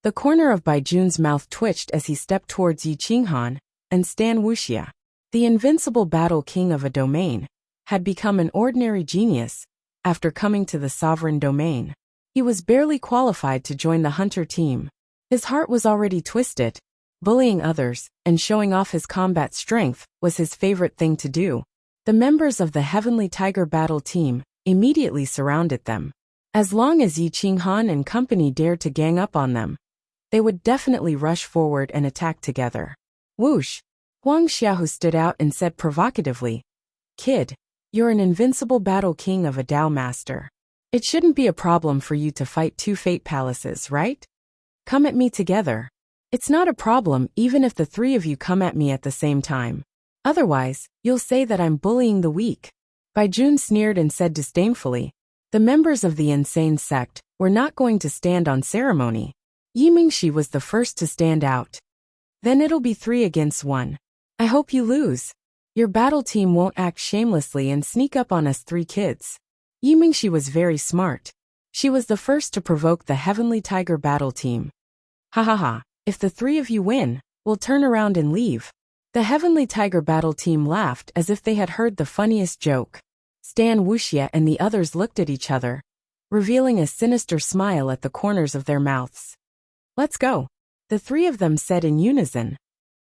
The corner of Baijun's mouth twitched as he stepped towards Yi Qinghan and Stan Wuxia. The invincible battle king of a domain had become an ordinary genius after coming to the sovereign domain. He was barely qualified to join the hunter team. His heart was already twisted. Bullying others and showing off his combat strength was his favorite thing to do. The members of the Heavenly Tiger battle team immediately surrounded them. As long as Yi Qinghan and company dared to gang up on them, they would definitely rush forward and attack together. Whoosh! Huang Xiaohu stood out and said provocatively, "Kid, you're an invincible battle king of a Dao master. It shouldn't be a problem for you to fight two fate palaces, right? Come at me together. It's not a problem even if the three of you come at me at the same time. Otherwise, you'll say that I'm bullying the weak." Baijun sneered and said disdainfully, "The members of the insane sect were not going to stand on ceremony. Yi Mingxi was the first to stand out. Then it'll be 3 against 1. I hope you lose. Your battle team won't act shamelessly and sneak up on us 3 kids." Yi Mingxi was very smart. She was the first to provoke the Heavenly Tiger battle team. "Ha ha ha, if the 3 of you win, we'll turn around and leave." The Heavenly Tiger battle team laughed as if they had heard the funniest joke. Stan Wuxia and the others looked at each other, revealing a sinister smile at the corners of their mouths. "Let's go," the 3 of them said in unison.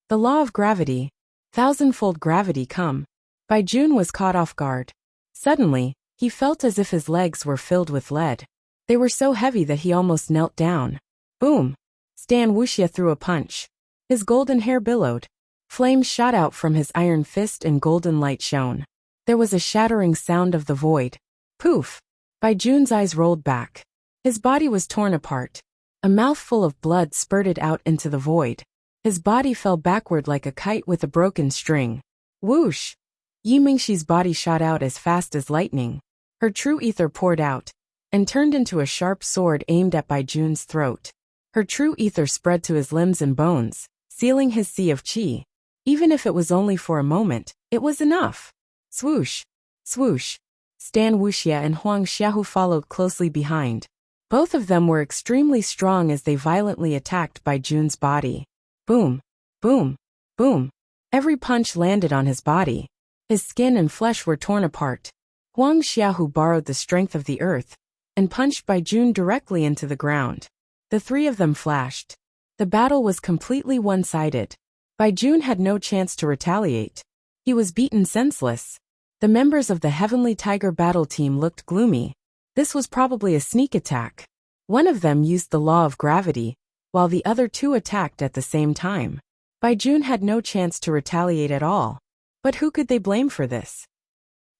The law of gravity, thousandfold gravity come. Baijun was caught off guard. Suddenly, he felt as if his legs were filled with lead. They were so heavy that he almost knelt down. Boom! Stan Wuxia threw a punch. His golden hair billowed. Flames shot out from his iron fist and golden light shone. There was a shattering sound of the void. Poof! Baijun's eyes rolled back. His body was torn apart. A mouthful of blood spurted out into the void. His body fell backward like a kite with a broken string. Whoosh! Yi Mingxi's body shot out as fast as lightning. Her true ether poured out and turned into a sharp sword aimed at Baijun's throat. Her true ether spread to his limbs and bones, sealing his sea of qi. Even if it was only for a moment, it was enough. Swoosh! Swoosh! Stan Wuxia and Huang Xiaohu followed closely behind. Both of them were extremely strong as they violently attacked Baijun's body. Boom! Boom! Boom! Every punch landed on his body. His skin and flesh were torn apart. Huang Xiaohu borrowed the strength of the earth and punched Baijun directly into the ground. The 3 of them flashed. The battle was completely one-sided. Baijun had no chance to retaliate. He was beaten senseless. The members of the Heavenly Tiger battle team looked gloomy. This was probably a sneak attack. One of them used the law of gravity, while the other 2 attacked at the same time. Baijun had no chance to retaliate at all. But who could they blame for this?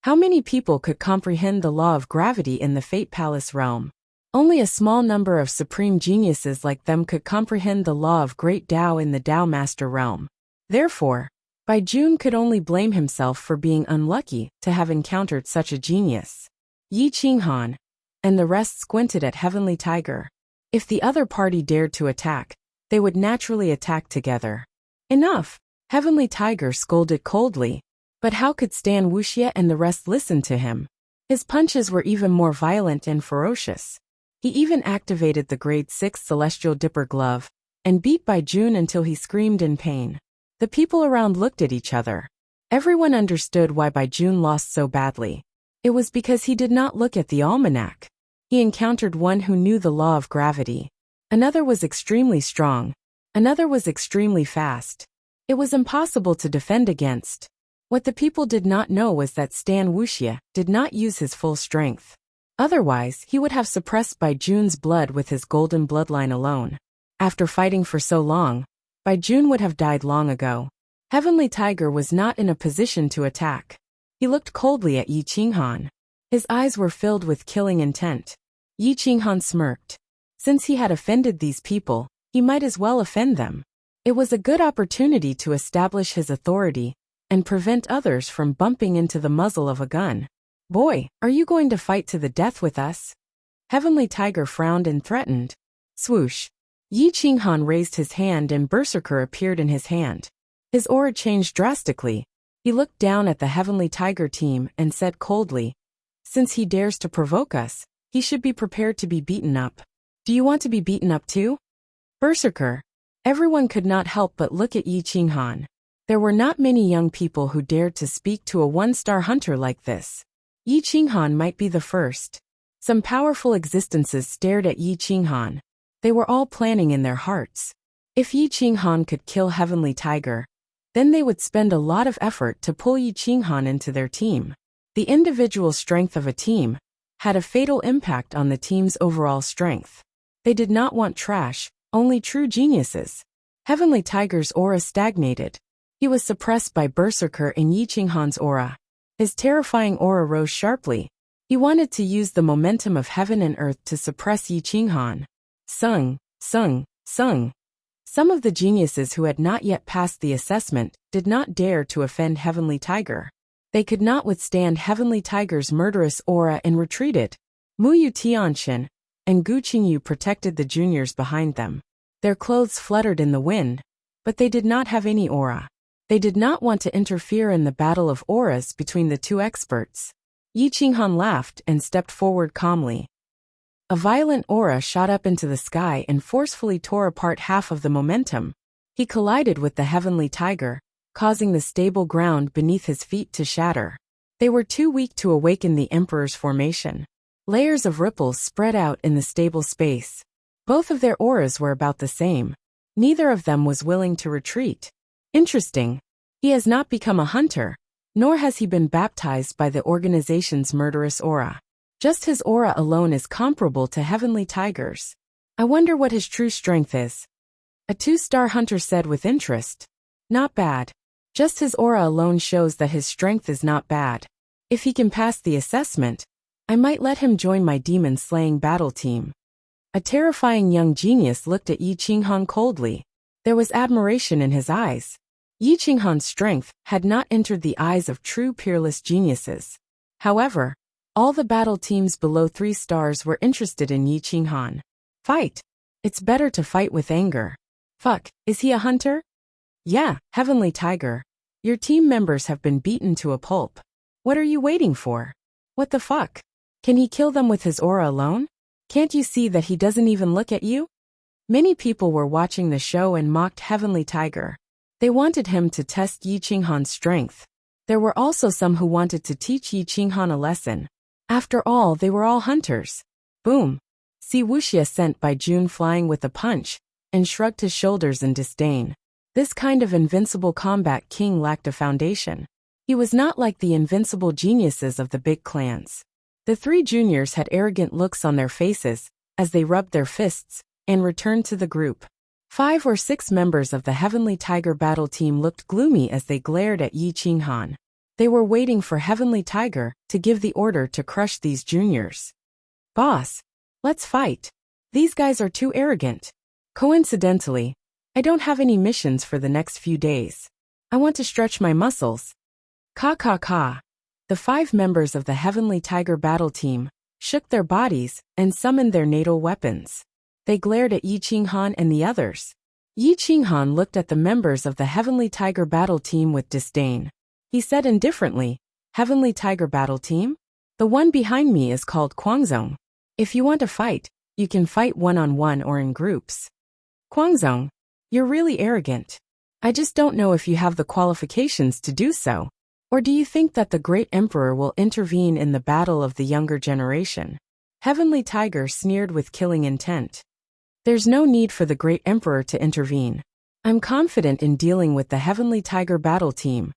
How many people could comprehend the law of gravity in the Fate Palace realm? Only a small number of supreme geniuses like them could comprehend the law of great Dao in the Dao Master realm. Therefore, Baijun could only blame himself for being unlucky to have encountered such a genius. Yi Qinghan and the rest squinted at Heavenly Tiger. If the other party dared to attack, they would naturally attack together. Enough! Heavenly Tiger scolded coldly. But how could Stan Wuxia and the rest listen to him? His punches were even more violent and ferocious. He even activated the grade 6 Celestial Dipper Glove and beat Baijun until he screamed in pain. The people around looked at each other. Everyone understood why Baijun lost so badly. It was because he did not look at the almanac. He encountered one who knew the law of gravity. Another was extremely strong. Another was extremely fast. It was impossible to defend against. What the people did not know was that Stan Wuxia did not use his full strength. Otherwise, he would have suppressed Baijun's blood with his golden bloodline alone. After fighting for so long, Baijun would have died long ago. Heavenly Tiger was not in a position to attack. He looked coldly at Yi Qinghan. His eyes were filled with killing intent. Yi Qinghan smirked. Since he had offended these people, he might as well offend them. It was a good opportunity to establish his authority and prevent others from bumping into the muzzle of a gun. "Boy, are you going to fight to the death with us?" Heavenly Tiger frowned and threatened. Swoosh! Yi Qinghan raised his hand and Berserker appeared in his hand. His aura changed drastically. He looked down at the Heavenly Tiger team and said coldly, "Since he dares to provoke us, he should be prepared to be beaten up. Do you want to be beaten up too?" Berserker. Everyone could not help but look at Yi Qinghan. There were not many young people who dared to speak to a one-star hunter like this. Yi Qinghan might be the first. Some powerful existences stared at Yi Qinghan. They were all planning in their hearts. If Yi Qinghan could kill Heavenly Tiger, then they would spend a lot of effort to pull Yi Qinghan into their team. The individual strength of a team had a fatal impact on the team's overall strength. They did not want trash, only true geniuses. Heavenly Tiger's aura stagnated. He was suppressed by Berserker in Yi Qinghan's aura. His terrifying aura rose sharply. He wanted to use the momentum of heaven and earth to suppress Yi Qinghan. Sung. Some of the geniuses who had not yet passed the assessment did not dare to offend Heavenly Tiger. They could not withstand Heavenly Tiger's murderous aura and retreated. Muyu Tianxin and Gu Qingyu protected the juniors behind them. Their clothes fluttered in the wind, but they did not have any aura. They did not want to interfere in the battle of auras between the two experts. Yi Qinghan laughed and stepped forward calmly. A violent aura shot up into the sky and forcefully tore apart half of the momentum. He collided with the Heavenly Tiger, causing the stable ground beneath his feet to shatter. They were too weak to awaken the Emperor's formation. Layers of ripples spread out in the stable space. Both of their auras were about the same. Neither of them was willing to retreat. Interesting. He has not become a hunter, nor has he been baptized by the organization's murderous aura. Just his aura alone is comparable to Heavenly Tiger's. I wonder what his true strength is. A 2-star hunter said with interest. Not bad. Just his aura alone shows that his strength is not bad. If he can pass the assessment, I might let him join my demon-slaying battle team. A terrifying young genius looked at Yi Qinghan coldly. There was admiration in his eyes. Yi Qinghan's strength had not entered the eyes of true peerless geniuses. However, all the battle teams below 3 stars were interested in Yi Qinghan. Fight. It's better to fight with anger. Fuck, is he a hunter? Yeah, Heavenly Tiger. Your team members have been beaten to a pulp. What are you waiting for? What the fuck? Can he kill them with his aura alone? Can't you see that he doesn't even look at you? Many people were watching the show and mocked Heavenly Tiger. They wanted him to test Yi Qinghan's strength. There were also some who wanted to teach Yi Qinghan a lesson. After all, they were all hunters. Boom. See Wuxia sent by June flying with a punch, and shrugged his shoulders in disdain. This kind of invincible combat king lacked a foundation. He was not like the invincible geniuses of the big clans. The 3 juniors had arrogant looks on their faces, as they rubbed their fists, and returned to the group. 5 or 6 members of the Heavenly Tiger battle team looked gloomy as they glared at Yi Qinghan. They were waiting for Heavenly Tiger to give the order to crush these juniors. Boss, let's fight. These guys are too arrogant. Coincidentally, I don't have any missions for the next few days. I want to stretch my muscles. Ka. The 5 members of the Heavenly Tiger battle team shook their bodies and summoned their natal weapons. They glared at Yi Qinghan and the others. Yi Qinghan looked at the members of the Heavenly Tiger battle team with disdain. He said indifferently, Heavenly Tiger battle team? The one behind me is called Guangzong. If you want to fight, you can fight one-on-one or in groups. Guangzong, you're really arrogant. I just don't know if you have the qualifications to do so. Or do you think that the great emperor will intervene in the battle of the younger generation? Heavenly Tiger sneered with killing intent. There's no need for the great emperor to intervene. I'm confident in dealing with the Heavenly Tiger battle team.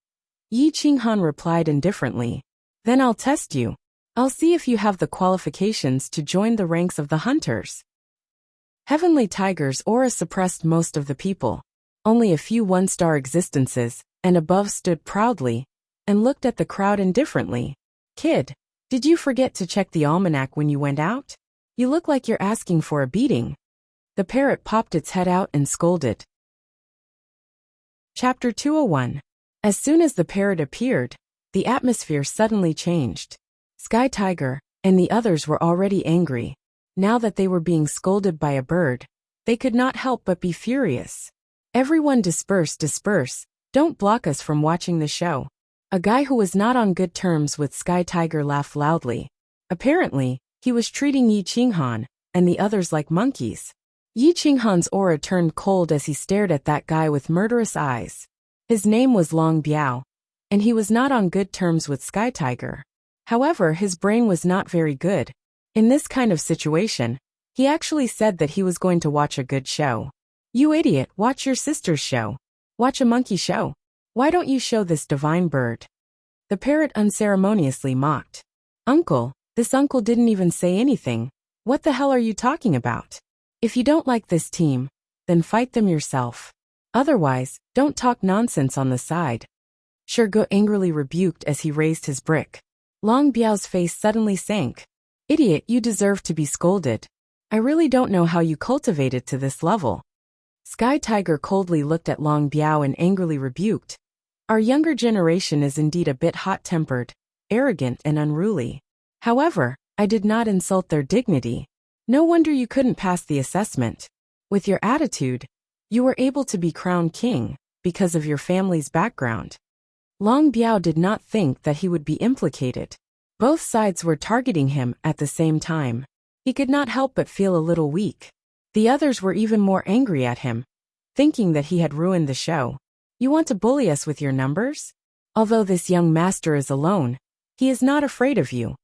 Yi Qinghan replied indifferently. Then I'll test you. I'll see if you have the qualifications to join the ranks of the hunters. Heavenly Tiger's aura suppressed most of the people. Only a few 1-star existences, and above stood proudly, and looked at the crowd indifferently. Kid, did you forget to check the almanac when you went out? You look like you're asking for a beating. The parrot popped its head out and scolded. Chapter 201. As soon as the parrot appeared, the atmosphere suddenly changed. Sky Tiger and the others were already angry. Now that they were being scolded by a bird, they could not help but be furious. Everyone disperse, don't block us from watching the show. A guy who was not on good terms with Sky Tiger laughed loudly. Apparently, he was treating Yi Qinghan and the others like monkeys. Yi Qinghan's aura turned cold as he stared at that guy with murderous eyes. His name was Long Biao, and he was not on good terms with Sky Tiger. However, his brain was not very good. In this kind of situation, he actually said that he was going to watch a good show. You idiot, watch your sister's show. Watch a monkey show. Why don't you show this divine bird? The parrot unceremoniously mocked. Uncle, this uncle didn't even say anything. What the hell are you talking about? If you don't like this team, then fight them yourself. Otherwise, don't talk nonsense on the side. Shergo angrily rebuked as he raised his brick. Long Biao's face suddenly sank. Idiot, you deserve to be scolded. I really don't know how you cultivated to this level. Sky Tiger coldly looked at Long Biao and angrily rebuked. Our younger generation is indeed a bit hot-tempered, arrogant and unruly. However, I did not insult their dignity. No wonder you couldn't pass the assessment. With your attitude, you were able to be crowned king because of your family's background. Long Biao did not think that he would be implicated. Both sides were targeting him at the same time. He could not help but feel a little weak. The others were even more angry at him, thinking that he had ruined the show. You want to bully us with your numbers? Although this young master is alone, he is not afraid of you.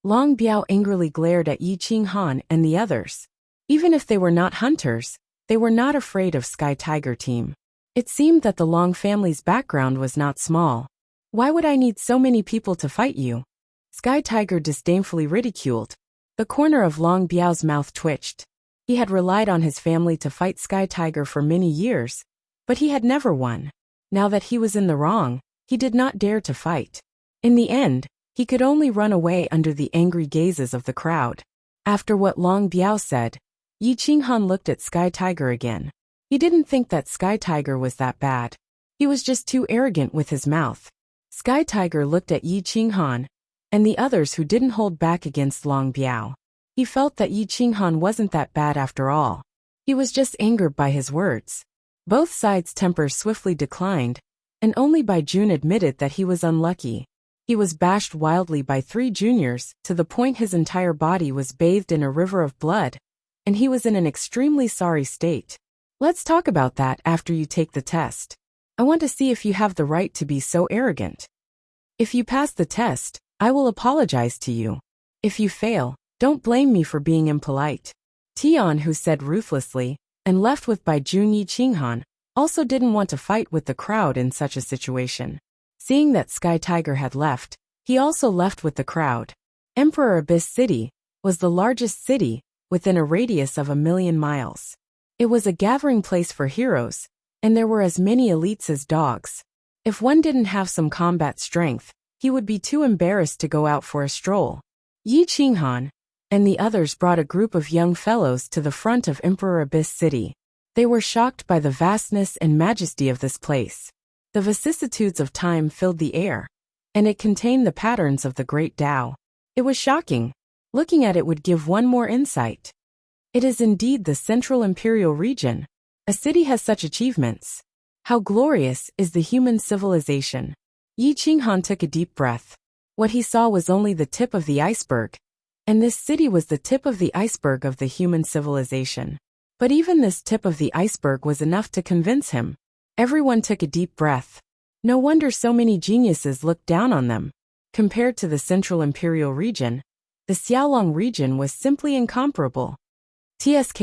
Long Biao angrily glared at Yi Qinghan and the others. Even if they were not hunters, they were not afraid of Sky Tiger team. It seemed that the Long family's background was not small. Why would I need so many people to fight you? Sky Tiger disdainfully ridiculed. The corner of Long Biao's mouth twitched. He had relied on his family to fight Sky Tiger for many years, but he had never won. Now that he was in the wrong, he did not dare to fight. In the end, he could only run away under the angry gazes of the crowd. After what Long Biao said, Yi Qinghan looked at Sky Tiger again. He didn't think that Sky Tiger was that bad. He was just too arrogant with his mouth. Sky Tiger looked at Yi Qinghan and the others who didn't hold back against Long Biao. He felt that Yi Qinghan wasn't that bad after all. He was just angered by his words. Both sides' tempers swiftly declined, and only Bai Jun admitted that he was unlucky. He was bashed wildly by 3 juniors to the point his entire body was bathed in a river of blood, and he was in an extremely sorry state. Let's talk about that after you take the test. I want to see if you have the right to be so arrogant. If you pass the test, I will apologize to you. If you fail, don't blame me for being impolite. Tian, who said ruthlessly, and left with Bai Jun. Yi Qinghan, also didn't want to fight with the crowd in such a situation. Seeing that Sky Tiger had left, he also left with the crowd. Emperor Abyss City was the largest city within a radius of 1,000,000 miles. It was a gathering place for heroes, and there were as many elites as dogs. If one didn't have some combat strength, he would be too embarrassed to go out for a stroll. Yi Qinghan and the others brought a group of young fellows to the front of Emperor Abyss City. They were shocked by the vastness and majesty of this place. The vicissitudes of time filled the air, and it contained the patterns of the great Tao. It was shocking. Looking at it would give one more insight. It is indeed the Central Imperial region. A city has such achievements. How glorious is the human civilization. Yi Qinghan took a deep breath. What he saw was only the tip of the iceberg, and this city was the tip of the iceberg of the human civilization. But even this tip of the iceberg was enough to convince him. Everyone took a deep breath. No wonder so many geniuses looked down on them. Compared to the Central Imperial region, the Xiaolong region was simply incomparable. TSK.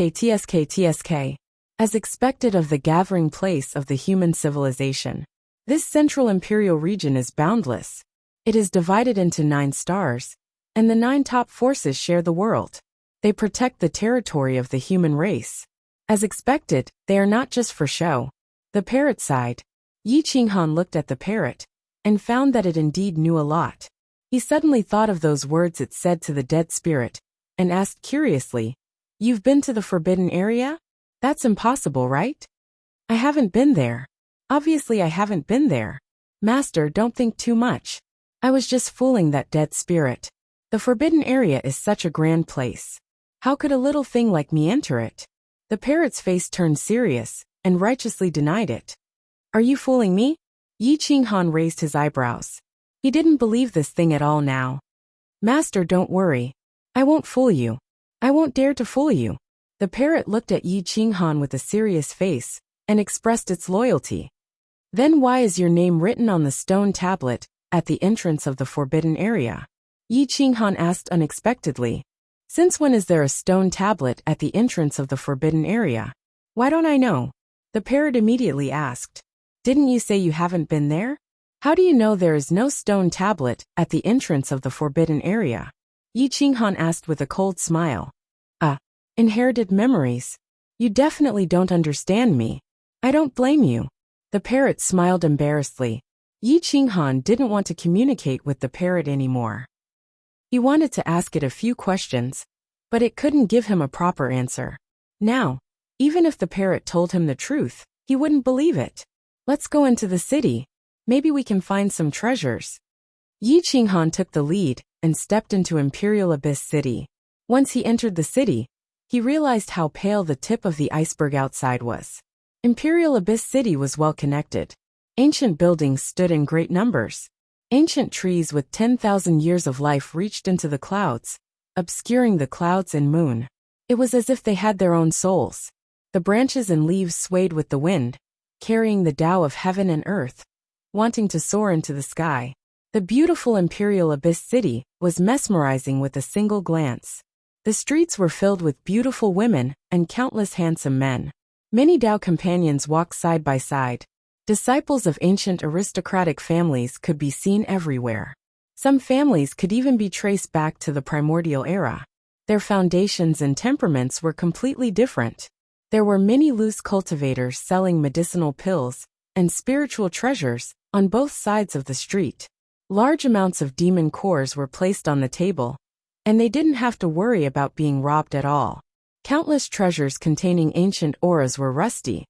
As expected of the gathering place of the human civilization, this Central Imperial region is boundless. It is divided into 9 stars, and the 9 top forces share the world. They protect the territory of the human race. As expected, they are not just for show. The parrot sighed. Yi Qinghan looked at the parrot, and found that it indeed knew a lot. He suddenly thought of those words it said to the dead spirit, and asked curiously, "You've been to the forbidden area? That's impossible, right?" "I haven't been there. Obviously I haven't been there. Master, don't think too much. I was just fooling that dead spirit. The forbidden area is such a grand place. How could a little thing like me enter it?" The parrot's face turned serious, and righteously denied it. "Are you fooling me?" Yi Qinghan raised his eyebrows. He didn't believe this thing at all now. "Master, don't worry. I won't fool you. I won't dare to fool you. The parrot looked at Yi Qinghan with a serious face and expressed its loyalty. Then why is your name written on the stone tablet at the entrance of the forbidden area? Yi Qinghan asked unexpectedly. Since when is there a stone tablet at the entrance of the forbidden area? Why don't I know? The parrot immediately asked. Didn't you say you haven't been there? How do you know there is no stone tablet at the entrance of the forbidden area? Yi Qinghan asked with a cold smile. Inherited memories. You definitely don't understand me. I don't blame you. The parrot smiled embarrassedly. Yi Qinghan didn't want to communicate with the parrot anymore. He wanted to ask it a few questions, but it couldn't give him a proper answer. Now, even if the parrot told him the truth, he wouldn't believe it. Let's go into the city. Maybe we can find some treasures. Yi Qinghan took the lead and stepped into Imperial Abyss City. Once he entered the city, he realized how pale the tip of the iceberg outside was. Imperial Abyss City was well connected. Ancient buildings stood in great numbers. Ancient trees with 10,000 years of life reached into the clouds, obscuring the clouds and moon. It was as if they had their own souls. The branches and leaves swayed with the wind, carrying the Tao of heaven and earth, wanting to soar into the sky. The beautiful Imperial Abyss City was mesmerizing with a single glance. The streets were filled with beautiful women and countless handsome men. Many Tao companions walked side by side. Disciples of ancient aristocratic families could be seen everywhere. Some families could even be traced back to the primordial era. Their foundations and temperaments were completely different. There were many loose cultivators selling medicinal pills and spiritual treasures on both sides of the street. Large amounts of demon cores were placed on the table, and they didn't have to worry about being robbed at all. Countless treasures containing ancient auras were rusty,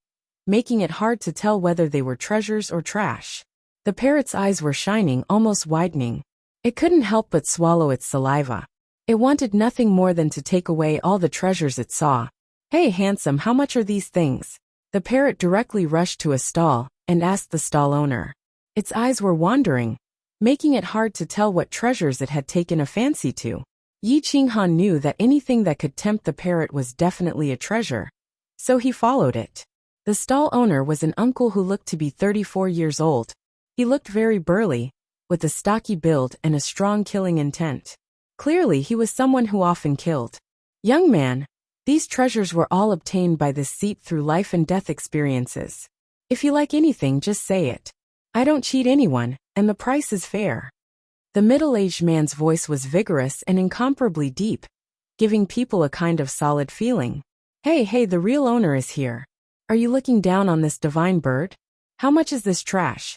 making it hard to tell whether they were treasures or trash. The parrot's eyes were shining, almost widening. It couldn't help but swallow its saliva. It wanted nothing more than to take away all the treasures it saw. Hey handsome, how much are these things? The parrot directly rushed to a stall and asked the stall owner. Its eyes were wandering, making it hard to tell what treasures it had taken a fancy to. Yi Qinghan knew that anything that could tempt the parrot was definitely a treasure, so he followed it. The stall owner was an uncle who looked to be 34 years old. He looked very burly, with a stocky build and a strong killing intent. Clearly he was someone who often killed. Young man, these treasures were all obtained by this seat through life and death experiences. If you like anything, just say it. I don't cheat anyone, and the price is fair. The middle-aged man's voice was vigorous and incomparably deep, giving people a kind of solid feeling. Hey, the real owner is here. Are you looking down on this divine bird? How much is this trash?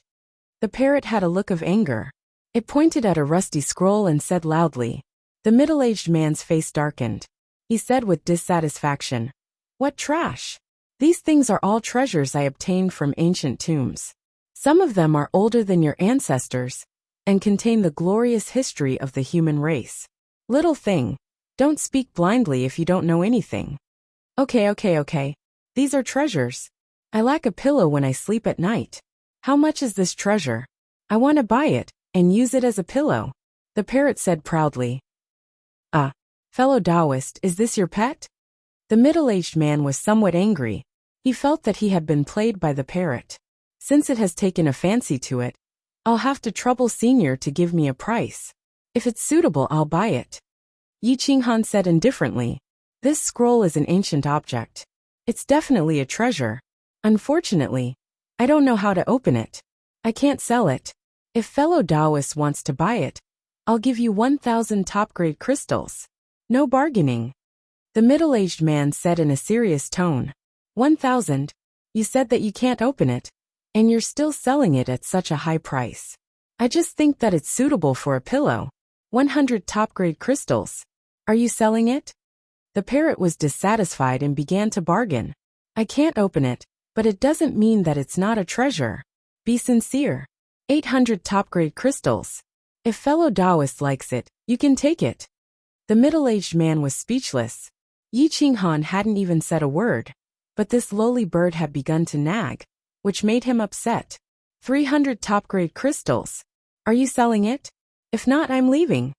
The parrot had a look of anger. It pointed at a rusty scroll and said loudly. The middle-aged man's face darkened. He said with dissatisfaction, What trash? These things are all treasures I obtained from ancient tombs. Some of them are older than your ancestors, and contain the glorious history of the human race. Little thing, don't speak blindly if you don't know anything. Okay. These are treasures. I lack a pillow when I sleep at night. How much is this treasure? I want to buy it and use it as a pillow. The parrot said proudly. Fellow Taoist, is this your pet? The middle-aged man was somewhat angry. He felt that he had been played by the parrot. Since it has taken a fancy to it, I'll have to trouble Senior to give me a price. If it's suitable, I'll buy it. Yi Qinghan said indifferently. This scroll is an ancient object. It's definitely a treasure. Unfortunately, I don't know how to open it. I can't sell it. If fellow Taoist wants to buy it, I'll give you 1,000 top-grade crystals. No bargaining. The middle-aged man said in a serious tone. 1,000? You said that you can't open it, and you're still selling it at such a high price. I just think that it's suitable for a pillow. 100 top-grade crystals. Are you selling it? The parrot was dissatisfied and began to bargain. I can't open it, but it doesn't mean that it's not a treasure. Be sincere. 800 top-grade crystals. If fellow Taoist likes it, you can take it. The middle-aged man was speechless. Yi Qinghan hadn't even said a word, but this lowly bird had begun to nag, which made him upset. 300 top-grade crystals. Are you selling it? If not, I'm leaving.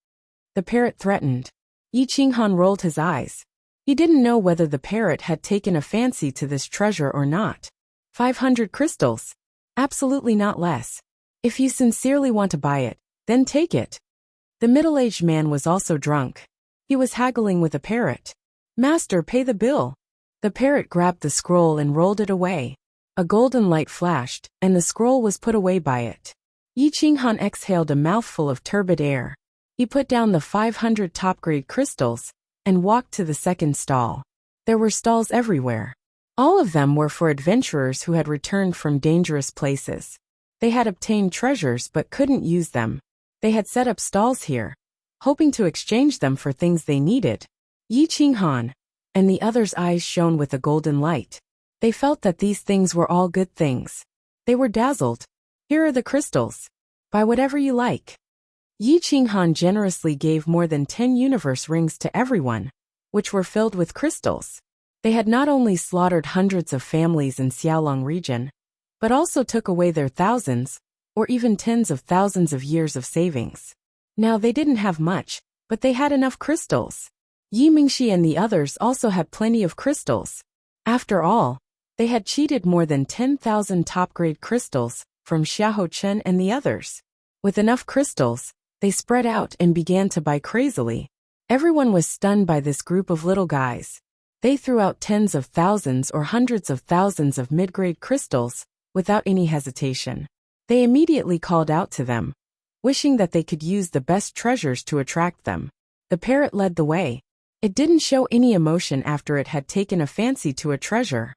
The parrot threatened. Yi Qinghan rolled his eyes. He didn't know whether the parrot had taken a fancy to this treasure or not. 500 crystals. Absolutely not less. If you sincerely want to buy it, then take it. The middle-aged man was also drunk. He was haggling with the parrot. Master, pay the bill. The parrot grabbed the scroll and rolled it away. A golden light flashed, and the scroll was put away by it. Yi Qinghan exhaled a mouthful of turbid air. He put down the 500 top-grade crystals and walked to the second stall. There were stalls everywhere. All of them were for adventurers who had returned from dangerous places. They had obtained treasures but couldn't use them. They had set up stalls here, hoping to exchange them for things they needed. Yi Qinghan and the others' eyes shone with a golden light. They felt that these things were all good things. They were dazzled. Here are the crystals. Buy whatever you like. Yi Qinghan generously gave more than 10 universe rings to everyone, which were filled with crystals. They had not only slaughtered hundreds of families in Xiaolong region, but also took away their thousands, or even tens of thousands of years of savings. Now they didn't have much, but they had enough crystals. Yi Mingxi and the others also had plenty of crystals. After all, they had cheated more than 10,000 top-grade crystals from Xiahou Chen and the others. With enough crystals, they spread out and began to buy crazily. Everyone was stunned by this group of little guys. They threw out tens of thousands or hundreds of thousands of mid-grade crystals, without any hesitation. They immediately called out to them, wishing that they could use the best treasures to attract them. The parrot led the way. It didn't show any emotion after it had taken a fancy to a treasure.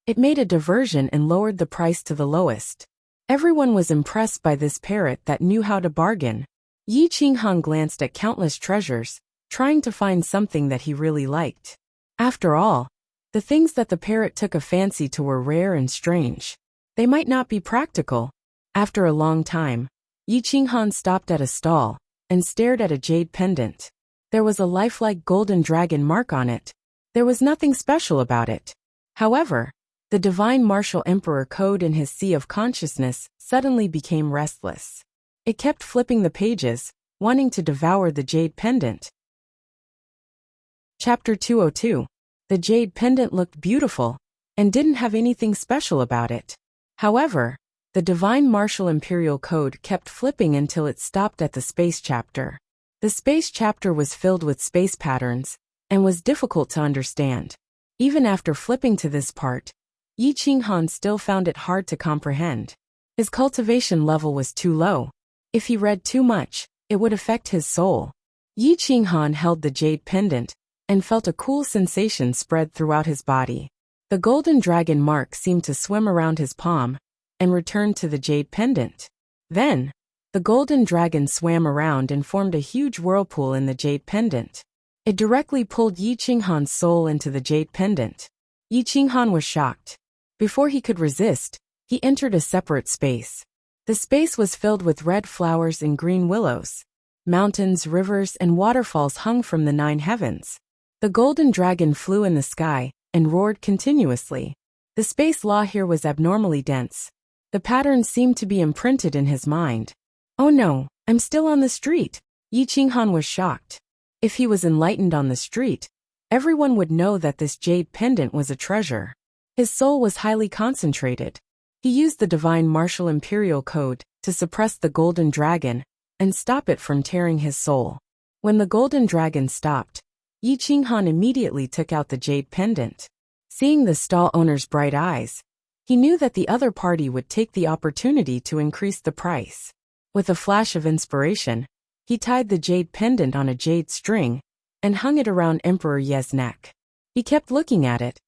It made a diversion and lowered the price to the lowest. Everyone was impressed by this parrot that knew how to bargain. Yi Qinghan glanced at countless treasures, trying to find something that he really liked. After all, the things that the parrot took a fancy to were rare and strange. They might not be practical. After a long time, Yi Qinghan stopped at a stall and stared at a jade pendant. There was a lifelike golden dragon mark on it. There was nothing special about it. However, the divine martial emperor code in his sea of consciousness suddenly became restless. It kept flipping the pages, wanting to devour the jade pendant. Chapter 202. The jade pendant looked beautiful, and didn't have anything special about it. However, the divine martial imperial code kept flipping until it stopped at the space chapter. The space chapter was filled with space patterns, and was difficult to understand. Even after flipping to this part, Yi Qinghan still found it hard to comprehend. His cultivation level was too low. If he read too much, it would affect his soul. Yi Qinghan held the jade pendant, and felt a cool sensation spread throughout his body. The golden dragon mark seemed to swim around his palm, and returned to the jade pendant. Then, the golden dragon swam around and formed a huge whirlpool in the jade pendant. It directly pulled Yi Qinghan's soul into the jade pendant. Yi Qinghan was shocked. Before he could resist, he entered a separate space. The space was filled with red flowers and green willows. Mountains, rivers, and waterfalls hung from the 9 heavens. The golden dragon flew in the sky and roared continuously. The space law here was abnormally dense. The patterns seemed to be imprinted in his mind. Oh no, I'm still on the street. Yi Qinghan was shocked. If he was enlightened on the street, everyone would know that this jade pendant was a treasure. His soul was highly concentrated. He used the divine martial imperial code to suppress the golden dragon and stop it from tearing his soul. When the golden dragon stopped, Yi Qinghan immediately took out the jade pendant. Seeing the stall owner's bright eyes, he knew that the other party would take the opportunity to increase the price. With a flash of inspiration, he tied the jade pendant on a jade string and hung it around Emperor Ye's neck. He kept looking at it,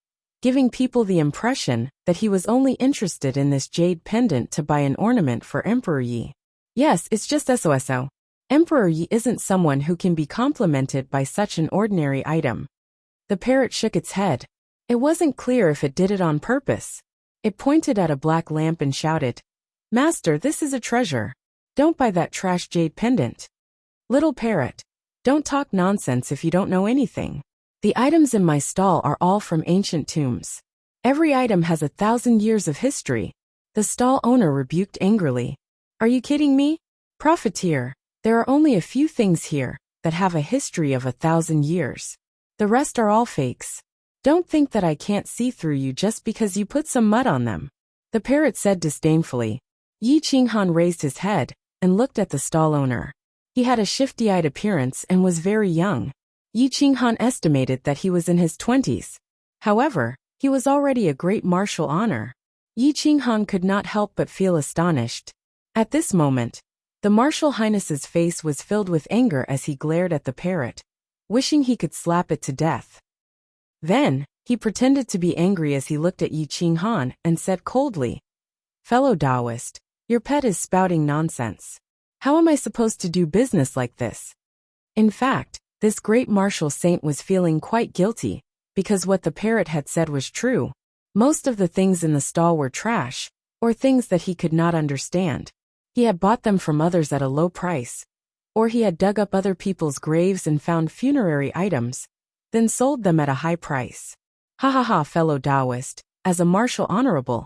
giving people the impression that he was only interested in this jade pendant to buy an ornament for Emperor Yi. Yes, it's just SOSO. Emperor Yi isn't someone who can be complimented by such an ordinary item. The parrot shook its head. It wasn't clear if it did it on purpose. It pointed at a black lamp and shouted, "Master, this is a treasure. Don't buy that trash jade pendant." Little parrot, don't talk nonsense if you don't know anything. The items in my stall are all from ancient tombs. Every item has 1,000 years of history. The stall owner rebuked angrily. Are you kidding me? Profiteer, there are only a few things here that have a history of 1,000 years. The rest are all fakes. Don't think that I can't see through you just because you put some mud on them. The parrot said disdainfully. Yi Qinghan raised his head and looked at the stall owner. He had a shifty-eyed appearance and was very young. Yi Qinghan estimated that he was in his 20s. However, he was already a great martial honor. Yi Qinghan could not help but feel astonished. At this moment, the martial highness's face was filled with anger as he glared at the parrot, wishing he could slap it to death. Then, he pretended to be angry as he looked at Yi Qinghan and said coldly, "Fellow Taoist, your pet is spouting nonsense. How am I supposed to do business like this?" In fact, this great martial saint was feeling quite guilty, because what the parrot had said was true. Most of the things in the stall were trash, or things that he could not understand. He had bought them from others at a low price, or he had dug up other people's graves and found funerary items, then sold them at a high price. Ha ha ha, fellow Taoist, as a martial honorable,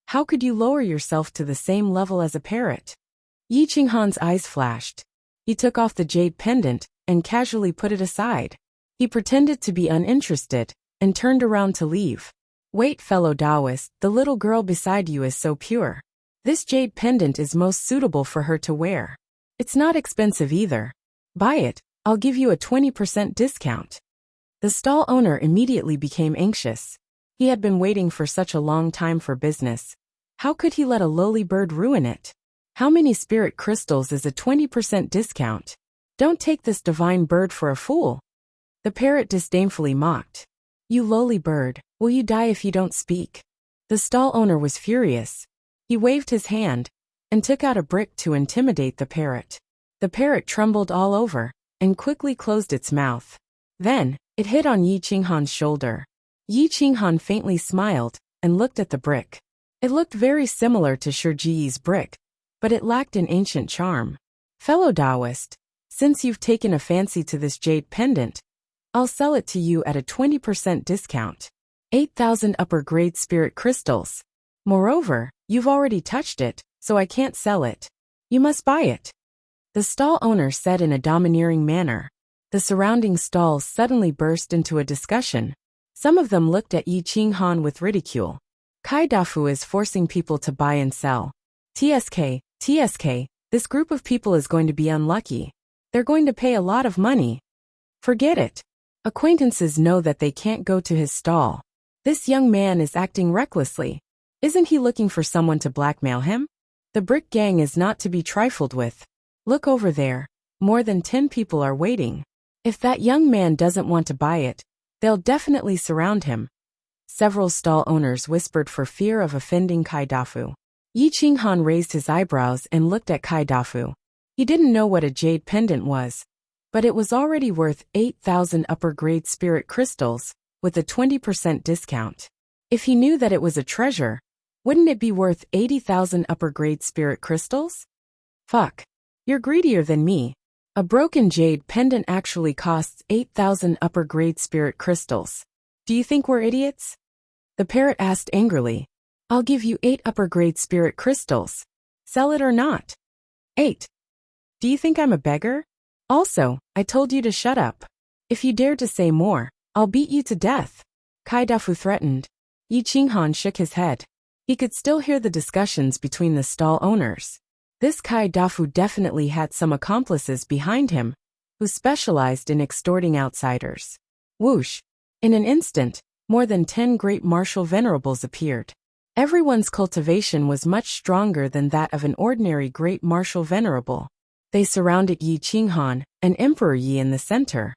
how could you lower yourself to the same level as a parrot? Yi Qinghan's eyes flashed. He took off the jade pendant and casually put it aside. He pretended to be uninterested and turned around to leave. Wait, fellow Taoist, the little girl beside you is so pure. This jade pendant is most suitable for her to wear. It's not expensive either. Buy it, I'll give you a 20% discount. The stall owner immediately became anxious. He had been waiting for such a long time for business. How could he let a lowly bird ruin it? How many spirit crystals is a 20% discount? Don't take this divine bird for a fool. The parrot disdainfully mocked. You lowly bird, will you die if you don't speak? The stall owner was furious. He waved his hand and took out a brick to intimidate the parrot. The parrot trembled all over and quickly closed its mouth. Then, it hit on Yi Qinghan's shoulder. Yi Qinghan faintly smiled and looked at the brick. It looked very similar to Shiji's brick, but it lacked an ancient charm. Fellow Taoist, since you've taken a fancy to this jade pendant, I'll sell it to you at a 20% discount. 8,000 upper-grade spirit crystals. Moreover, you've already touched it, so I can't sell it. You must buy it. The stall owner said in a domineering manner. The surrounding stalls suddenly burst into a discussion. Some of them looked at Yi Qinghan with ridicule. Kai Dafu is forcing people to buy and sell. TSK, this group of people is going to be unlucky. They're going to pay a lot of money. Forget it. Acquaintances know that they can't go to his stall. This young man is acting recklessly. Isn't he looking for someone to blackmail him? The brick gang is not to be trifled with. Look over there. More than 10 people are waiting. If that young man doesn't want to buy it, they'll definitely surround him. Several stall owners whispered for fear of offending Kai Dafu. Yi Qinghan raised his eyebrows and looked at Kai Dafu. He didn't know what a jade pendant was, but it was already worth 8,000 upper-grade spirit crystals, with a 20% discount. If he knew that it was a treasure, wouldn't it be worth 80,000 upper-grade spirit crystals? Fuck. You're greedier than me. A broken jade pendant actually costs 8,000 upper-grade spirit crystals. Do you think we're idiots? The parrot asked angrily. I'll give you 8 upper-grade spirit crystals. Sell it or not. 8. Do you think I'm a beggar? Also, I told you to shut up. If you dare to say more, I'll beat you to death. Kai Dafu threatened. Yi Qinghan shook his head. He could still hear the discussions between the stall owners. This Kai Dafu definitely had some accomplices behind him, who specialized in extorting outsiders. Whoosh! In an instant, more than 10 great martial venerables appeared. Everyone's cultivation was much stronger than that of an ordinary great martial venerable. They surrounded Yi Qinghan and Emperor Yi in the center.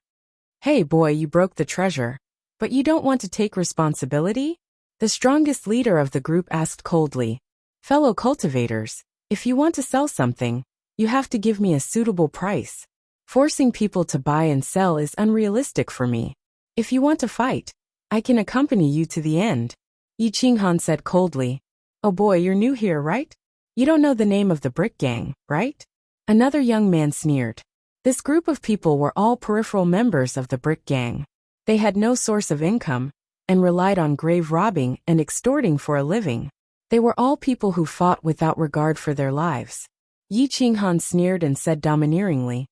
Hey boy, you broke the treasure, but you don't want to take responsibility? The strongest leader of the group asked coldly. Fellow cultivators, if you want to sell something, you have to give me a suitable price. Forcing people to buy and sell is unrealistic for me. If you want to fight, I can accompany you to the end. Yi Qinghan said coldly. Oh boy, you're new here, right? You don't know the name of the brick gang, right? Another young man sneered. This group of people were all peripheral members of the brick gang. They had no source of income, and relied on grave robbing and extorting for a living. They were all people who fought without regard for their lives. Yi Qinghan sneered and said domineeringly,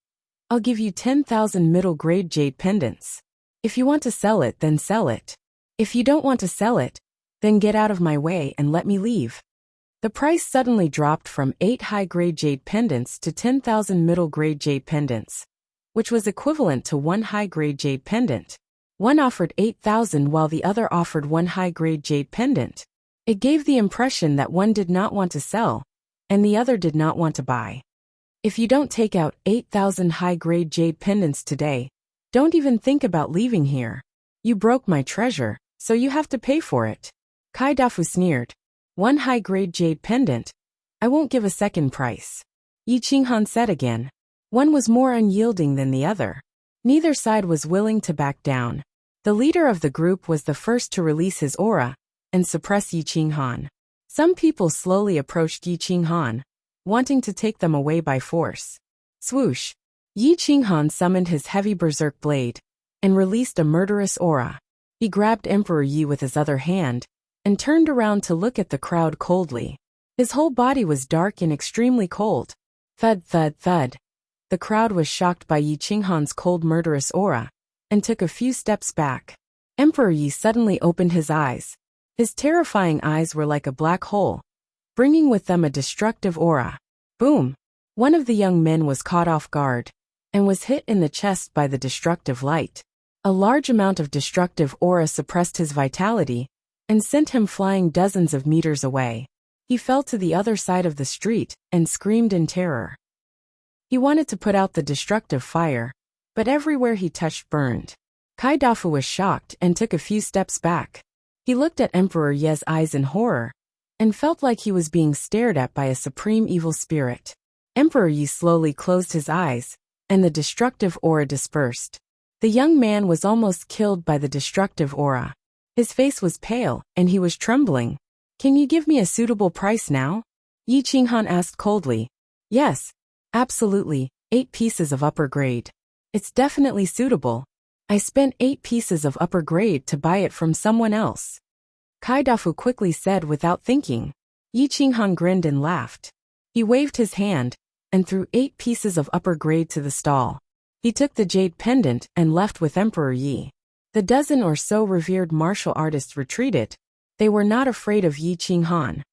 I'll give you 10,000 middle-grade jade pendants. If you want to sell it, then sell it. If you don't want to sell it, then get out of my way and let me leave. The price suddenly dropped from 8 high-grade jade pendants to 10,000 middle-grade jade pendants, which was equivalent to 1 high-grade jade pendant. One offered 8,000 while the other offered 1 high-grade jade pendant. It gave the impression that one did not want to sell, and the other did not want to buy. If you don't take out 8,000 high-grade jade pendants today, don't even think about leaving here. You broke my treasure, so you have to pay for it. Kaidafu sneered. 1 high-grade jade pendant? I won't give a second price. Yi Qinghan said again. One was more unyielding than the other. Neither side was willing to back down. The leader of the group was the first to release his aura and suppress Yi Qinghan. Some people slowly approached Yi Qinghan, wanting to take them away by force. Swoosh! Yi Qinghan summoned his heavy berserk blade and released a murderous aura. He grabbed Emperor Yi with his other hand and turned around to look at the crowd coldly. His whole body was dark and extremely cold. Thud, thud, thud. The crowd was shocked by Yi Qinghan's cold murderous aura and took a few steps back. Emperor Yi suddenly opened his eyes. His terrifying eyes were like a black hole, bringing with them a destructive aura. Boom! One of the young men was caught off guard and was hit in the chest by the destructive light. A large amount of destructive aura suppressed his vitality and sent him flying dozens of meters away. He fell to the other side of the street and screamed in terror. He wanted to put out the destructive fire, but everywhere he touched burned. Kaidafu was shocked and took a few steps back. He looked at Emperor Ye's eyes in horror and felt like he was being stared at by a supreme evil spirit. Emperor Yi slowly closed his eyes, and the destructive aura dispersed. The young man was almost killed by the destructive aura. His face was pale, and he was trembling. Can you give me a suitable price now? Yi Qinghan asked coldly. Yes, absolutely, 8 pieces of upper grade. It's definitely suitable. I spent 8 pieces of upper grade to buy it from someone else. Kaidafu quickly said without thinking. Yi Qinghan grinned and laughed. He waved his hand and threw 8 pieces of upper grade to the stall. He took the jade pendant and left with Emperor Yi. The dozen or so revered martial artists retreated. They were not afraid of Yi Qinghan,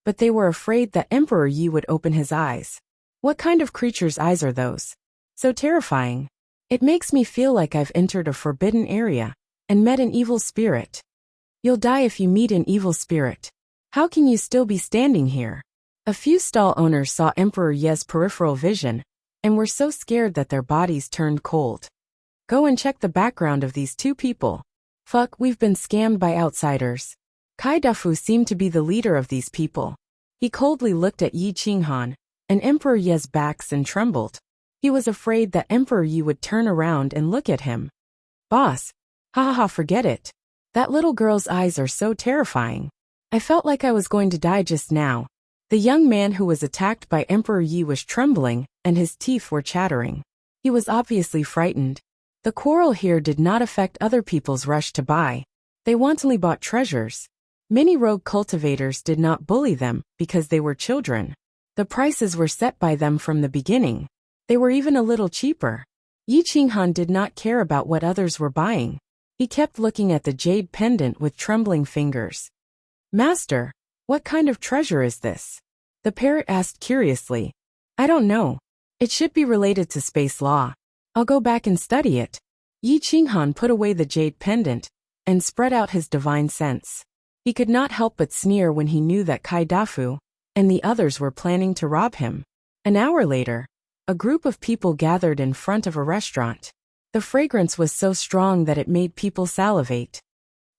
but they were afraid that Emperor Yi would open his eyes. What kind of creature's eyes are those? So terrifying. It makes me feel like I've entered a forbidden area and met an evil spirit. You'll die if you meet an evil spirit. How can you still be standing here? A few stall owners saw Emperor Ye's peripheral vision and were so scared that their bodies turned cold. Go and check the background of these 2 people. Fuck, we've been scammed by outsiders. Kaidafu seemed to be the leader of these people. He coldly looked at Yi Qinghan and Emperor Ye's backs and trembled. He was afraid that Emperor Yi would turn around and look at him. Boss. Ha, forget it. That little girl's eyes are so terrifying. I felt like I was going to die just now. The young man who was attacked by Emperor Yi was trembling, and his teeth were chattering. He was obviously frightened. The quarrel here did not affect other people's rush to buy. They wantonly bought treasures. Many rogue cultivators did not bully them because they were children. The prices were set by them from the beginning. They were even a little cheaper. Yi Qinghan did not care about what others were buying. He kept looking at the jade pendant with trembling fingers. Master, what kind of treasure is this? The parrot asked curiously. I don't know. It should be related to space law. I'll go back and study it. Yi Qinghan put away the jade pendant and spread out his divine sense. He could not help but sneer when he knew that Kaidafu and the others were planning to rob him. An hour later, a group of people gathered in front of a restaurant. The fragrance was so strong that it made people salivate.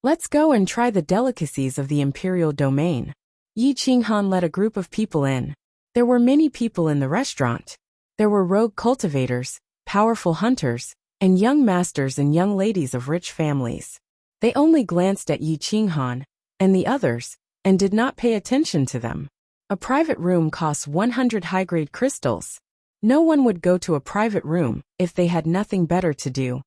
Let's go and try the delicacies of the imperial domain. Yi Qinghan led a group of people in. There were many people in the restaurant. There were rogue cultivators, powerful hunters, and young masters and young ladies of rich families. They only glanced at Yi Qinghan and the others and did not pay attention to them. A private room costs 100 high-grade crystals. No one would go to a private room if they had nothing better to do.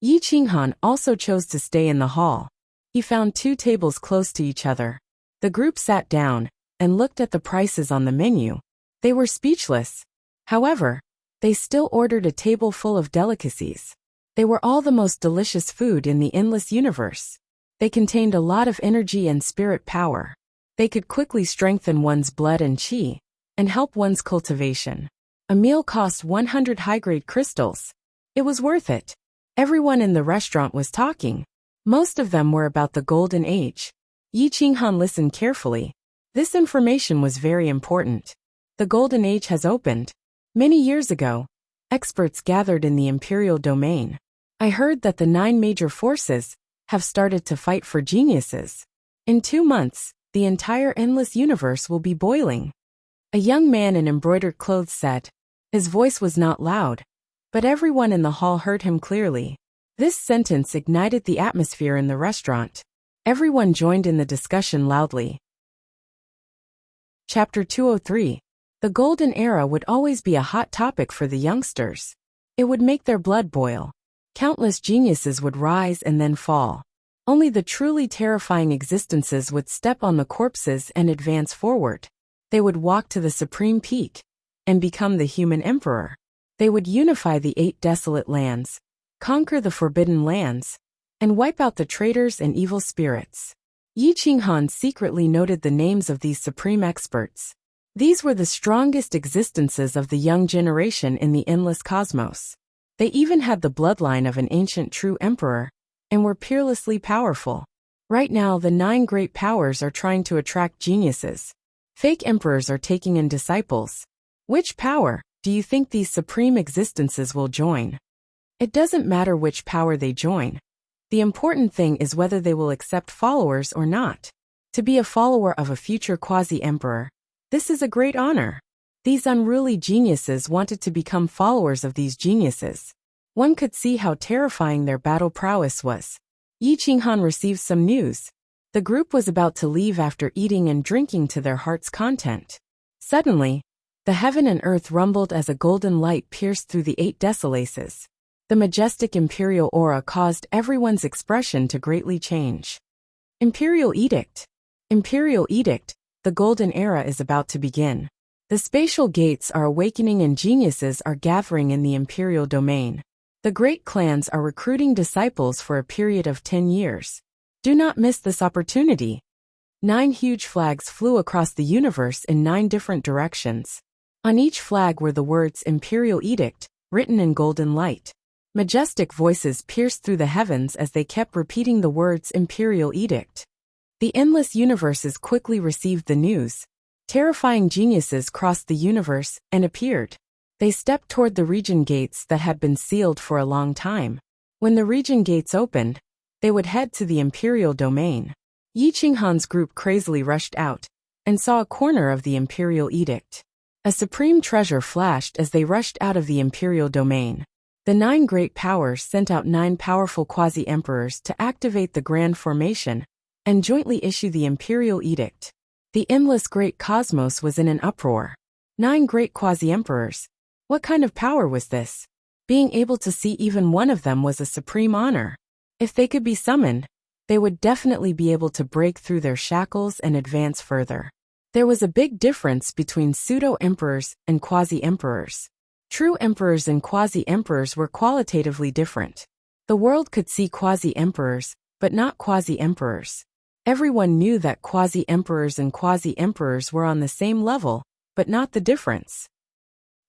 Yi Qinghan also chose to stay in the hall. He found 2 tables close to each other. The group sat down and looked at the prices on the menu. They were speechless. However, they still ordered a table full of delicacies. They were all the most delicious food in the endless universe. They contained a lot of energy and spirit power. They could quickly strengthen one's blood and qi, and help one's cultivation. A meal cost 100 high-grade crystals. It was worth it. Everyone in the restaurant was talking. Most of them were about the Golden Age. Yi Qinghan listened carefully. This information was very important. The Golden Age has opened. Many years ago, experts gathered in the imperial domain. I heard that the 9 major forces have started to fight for geniuses. In 2 months, the entire endless universe will be boiling. A young man in embroidered clothes said. His voice was not loud, but everyone in the hall heard him clearly. This sentence ignited the atmosphere in the restaurant. Everyone joined in the discussion loudly. Chapter 203. The Golden Era would always be a hot topic for the youngsters. It would make their blood boil. Countless geniuses would rise and then fall. Only the truly terrifying existences would step on the corpses and advance forward. They would walk to the supreme peak and become the human emperor. They would unify the 8 desolate lands, conquer the forbidden lands, and wipe out the traitors and evil spirits. Yi Qinghan secretly noted the names of these supreme experts. These were the strongest existences of the young generation in the endless cosmos. They even had the bloodline of an ancient true emperor, and were peerlessly powerful. Right now, the 9 great powers are trying to attract geniuses. Fake emperors are taking in disciples. Which power do you think these supreme existences will join? It doesn't matter which power they join. The important thing is whether they will accept followers or not. To be a follower of a future quasi-emperor, this is a great honor. These unruly geniuses wanted to become followers of these geniuses. One could see how terrifying their battle prowess was. Yi Qinghan received some news. The group was about to leave after eating and drinking to their heart's content. Suddenly, the heaven and earth rumbled as a golden light pierced through the 8 desolaces. The majestic imperial aura caused everyone's expression to greatly change. Imperial Edict. Imperial Edict, the Golden Era is about to begin. The spatial gates are awakening and geniuses are gathering in the imperial domain. The great clans are recruiting disciples for a period of 10 years. Do not miss this opportunity. 9 huge flags flew across the universe in 9 different directions. On each flag were the words Imperial Edict, written in golden light. Majestic voices pierced through the heavens as they kept repeating the words Imperial Edict. The endless universes quickly received the news. Terrifying geniuses crossed the universe and appeared. They stepped toward the region gates that had been sealed for a long time. When the region gates opened, they would head to the imperial domain. Yi Qinghan's group crazily rushed out and saw a corner of the Imperial Edict. A supreme treasure flashed as they rushed out of the imperial domain. The 9 great powers sent out 9 powerful quasi-emperors to activate the Grand Formation and jointly issue the Imperial Edict. The endless great cosmos was in an uproar. 9 great quasi-emperors. What kind of power was this? Being able to see even one of them was a supreme honor. If they could be summoned, they would definitely be able to break through their shackles and advance further. There was a big difference between pseudo-emperors and quasi-emperors. True emperors and quasi-emperors were qualitatively different. The world could see quasi-emperors, but not quasi-emperors. Everyone knew that quasi-emperors and quasi-emperors were on the same level, but not the difference.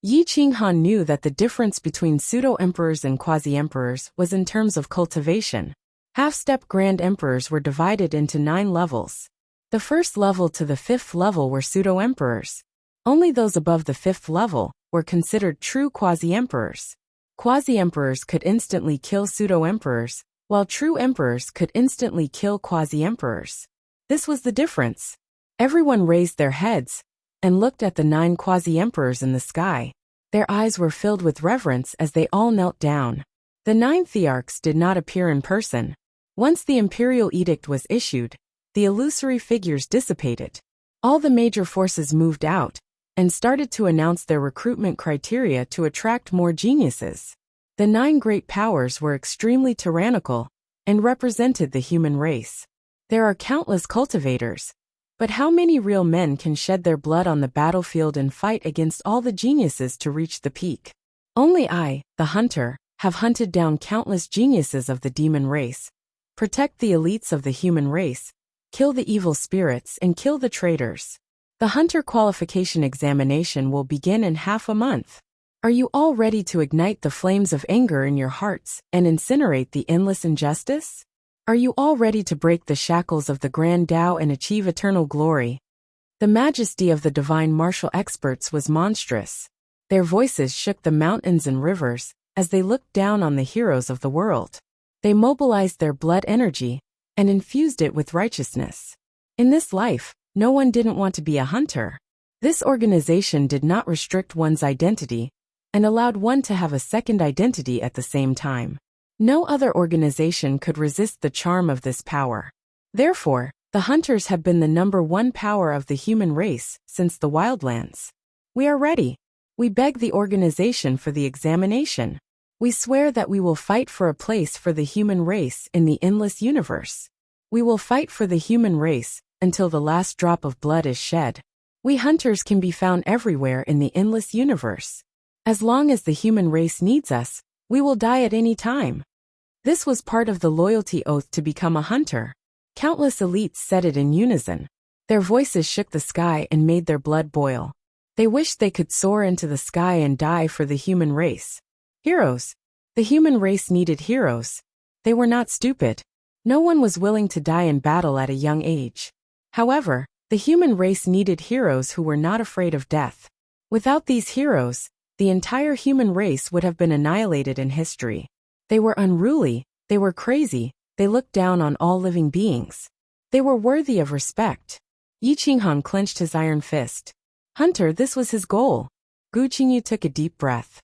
Yi Qinghan knew that the difference between pseudo-emperors and quasi-emperors was in terms of cultivation. Half-step grand emperors were divided into 9 levels. The first level to the 5th level were pseudo-emperors. Only those above the 5th level were considered true quasi-emperors. Quasi-emperors could instantly kill pseudo-emperors, while true emperors could instantly kill quasi-emperors. This was the difference. Everyone raised their heads and looked at the 9 quasi-emperors in the sky. Their eyes were filled with reverence as they all knelt down. The 9 thearchs did not appear in person. Once the imperial edict was issued, the illusory figures dissipated. All the major forces moved out and started to announce their recruitment criteria to attract more geniuses. The 9 great powers were extremely tyrannical and represented the human race. There are countless cultivators, but how many real men can shed their blood on the battlefield and fight against all the geniuses to reach the peak? Only I, the hunter, have hunted down countless geniuses of the demon race, protect the elites of the human race, kill the evil spirits, and kill the traitors. The hunter qualification examination will begin in half a month. Are you all ready to ignite the flames of anger in your hearts and incinerate the endless injustice? Are you all ready to break the shackles of the grand Tao and achieve eternal glory? The majesty of the divine martial experts was monstrous. Their voices shook the mountains and rivers as they looked down on the heroes of the world. They mobilized their blood energy and infused it with righteousness. In this life, no one didn't want to be a hunter. This organization did not restrict one's identity and allowed one to have a second identity at the same time. No other organization could resist the charm of this power. Therefore, the hunters have been the #1 power of the human race since the wildlands. We are ready. We beg the organization for the examination. We swear that we will fight for a place for the human race in the endless universe. We will fight for the human race until the last drop of blood is shed. We hunters can be found everywhere in the endless universe. As long as the human race needs us, we will die at any time. This was part of the loyalty oath to become a hunter. Countless elites said it in unison. Their voices shook the sky and made their blood boil. They wished they could soar into the sky and die for the human race. Heroes. The human race needed heroes. They were not stupid. No one was willing to die in battle at a young age. However, the human race needed heroes who were not afraid of death. Without these heroes, the entire human race would have been annihilated in history. They were unruly, they were crazy, they looked down on all living beings. They were worthy of respect. Yi Qinghan clenched his iron fist. Hunter, this was his goal. Gu Qingyu took a deep breath.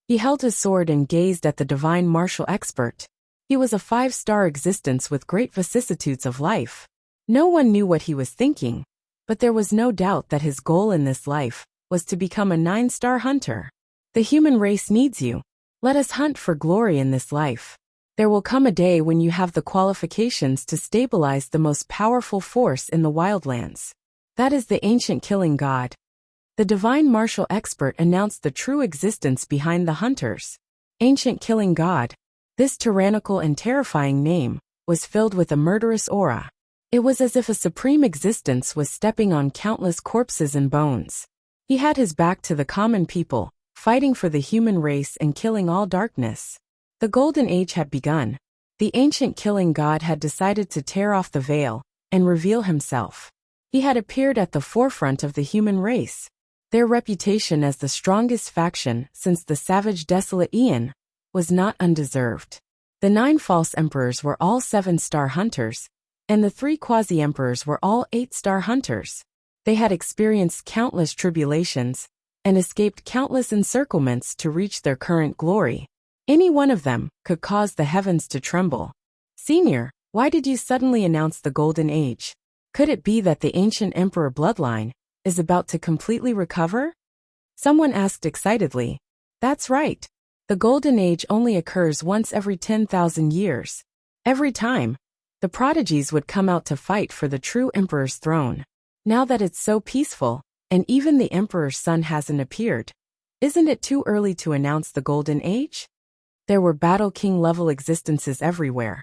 He held his sword and gazed at the divine martial expert. He was a 5-star existence with great vicissitudes of life. No one knew what he was thinking, but there was no doubt that his goal in this life was to become a 9-star hunter. The human race needs you. Let us hunt for glory in this life. There will come a day when you have the qualifications to stabilize the most powerful force in the wildlands. That is the ancient killing god. The divine martial expert announced the true existence behind the hunters. Ancient killing god. This tyrannical and terrifying name was filled with a murderous aura. It was as if a supreme existence was stepping on countless corpses and bones. He had his back to the common people, fighting for the human race and killing all darkness. The golden age had begun. The ancient killing god had decided to tear off the veil and reveal himself. He had appeared at the forefront of the human race. Their reputation as the strongest faction since the savage desolate Aeon was not undeserved. The 9 false emperors were all 7-star hunters, and the 3 quasi-emperors were all 8-star hunters. They had experienced countless tribulations and escaped countless encirclements to reach their current glory. Any one of them could cause the heavens to tremble. Senior, why did you suddenly announce the Golden Age? Could it be that the ancient emperor bloodline is about to completely recover? Someone asked excitedly. That's right. The Golden Age only occurs once every 10,000 years. Every time, the prodigies would come out to fight for the true emperor's throne. Now that it's so peaceful, and even the emperor's son hasn't appeared, isn't it too early to announce the Golden Age? There were Battle King-level existences everywhere,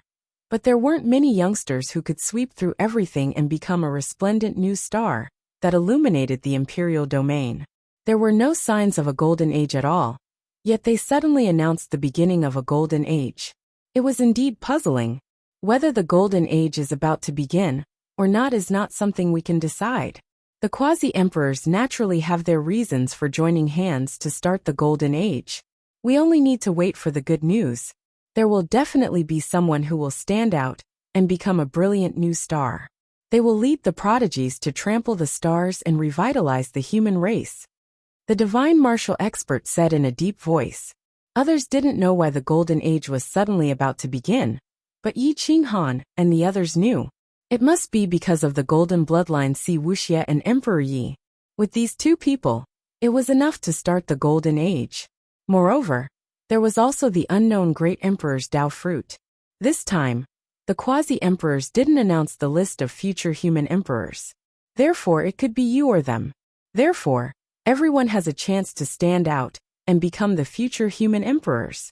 but there weren't many youngsters who could sweep through everything and become a resplendent new star that illuminated the imperial domain. There were no signs of a Golden Age at all, yet they suddenly announced the beginning of a Golden Age. It was indeed puzzling. Whether the Golden Age is about to begin or not is not something we can decide. The quasi-emperors naturally have their reasons for joining hands to start the Golden Age. We only need to wait for the good news. There will definitely be someone who will stand out and become a brilliant new star. They will lead the prodigies to trample the stars and revitalize the human race. The divine martial expert said in a deep voice. Others didn't know why the Golden Age was suddenly about to begin, but Yi Qinghan and the others knew. It must be because of the golden bloodline Wuxia and Emperor Yi. With these 2 people, it was enough to start the Golden Age. Moreover, there was also the unknown Great Emperor's Tao fruit. This time, the quasi-emperors didn't announce the list of future human emperors. Therefore, it could be you or them. Therefore, everyone has a chance to stand out and become the future human emperors.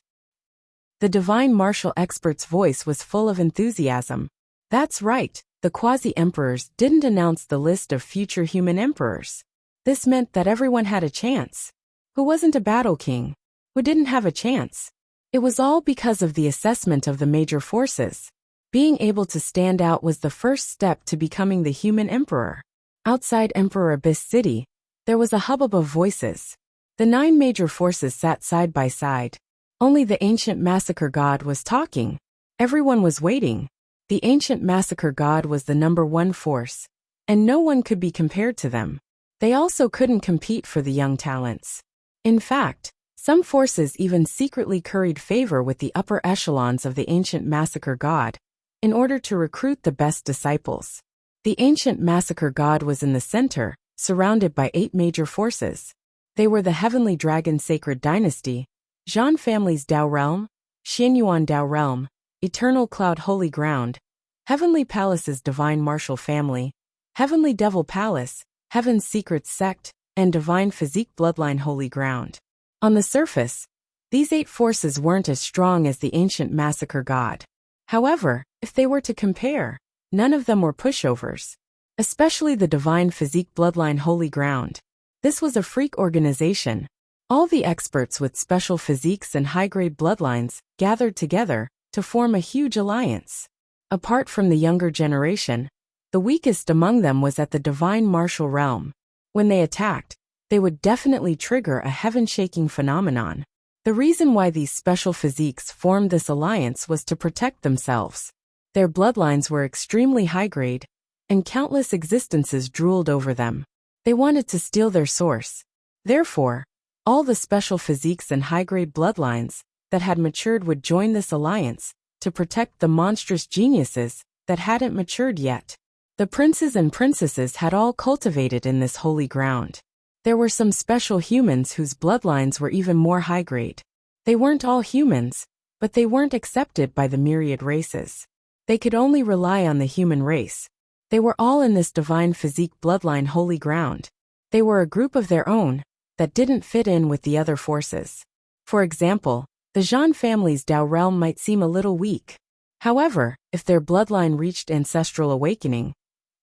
The divine martial expert's voice was full of enthusiasm. That's right, the quasi-emperors didn't announce the list of future human emperors. This meant that everyone had a chance. Who wasn't a battle king? Who didn't have a chance? It was all because of the assessment of the major forces. Being able to stand out was the first step to becoming the human emperor. Outside Emperor Abyss City, there was a hubbub of voices. The 9 major forces sat side by side. Only the ancient massacre god was talking. Everyone was waiting. The ancient massacre god was the #1 force, and no one could be compared to them. They also couldn't compete for the young talents. In fact, some forces even secretly curried favor with the upper echelons of the ancient massacre god, in order to recruit the best disciples. The ancient massacre god was in the center, surrounded by 8 major forces. They were the Heavenly Dragon Sacred Dynasty, Zhan Family's Dao Realm, Xianyuan Dao Realm, Eternal Cloud Holy Ground, Heavenly Palace's Divine Martial Family, Heavenly Devil Palace, Heaven's Secret Sect, and Divine Physique Bloodline Holy Ground. On the surface, these 8 forces weren't as strong as the ancient massacre god. However, if they were to compare, none of them were pushovers. Especially the Divine Physique Bloodline Holy Ground. This was a freak organization. All the experts with special physiques and high-grade bloodlines gathered together to form a huge alliance. Apart from the younger generation, the weakest among them was at the Divine Martial Realm. When they attacked, they would definitely trigger a heaven-shaking phenomenon. The reason why these special physiques formed this alliance was to protect themselves. Their bloodlines were extremely high-grade, and countless existences drooled over them. They wanted to steal their source. Therefore, all the special physiques and high-grade bloodlines that had matured would join this alliance to protect the monstrous geniuses that hadn't matured yet. The princes and princesses had all cultivated in this holy ground. There were some special humans whose bloodlines were even more high-grade. They weren't all humans, but they weren't accepted by the myriad races. They could only rely on the human race. They were all in this divine physique bloodline holy ground. They were a group of their own that didn't fit in with the other forces. For example, the Zhan family's Dao realm might seem a little weak. However, if their bloodline reached ancestral awakening,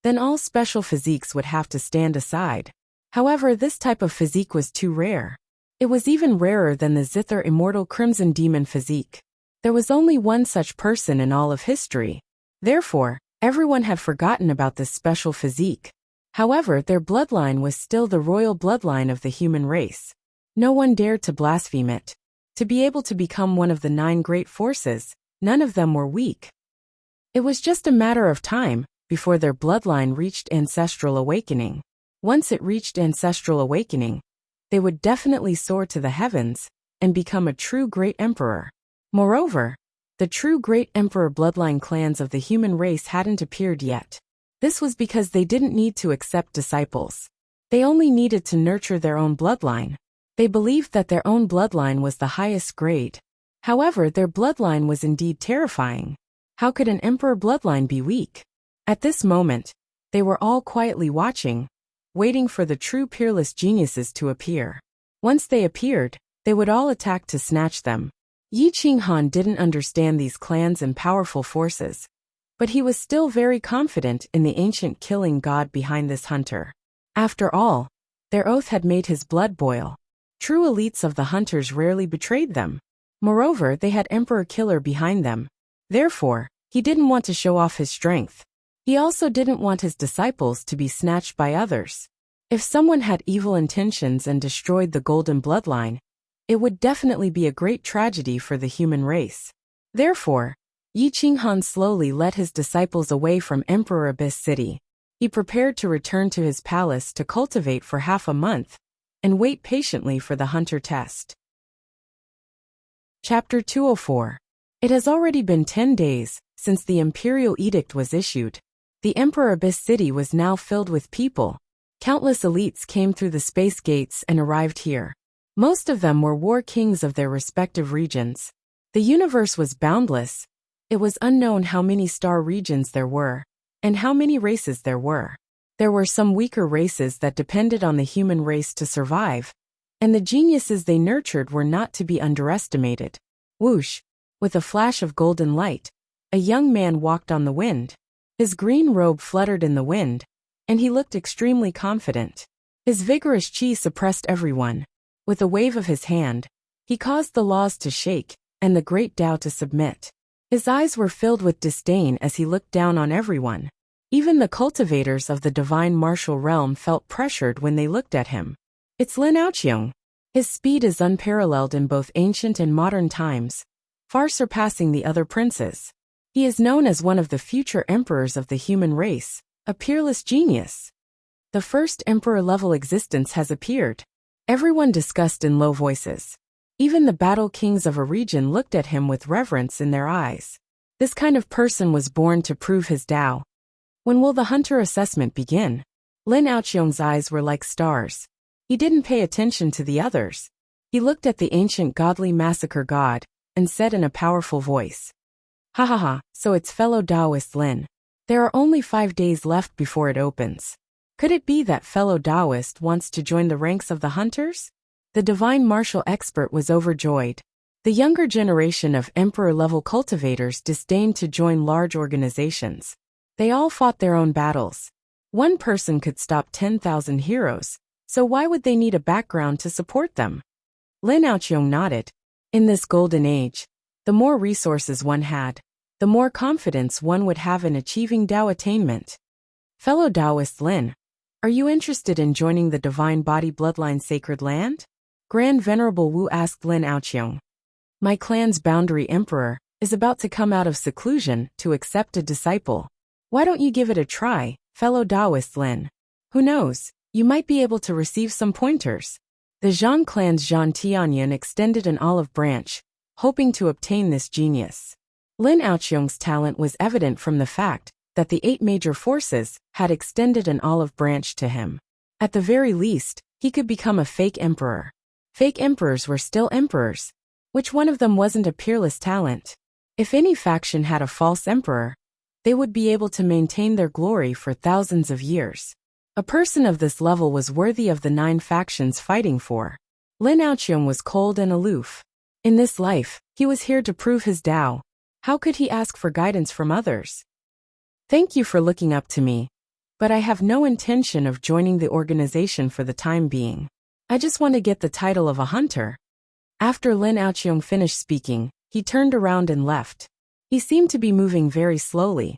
then all special physiques would have to stand aside. However, this type of physique was too rare. It was even rarer than the Zither Immortal Crimson Demon physique. There was only one such person in all of history. Therefore, everyone had forgotten about this special physique. However, their bloodline was still the royal bloodline of the human race. No one dared to blaspheme it. To be able to become one of the 9 great forces, none of them were weak. It was just a matter of time before their bloodline reached ancestral awakening. Once it reached ancestral awakening, they would definitely soar to the heavens and become a true great emperor. Moreover, the true great emperor bloodline clans of the human race hadn't appeared yet. This was because they didn't need to accept disciples. They only needed to nurture their own bloodline. They believed that their own bloodline was the highest grade. However, their bloodline was indeed terrifying. How could an emperor bloodline be weak? At this moment, they were all quietly watching, waiting for the true peerless geniuses to appear. Once they appeared, they would all attack to snatch them. Yi Qinghan didn't understand these clans and powerful forces, but he was still very confident in the ancient killing god behind this hunter. After all, their oath had made his blood boil. True elites of the hunters rarely betrayed them. Moreover, they had Emperor Killer behind them. Therefore, he didn't want to show off his strength. He also didn't want his disciples to be snatched by others. If someone had evil intentions and destroyed the golden bloodline, it would definitely be a great tragedy for the human race. Therefore, Yi Qinghan slowly led his disciples away from Emperor Abyss City. He prepared to return to his palace to cultivate for half a month and wait patiently for the hunter test. Chapter 204. It has already been 10 days since the imperial edict was issued. The Emperor Abyss City was now filled with people. Countless elites came through the space gates and arrived here. Most of them were war kings of their respective regions. The universe was boundless. It was unknown how many star regions there were, and how many races there were. There were some weaker races that depended on the human race to survive, and the geniuses they nurtured were not to be underestimated. Whoosh! With a flash of golden light, a young man walked on the wind. His green robe fluttered in the wind, and he looked extremely confident. His vigorous chi suppressed everyone. With a wave of his hand, he caused the laws to shake, and the great Tao to submit. His eyes were filled with disdain as he looked down on everyone. Even the cultivators of the divine martial realm felt pressured when they looked at him. It's Lin Aoqiong. His speed is unparalleled in both ancient and modern times, far surpassing the other princes. He is known as one of the future emperors of the human race, a peerless genius. The first emperor-level existence has appeared. Everyone discussed in low voices. Even the battle kings of a region looked at him with reverence in their eyes. This kind of person was born to prove his Tao. When will the hunter assessment begin? Lin Aoqiong's eyes were like stars. He didn't pay attention to the others. He looked at the ancient godly massacre god, and said in a powerful voice, "Ha ha ha, so it's fellow Taoist Lin. There are only 5 days left before it opens. Could it be that fellow Taoist wants to join the ranks of the hunters?" The divine martial expert was overjoyed. The younger generation of emperor-level cultivators disdained to join large organizations. They all fought their own battles. One person could stop 10,000 heroes, so why would they need a background to support them? Lin Aoqiong nodded. In this golden age, the more resources one had, the more confidence one would have in achieving Tao attainment. Fellow Taoist Lin, are you interested in joining the Divine Body Bloodline Sacred Land? Grand Venerable Wu asked Lin Aoqiong. My clan's boundary emperor is about to come out of seclusion to accept a disciple. Why don't you give it a try, fellow Taoist Lin? Who knows, you might be able to receive some pointers. The Zhang clan's Zhang Tianyan extended an olive branch, hoping to obtain this genius. Lin Aoqiong's talent was evident from the fact that the 8 major forces had extended an olive branch to him. At the very least, he could become a fake emperor. Fake emperors were still emperors. Which one of them wasn't a peerless talent? If any faction had a false emperor, they would be able to maintain their glory for thousands of years. A person of this level was worthy of the 9 factions fighting for. Lin Aoqiong was cold and aloof. In this life, he was here to prove his Tao. How could he ask for guidance from others? Thank you for looking up to me, but I have no intention of joining the organization for the time being. I just want to get the title of a hunter. After Lin Aoqiong finished speaking, he turned around and left. He seemed to be moving very slowly,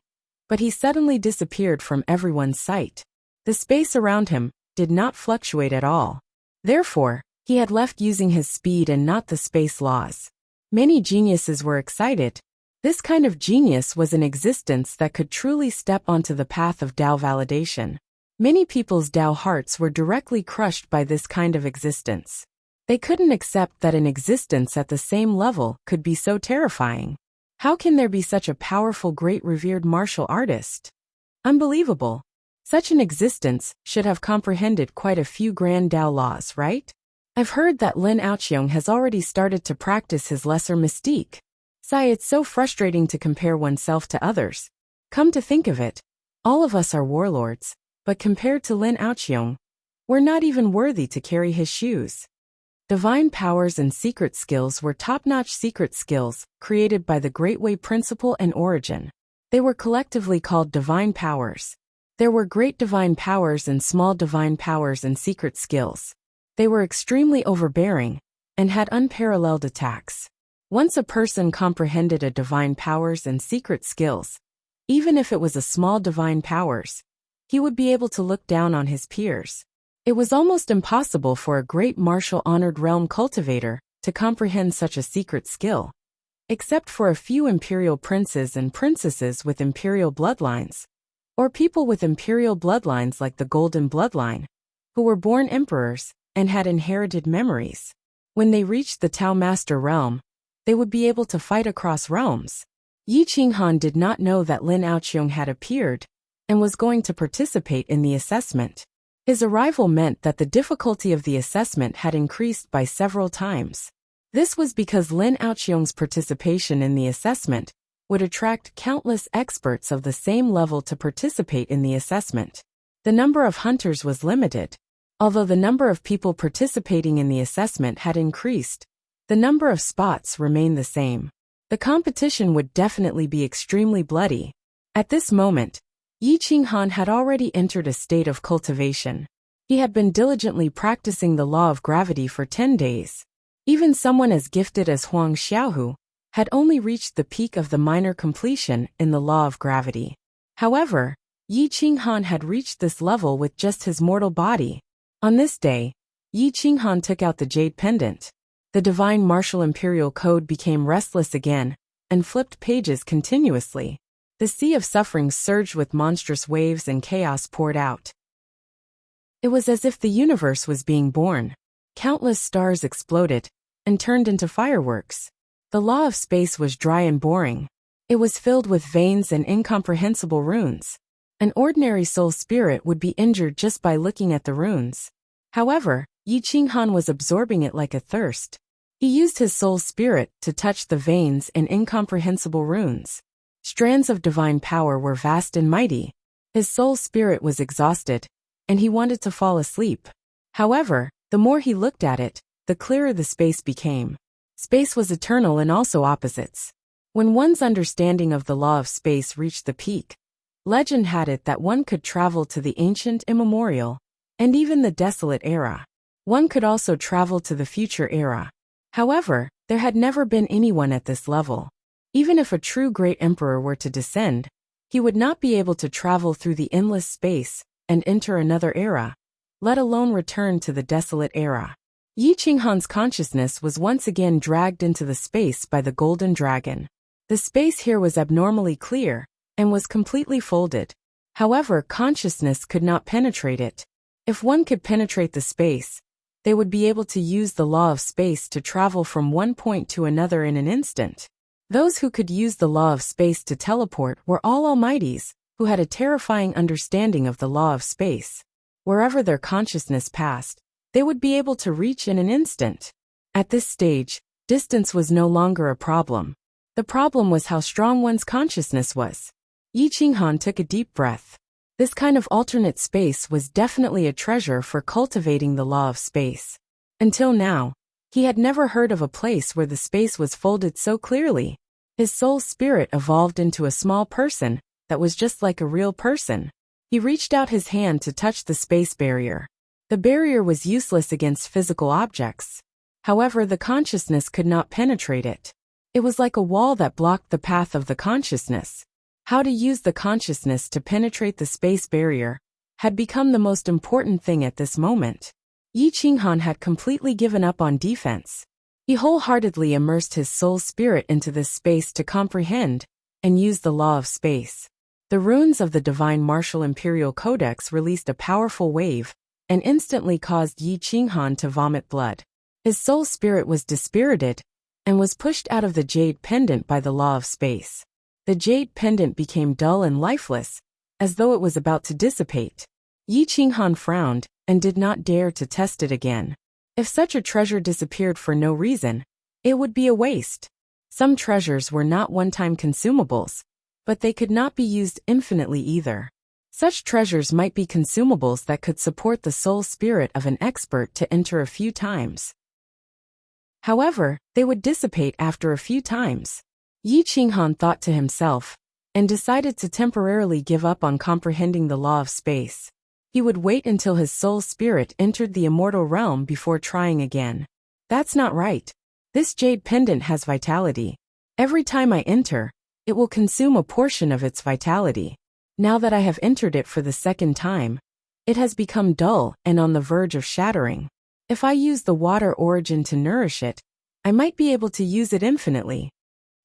but he suddenly disappeared from everyone's sight. The space around him did not fluctuate at all. Therefore, he had left using his speed and not the space laws. Many geniuses were excited. This kind of genius was an existence that could truly step onto the path of Tao validation. Many people's Tao hearts were directly crushed by this kind of existence. They couldn't accept that an existence at the same level could be so terrifying. How can there be such a powerful, great, revered martial artist? Unbelievable. Such an existence should have comprehended quite a few grand Tao laws, right? I've heard that Lin Aoqiong has already started to practice his lesser mystique. Sigh, it's so frustrating to compare oneself to others. Come to think of it, all of us are warlords, but compared to Lin Aoqiong, we're not even worthy to carry his shoes. Divine powers and secret skills were top-notch secret skills created by the Great Way Principle and Origin. They were collectively called divine powers. There were great divine powers and small divine powers and secret skills. They were extremely overbearing and had unparalleled attacks. Once a person comprehended a divine powers and secret skills, even if it was a small divine powers, he would be able to look down on his peers. It was almost impossible for a great martial honored realm cultivator to comprehend such a secret skill. Except for a few imperial princes and princesses with imperial bloodlines, or people with imperial bloodlines like the Golden Bloodline, who were born emperors and had inherited memories. When they reached the Tao Master realm, they would be able to fight across realms. Yi Qinghan did not know that Lin Aoqiong had appeared and was going to participate in the assessment. His arrival meant that the difficulty of the assessment had increased by several times. This was because Lin Aoqiong's participation in the assessment would attract countless experts of the same level to participate in the assessment. The number of hunters was limited. Although the number of people participating in the assessment had increased, the number of spots remained the same. The competition would definitely be extremely bloody. At this moment, Yi Qinghan had already entered a state of cultivation. He had been diligently practicing the law of gravity for 10 days. Even someone as gifted as Huang Xiaohu had only reached the peak of the minor completion in the law of gravity. However, Yi Qinghan had reached this level with just his mortal body. On this day, Yi Qinghan took out the jade pendant. The divine martial imperial code became restless again and flipped pages continuously. The sea of suffering surged with monstrous waves and chaos poured out. It was as if the universe was being born. Countless stars exploded and turned into fireworks. The law of space was dry and boring. It was filled with veins and incomprehensible runes. An ordinary soul spirit would be injured just by looking at the runes. However, Yi Qinghan was absorbing it like a thirst. He used his soul spirit to touch the veins and incomprehensible runes. Strands of divine power were vast and mighty. His soul spirit was exhausted, and he wanted to fall asleep. However, the more he looked at it, the clearer the space became. Space was eternal and also opposites. When one's understanding of the law of space reached the peak, legend had it that one could travel to the ancient immemorial, and even the desolate era. One could also travel to the future era. However, there had never been anyone at this level. Even if a true great emperor were to descend, he would not be able to travel through the endless space and enter another era, let alone return to the desolate era. Yi Qinghan's consciousness was once again dragged into the space by the golden dragon. The space here was abnormally clear and was completely folded. However, consciousness could not penetrate it. If one could penetrate the space, they would be able to use the law of space to travel from one point to another in an instant. Those who could use the law of space to teleport were all almighties, who had a terrifying understanding of the law of space. Wherever their consciousness passed, they would be able to reach in an instant. At this stage, distance was no longer a problem. The problem was how strong one's consciousness was. Yi Qinghan took a deep breath. This kind of alternate space was definitely a treasure for cultivating the law of space. Until now, he had never heard of a place where the space was folded so clearly. His soul spirit evolved into a small person that was just like a real person. He reached out his hand to touch the space barrier. The barrier was useless against physical objects. However, the consciousness could not penetrate it. It was like a wall that blocked the path of the consciousness. How to use the consciousness to penetrate the space barrier had become the most important thing at this moment. Yi Qinghan had completely given up on defense. He wholeheartedly immersed his soul spirit into this space to comprehend and use the law of space. The runes of the divine martial imperial codex released a powerful wave and instantly caused Yi Qinghan to vomit blood. His soul spirit was dispirited and was pushed out of the jade pendant by the law of space. The jade pendant became dull and lifeless, as though it was about to dissipate. Yi Qinghan frowned and did not dare to test it again. If such a treasure disappeared for no reason, it would be a waste. Some treasures were not one-time consumables, but they could not be used infinitely either. Such treasures might be consumables that could support the soul spirit of an expert to enter a few times. However, they would dissipate after a few times. Yi Qinghan thought to himself, and decided to temporarily give up on comprehending the law of space. He would wait until his soul spirit entered the immortal realm before trying again. That's not right. This jade pendant has vitality. Every time I enter, it will consume a portion of its vitality. Now that I have entered it for the second time, it has become dull and on the verge of shattering. If I use the water origin to nourish it, I might be able to use it infinitely.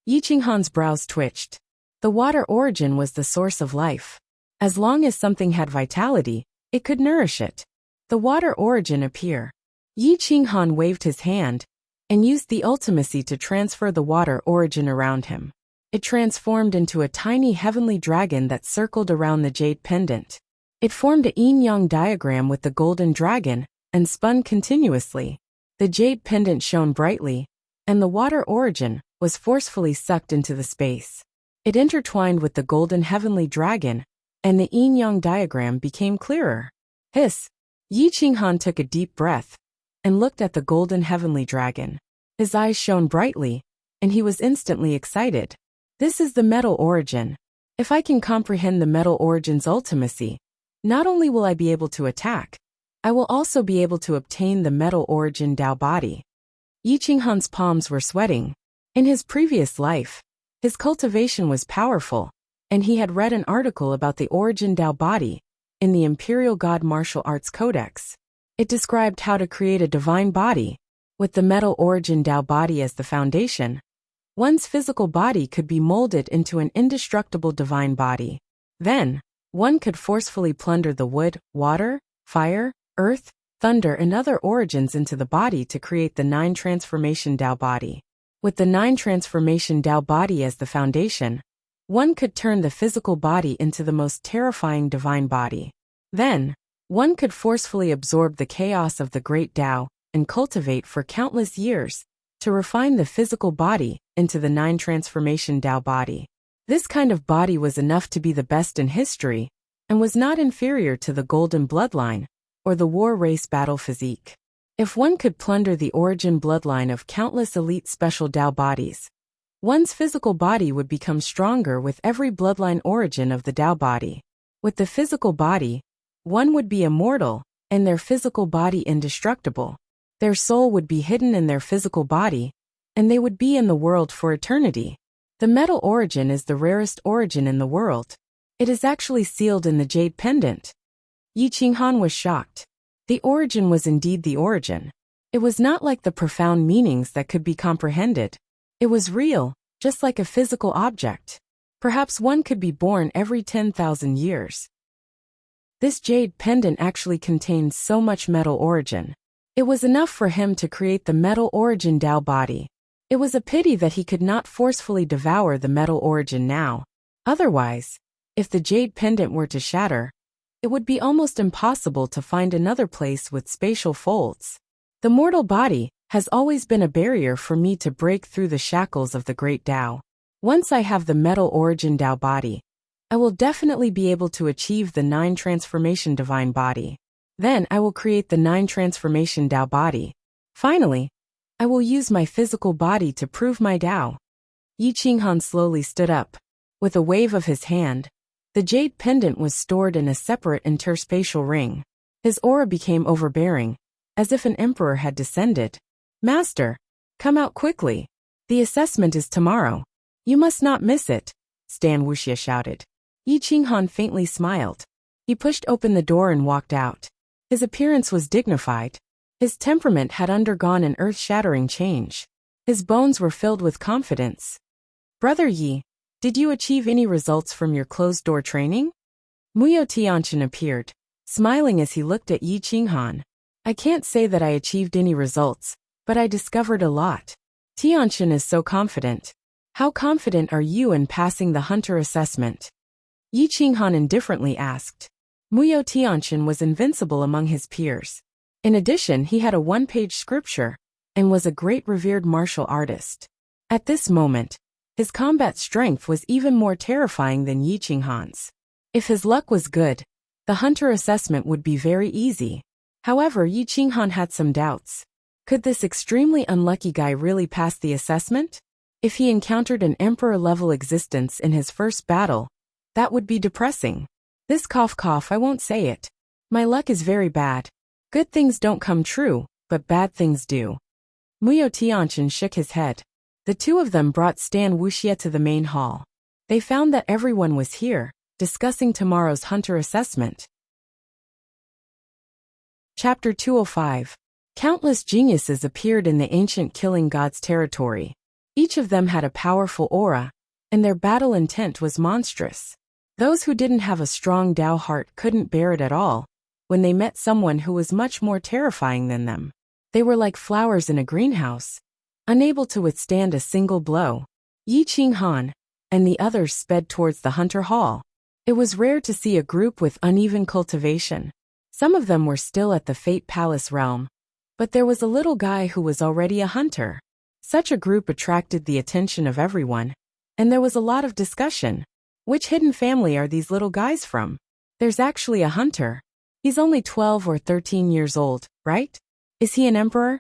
Yi Qinghan's brows twitched. The water origin was the source of life. As long as something had vitality, it could nourish it. The water origin appear. Yi Qinghan waved his hand and used the ultimacy to transfer the water origin around him. It transformed into a tiny heavenly dragon that circled around the jade pendant. It formed a yin-yang diagram with the golden dragon and spun continuously. The jade pendant shone brightly, and the water origin was forcefully sucked into the space. It intertwined with the golden heavenly dragon, and the yin-yang diagram became clearer. Hiss! Yi Qinghan took a deep breath and looked at the golden heavenly dragon. His eyes shone brightly, and he was instantly excited. This is the metal origin. If I can comprehend the metal origin's ultimacy, not only will I be able to attack, I will also be able to obtain the metal origin Tao body. Yi Qinghan's palms were sweating. In his previous life, his cultivation was powerful, and he had read an article about the origin Tao body in the Imperial God Martial Arts Codex. It described how to create a divine body with the metal origin Tao body as the foundation. One's physical body could be molded into an indestructible divine body. Then, one could forcefully plunder the wood, water, fire, earth, thunder and other origins into the body to create the 9 transformation Tao body. With the 9 transformation Tao body as the foundation, one could turn the physical body into the most terrifying divine body. Then, one could forcefully absorb the chaos of the great Tao and cultivate for countless years to refine the physical body into the 9 transformation Tao body. This kind of body was enough to be the best in history and was not inferior to the golden bloodline or the war race battle physique. If one could plunder the origin bloodline of countless elite special Tao bodies, one's physical body would become stronger with every bloodline origin of the Tao body. With the physical body, one would be immortal, and their physical body indestructible. Their soul would be hidden in their physical body, and they would be in the world for eternity. The metal origin is the rarest origin in the world. It is actually sealed in the jade pendant. Yi Qinghan was shocked. The origin was indeed the origin. It was not like the profound meanings that could be comprehended. It was real, just like a physical object. Perhaps one could be born every 10,000 years. This jade pendant actually contained so much metal origin. It was enough for him to create the metal origin Tao body. It was a pity that he could not forcefully devour the metal origin now. Otherwise, if the jade pendant were to shatter, it would be almost impossible to find another place with spatial folds. The mortal body has always been a barrier for me to break through the shackles of the great Tao. Once I have the metal origin Tao body, I will definitely be able to achieve the 9 transformation divine body. Then I will create the 9 transformation Tao body. Finally, I will use my physical body to prove my Tao. Yi Qinghan slowly stood up. With a wave of his hand, the jade pendant was stored in a separate interspatial ring. His aura became overbearing, as if an emperor had descended. Master, come out quickly. The assessment is tomorrow. You must not miss it, Stan Wuxia shouted. Yi Qinghan faintly smiled. He pushed open the door and walked out. His appearance was dignified. His temperament had undergone an earth-shattering change. His bones were filled with confidence. Brother Yi, did you achieve any results from your closed-door training? Muyo Tianqian appeared, smiling as he looked at Yi Qinghan. I can't say that I achieved any results, but I discovered a lot. Tianqian is so confident. How confident are you in passing the hunter assessment? Yi Qinghan indifferently asked. Muyo Tianqian was invincible among his peers. In addition, he had a 1-page scripture and was a great revered martial artist. At this moment, his combat strength was even more terrifying than Yi Qinghan's. If his luck was good, the hunter assessment would be very easy. However, Yi Qinghan had some doubts. Could this extremely unlucky guy really pass the assessment? If he encountered an emperor-level existence in his first battle, that would be depressing. This cough, I won't say it. My luck is very bad. Good things don't come true, but bad things do. Muyo Tianqian shook his head. The two of them brought Stan Wuxia to the main hall. They found that everyone was here, discussing tomorrow's hunter assessment. Chapter 205. Countless geniuses appeared in the ancient killing god's territory. Each of them had a powerful aura, and their battle intent was monstrous. Those who didn't have a strong Tao heart couldn't bear it at all when they met someone who was much more terrifying than them. They were like flowers in a greenhouse, unable to withstand a single blow. Yi Qinghan and the others sped towards the hunter hall. It was rare to see a group with uneven cultivation. Some of them were still at the Fate Palace realm, but there was a little guy who was already a hunter. Such a group attracted the attention of everyone, and there was a lot of discussion. Which hidden family are these little guys from? There's actually a hunter. He's only 12 or 13 years old, right? Is he an emperor?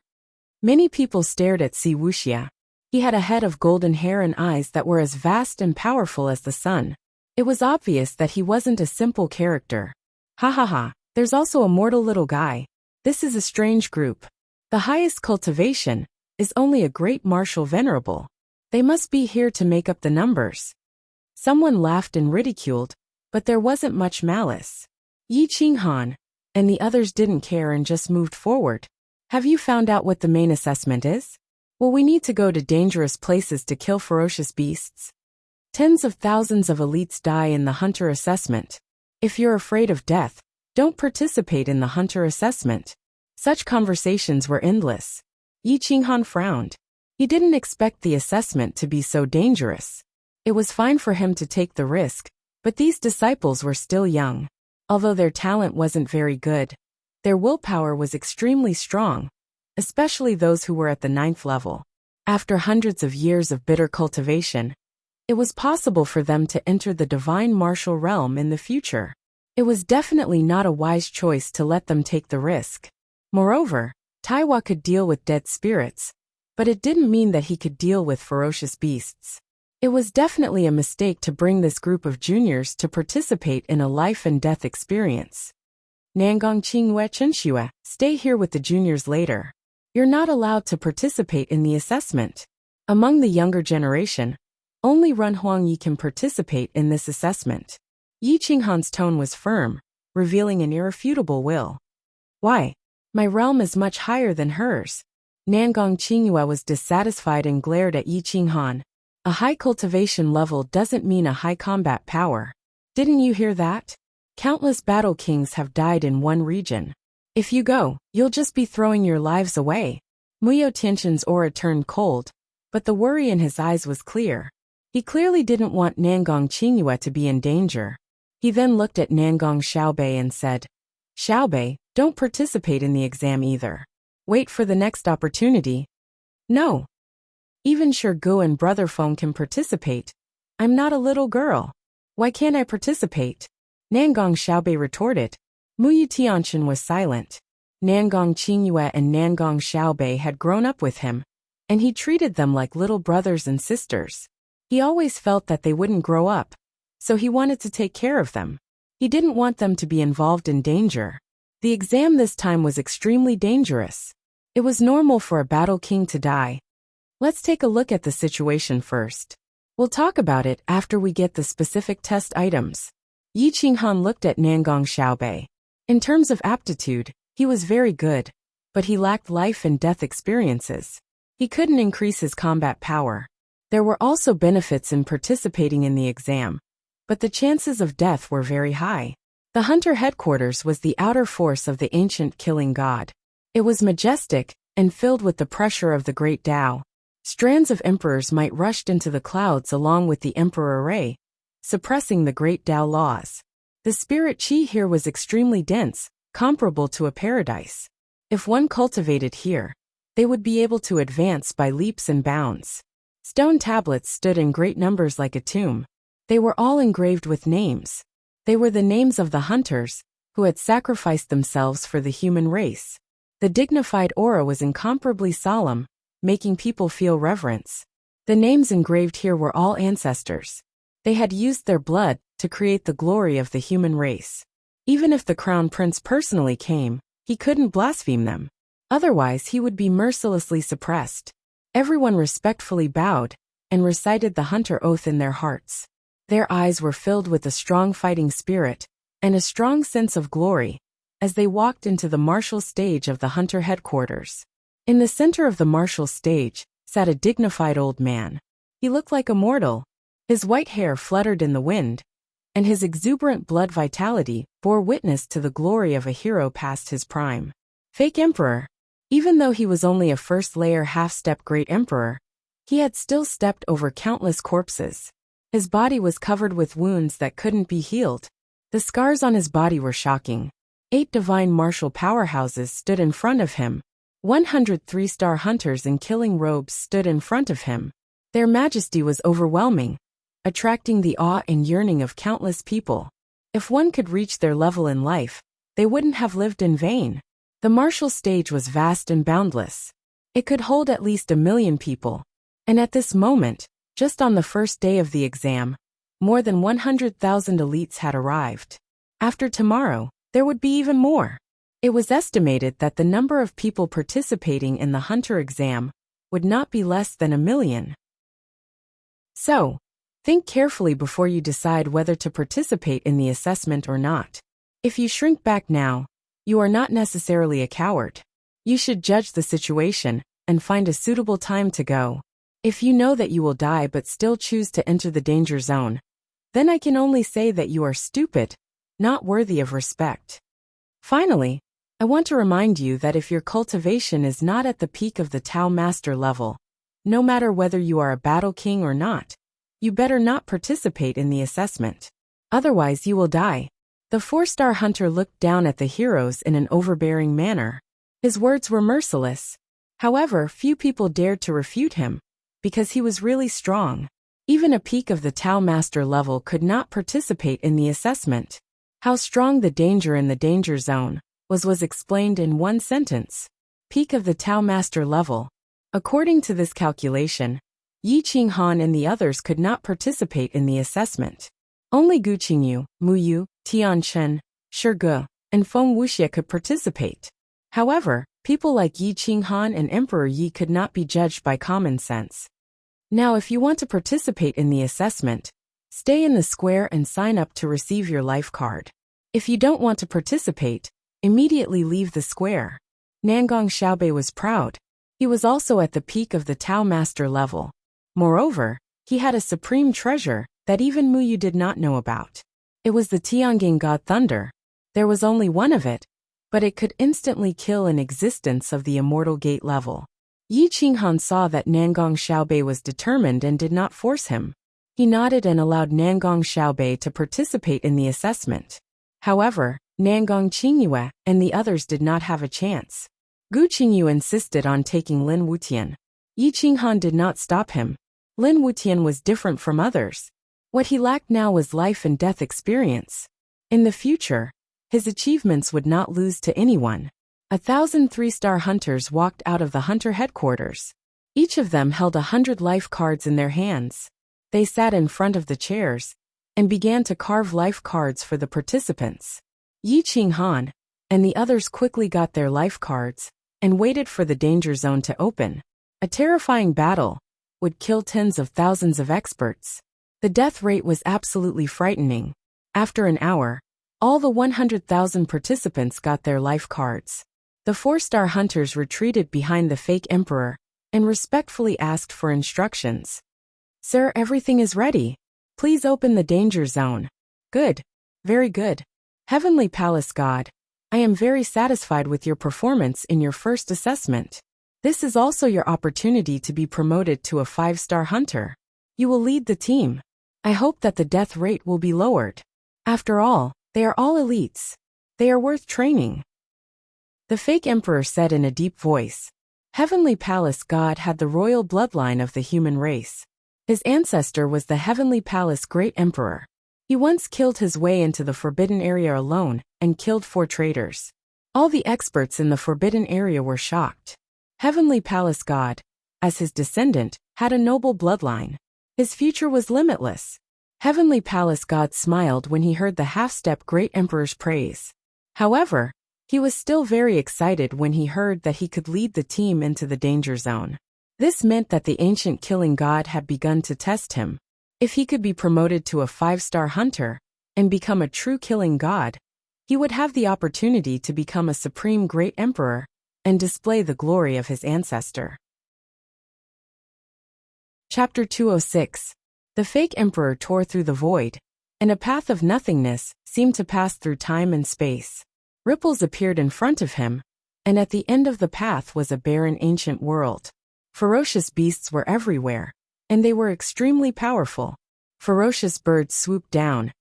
Many people stared at Si Wuxia. He had a head of golden hair and eyes that were as vast and powerful as the sun. It was obvious that he wasn't a simple character. Ha ha ha, there's also a mortal little guy. This is a strange group. The highest cultivation is only a great martial venerable. They must be here to make up the numbers. Someone laughed and ridiculed, but there wasn't much malice. Yi Qinghan and the others didn't care and just moved forward. Have you found out what the main assessment is? Well, we need to go to dangerous places to kill ferocious beasts. Tens of thousands of elites die in the hunter assessment. If you're afraid of death, don't participate in the hunter assessment. Such conversations were endless. Yi Qinghan frowned. He didn't expect the assessment to be so dangerous. It was fine for him to take the risk, but these disciples were still young. Although their talent wasn't very good, their willpower was extremely strong, especially those who were at the 9th level. After hundreds of years of bitter cultivation, it was possible for them to enter the divine martial realm in the future. It was definitely not a wise choice to let them take the risk. Moreover, Taiwa could deal with dead spirits, but it didn't mean that he could deal with ferocious beasts. It was definitely a mistake to bring this group of juniors to participate in a life and death experience. Nangong Qingyue Chenxue, stay here with the juniors later. You're not allowed to participate in the assessment. Among the younger generation, only Run Huangyi can participate in this assessment. Yi Qinghan's tone was firm, revealing an irrefutable will. Why? My realm is much higher than hers. Nangong Qingyue was dissatisfied and glared at Yi Qinghan. A high cultivation level doesn't mean a high combat power. Didn't you hear that? Countless battle kings have died in one region. If you go, you'll just be throwing your lives away. Muyo Tianxin's aura turned cold, but the worry in his eyes was clear. He clearly didn't want Nangong Qingyue to be in danger. He then looked at Nangong Xiaobei and said, Xiaobei, don't participate in the exam either. Wait for the next opportunity. No. Even Shirgu and Brother Feng can participate. I'm not a little girl. Why can't I participate? Nangong Xiaobei retorted. Muyu Tianxin was silent. Nangong Qingyue and Nangong Xiaobei had grown up with him, and he treated them like little brothers and sisters. He always felt that they wouldn't grow up, so he wanted to take care of them. He didn't want them to be involved in danger. The exam this time was extremely dangerous. It was normal for a battle king to die. Let's take a look at the situation first. We'll talk about it after we get the specific test items. Yi Qinghan looked at Nangong Xiaobei. In terms of aptitude, he was very good, but he lacked life and death experiences. He couldn't increase his combat power. There were also benefits in participating in the exam, but the chances of death were very high. The hunter headquarters was the outer force of the ancient killing god. It was majestic and filled with the pressure of the great Tao. Strands of emperors might rush into the clouds along with the emperor Ray, suppressing the great Tao laws. The spirit qi here was extremely dense, comparable to a paradise. If one cultivated here, they would be able to advance by leaps and bounds. Stone tablets stood in great numbers like a tomb. They were all engraved with names. They were the names of the hunters, who had sacrificed themselves for the human race. The dignified aura was incomparably solemn, making people feel reverence. The names engraved here were all ancestors. They had used their blood to create the glory of the human race. Even if the crown prince personally came, he couldn't blaspheme them. Otherwise, he would be mercilessly suppressed. Everyone respectfully bowed and recited the hunter oath in their hearts. Their eyes were filled with a strong fighting spirit and a strong sense of glory as they walked into the martial stage of the hunter headquarters. In the center of the martial stage sat a dignified old man. He looked like a mortal. His white hair fluttered in the wind, and his exuberant blood vitality bore witness to the glory of a hero past his prime. Fake emperor. Even though he was only a first-layer half-step great emperor, he had still stepped over countless corpses. His body was covered with wounds that couldn't be healed. The scars on his body were shocking. 8 divine martial powerhouses stood in front of him. 100 3-star hunters in killing robes stood in front of him. Their majesty was overwhelming, attracting the awe and yearning of countless people. If one could reach their level in life, they wouldn't have lived in vain. The martial stage was vast and boundless. It could hold at least 1 million people. And at this moment, just on the first day of the exam, more than 100,000 elites had arrived. After tomorrow, there would be even more. It was estimated that the number of people participating in the hunter exam would not be less than 1 million. So, think carefully before you decide whether to participate in the assessment or not. If you shrink back now, you are not necessarily a coward. You should judge the situation and find a suitable time to go. If you know that you will die but still choose to enter the danger zone, then I can only say that you are stupid, not worthy of respect. Finally, I want to remind you that if your cultivation is not at the peak of the Tao Master level, no matter whether you are a battle king or not, you better not participate in the assessment. Otherwise you will die. The 4-star hunter looked down at the heroes in an overbearing manner. His words were merciless. However, few people dared to refute him, because he was really strong. Even a peak of the Tao Master level could not participate in the assessment. How strong the danger in the danger zone was explained in one sentence. Peak of the Tao Master level. According to this calculation, Yi Qinghan and the others could not participate in the assessment. Only Gu Qingyu, Mu Yu, Tian Chen, Shi Ge, and Feng Wuxia could participate. However, people like Yi Qinghan and Emperor Yi could not be judged by common sense. Now if you want to participate in the assessment, stay in the square and sign up to receive your life card. If you don't want to participate, immediately leave the square. Nangong Xiaobei was proud. He was also at the peak of the Tao Master level. Moreover, he had a supreme treasure that even Mu Yu did not know about. It was the Tianjin God Thunder. There was only one of it, but it could instantly kill an existence of the Immortal Gate level. Yi Qinghan saw that Nangong Xiaobei was determined and did not force him. He nodded and allowed Nangong Xiaobei to participate in the assessment. However, Nangong Qingyue and the others did not have a chance. Gu Qingyu insisted on taking Lin Wutian. Yi Qinghan did not stop him. Lin Wutian was different from others. What he lacked now was life and death experience. In the future, his achievements would not lose to anyone. 1,000 3-star hunters walked out of the hunter headquarters. Each of them held 100 life cards in their hands. They sat in front of the chairs and began to carve life cards for the participants. Yi Qinghan and the others quickly got their life cards and waited for the danger zone to open. A terrifying battle would kill tens of thousands of experts. The death rate was absolutely frightening. After an hour, all the 100,000 participants got their life cards. The 4-star hunters retreated behind the fake emperor and respectfully asked for instructions. "Sir, everything is ready. Please open the danger zone." "Good. Very good. Heavenly Palace God, I am very satisfied with your performance in your first assessment. This is also your opportunity to be promoted to a 5-star hunter. You will lead the team. I hope that the death rate will be lowered. After all, they are all elites. They are worth training." The fake emperor said in a deep voice. Heavenly Palace God had the royal bloodline of the human race. His ancestor was the Heavenly Palace Great Emperor. He once killed his way into the Forbidden Area alone and killed 4 traitors. All the experts in the Forbidden Area were shocked. Heavenly Palace God, as his descendant, had a noble bloodline. His future was limitless. Heavenly Palace God smiled when he heard the half-step Great Emperor's praise. However, he was still very excited when he heard that he could lead the team into the danger zone. This meant that the ancient killing god had begun to test him. If he could be promoted to a 5-star hunter and become a true killing god, he would have the opportunity to become a supreme great emperor and display the glory of his ancestor. Chapter 206. The fake emperor tore through the void, and a path of nothingness seemed to pass through time and space. Ripples appeared in front of him, and at the end of the path was a barren ancient world. Ferocious beasts were everywhere, and they were extremely powerful. Ferocious birds swooped down,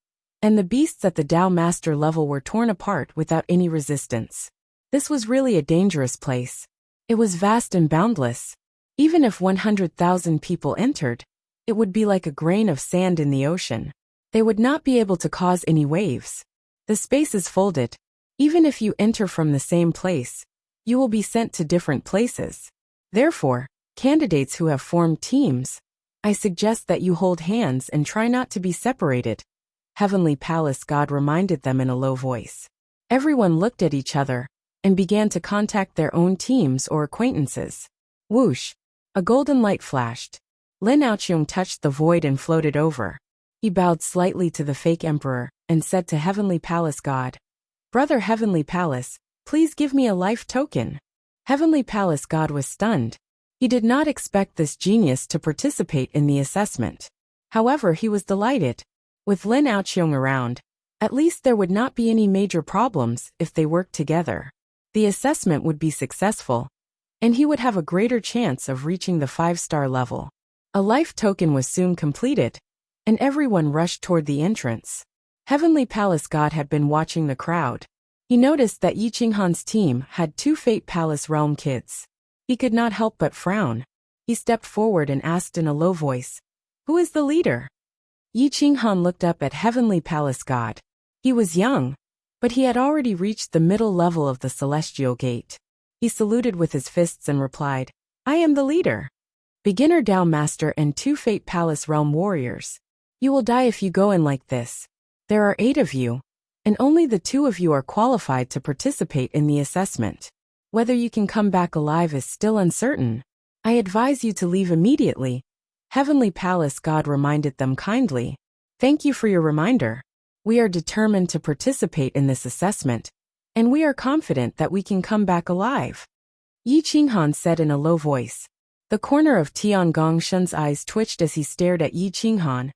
and the beasts at the Tao Master level were torn apart without any resistance. This was really a dangerous place. It was vast and boundless. Even if 100,000 people entered, it would be like a grain of sand in the ocean. They would not be able to cause any waves. The space is folded. Even if you enter from the same place, you will be sent to different places. Therefore, Candidates who have formed teams, I suggest that you hold hands and try not to be separated, Heavenly Palace God reminded them in a low voice. Everyone looked at each other and began to contact their own teams or acquaintances. Whoosh! A golden light flashed. Lin Aoqiong touched the void and floated over. He bowed slightly to the fake emperor and said to Heavenly Palace God, "Brother Heavenly Palace, please give me a life token." Heavenly Palace God was stunned. He did not expect this genius to participate in the assessment. However, he was delighted. With Lin Aoqiong around, at least there would not be any major problems if they worked together. The assessment would be successful, and he would have a greater chance of reaching the 5-star level. A life token was soon completed, and everyone rushed toward the entrance. Heavenly Palace God had been watching the crowd. He noticed that Yi Qinghan's team had 2 Fate Palace Realm kids. He could not help but frown. He stepped forward and asked in a low voice, "Who is the leader?" Yi Qinghan looked up at Heavenly Palace God. He was young, but he had already reached the middle level of the Celestial Gate. He saluted with his fists and replied, "I am the leader. Beginner Dao Master and 2 Fate Palace Realm Warriors. You will die if you go in like this. There are 8 of you, and only the 2 of you are qualified to participate in the assessment. Whether you can come back alive is still uncertain. I advise you to leave immediately." Heavenly Palace God reminded them kindly, "Thank you for your reminder. We are determined to participate in this assessment, and we are confident that we can come back alive." Yi Qinghan said in a low voice. The corner of Tian Gongshen's eyes twitched as he stared at Yi Qinghan,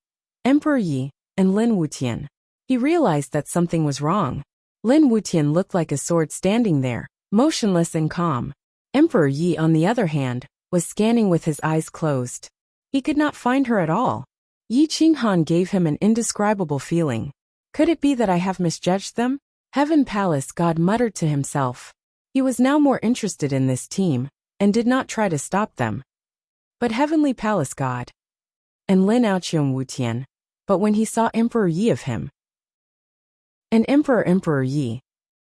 Emperor Yi, and Lin Wutian. He realized that something was wrong. Lin Wutian looked like a sword standing there, motionless and calm. Emperor Yi, on the other hand, was scanning with his eyes closed. He could not find her at all. Yi Qinghan gave him an indescribable feeling. Could it be that I have misjudged them? Heaven Palace God muttered to himself. He was now more interested in this team, and did not try to stop them. But Heavenly Palace God and Lin Aoqiong Wutian, but when he saw Emperor Yi of him, and Emperor Yi,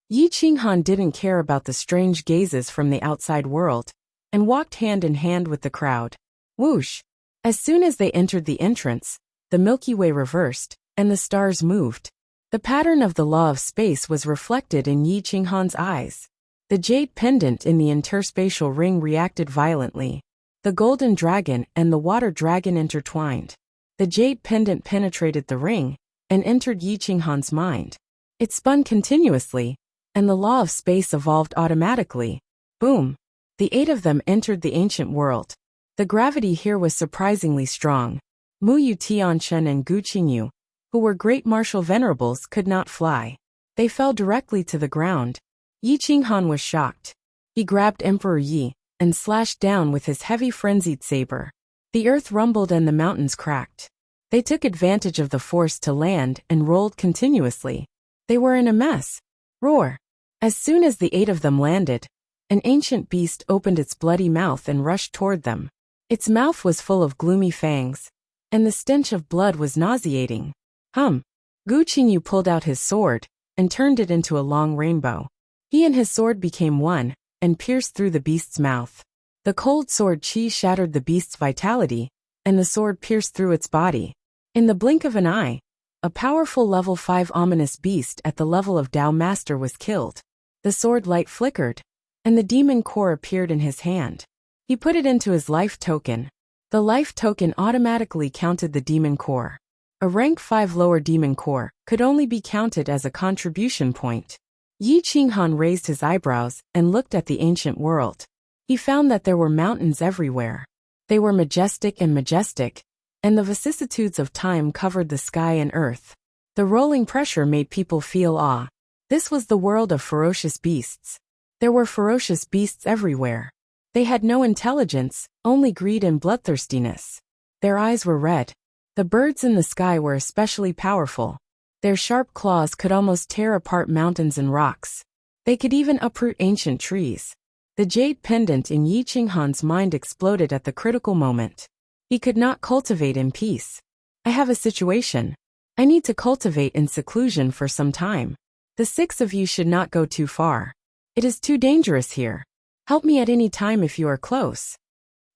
Yi Qinghan didn't care about the strange gazes from the outside world, and walked hand in hand with the crowd. Whoosh! As soon as they entered the entrance, the Milky Way reversed, and the stars moved. The pattern of the law of space was reflected in Yi Qinghan's eyes. The jade pendant in the interspatial ring reacted violently. The golden dragon and the water dragon intertwined. The jade pendant penetrated the ring, and entered Yi Qinghan's mind. It spun continuously, and the law of space evolved automatically. Boom! The 8 of them entered the ancient world. The gravity here was surprisingly strong. Mu Yu Tianchen and Gu Qingyu, who were great martial venerables, could not fly. They fell directly to the ground. Yi Qinghan was shocked. He grabbed Emperor Yi and slashed down with his heavy frenzied saber. The earth rumbled and the mountains cracked. They took advantage of the force to land and rolled continuously. They were in a mess. Roar! As soon as the 8 of them landed, an ancient beast opened its bloody mouth and rushed toward them. Its mouth was full of gloomy fangs, and the stench of blood was nauseating. Gu Qingyu pulled out his sword and turned it into a long rainbow. He and his sword became one, and pierced through the beast's mouth. The cold sword chi shattered the beast's vitality, and the sword pierced through its body. In the blink of an eye, a powerful level 5 ominous beast at the level of Dao Master was killed. The sword light flickered, and the demon core appeared in his hand. He put it into his life token. The life token automatically counted the demon core. A rank 5 lower demon core could only be counted as a contribution point. Yi Qinghan raised his eyebrows and looked at the ancient world. He found that there were mountains everywhere. They were majestic, and the vicissitudes of time covered the sky and earth. The rolling pressure made people feel awe. This was the world of ferocious beasts. There were ferocious beasts everywhere. They had no intelligence, only greed and bloodthirstiness. Their eyes were red. The birds in the sky were especially powerful. Their sharp claws could almost tear apart mountains and rocks. They could even uproot ancient trees. The jade pendant in Yi Qinghan's mind exploded at the critical moment. He could not cultivate in peace. I have a situation. I need to cultivate in seclusion for some time. The 6 of you should not go too far. It is too dangerous here. Help me at any time if you are close.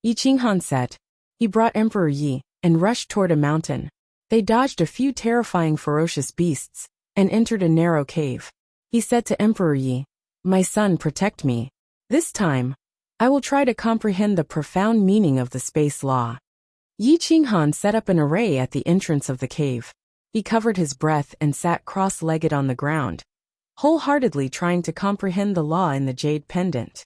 Yi Qinghan said. He brought Emperor Yi and rushed toward a mountain. They dodged a few terrifying ferocious beasts and entered a narrow cave. He said to Emperor Yi, "My son, protect me. This time, I will try to comprehend the profound meaning of the space law." Yi Qinghan set up an array at the entrance of the cave. He covered his breath and sat cross-legged on the ground, wholeheartedly trying to comprehend the law in the jade pendant.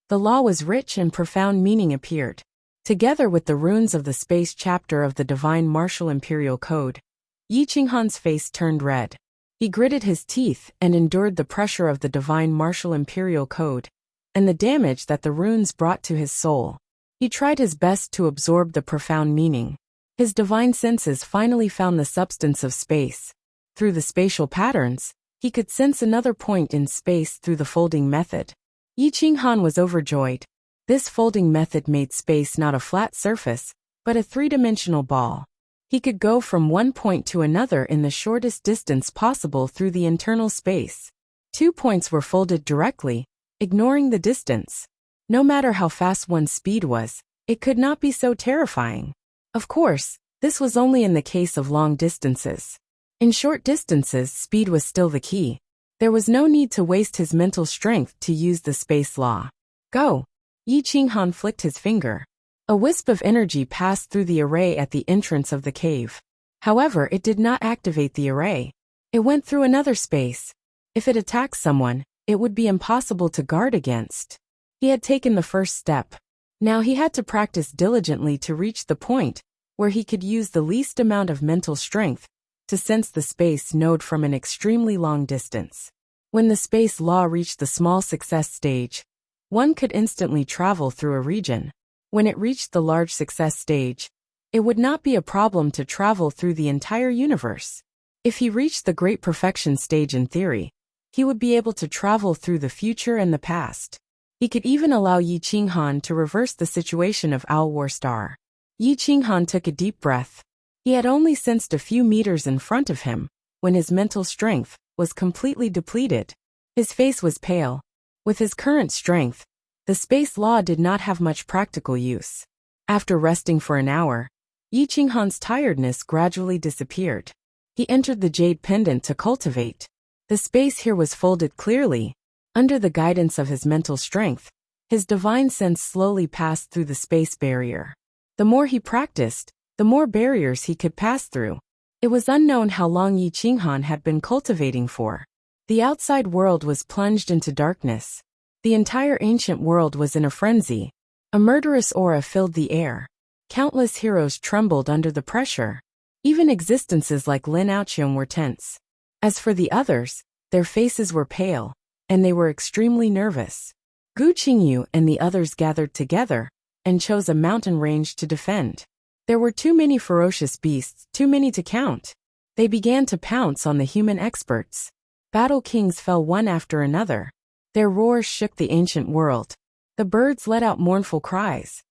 The law was rich and profound meaning appeared. Together with the runes of the space chapter of the Divine Martial Imperial Code, Yi Qinghan's face turned red. He gritted his teeth and endured the pressure of the Divine Martial Imperial Code and the damage that the runes brought to his soul. He tried his best to absorb the profound meaning. His divine senses finally found the substance of space. Through the spatial patterns, he could sense another point in space through the folding method. Yi Qinghan was overjoyed. This folding method made space not a flat surface, but a three-dimensional ball. He could go from one point to another in the shortest distance possible through the internal space. 2 points were folded directly, ignoring the distance. No matter how fast one's speed was, it could not be so terrifying. Of course, this was only in the case of long distances. In short distances, speed was still the key. There was no need to waste his mental strength to use the space law. Go! Yi Qinghan flicked his finger. A wisp of energy passed through the array at the entrance of the cave. However, it did not activate the array. It went through another space. If it attacked someone, it would be impossible to guard against. He had taken the first step. Now he had to practice diligently to reach the point where he could use the least amount of mental strength to sense the space node from an extremely long distance. When the space law reached the small success stage, one could instantly travel through a region. When it reached the large success stage, it would not be a problem to travel through the entire universe. If he reached the great perfection stage in theory, he would be able to travel through the future and the past. He could even allow Yi Qinghan to reverse the situation of Owl War Star. Yi Qinghan took a deep breath. He had only sensed a few meters in front of him when his mental strength was completely depleted. His face was pale. With his current strength, the space law did not have much practical use. After resting for an hour, Yi Qinghan's tiredness gradually disappeared. He entered the jade pendant to cultivate. The space here was folded clearly. Under the guidance of his mental strength, his divine sense slowly passed through the space barrier. The more he practiced, the more barriers he could pass through. It was unknown how long Yi Qinghan had been cultivating for. The outside world was plunged into darkness. The entire ancient world was in a frenzy. A murderous aura filled the air. Countless heroes trembled under the pressure. Even existences like Lin Aoqiong were tense. As for the others, their faces were pale, and they were extremely nervous. Gu Qingyu and the others gathered together and chose a mountain range to defend. There were too many ferocious beasts, too many to count. They began to pounce on the human experts. Battle kings fell one after another. Their roars shook the ancient world. The birds let out mournful cries.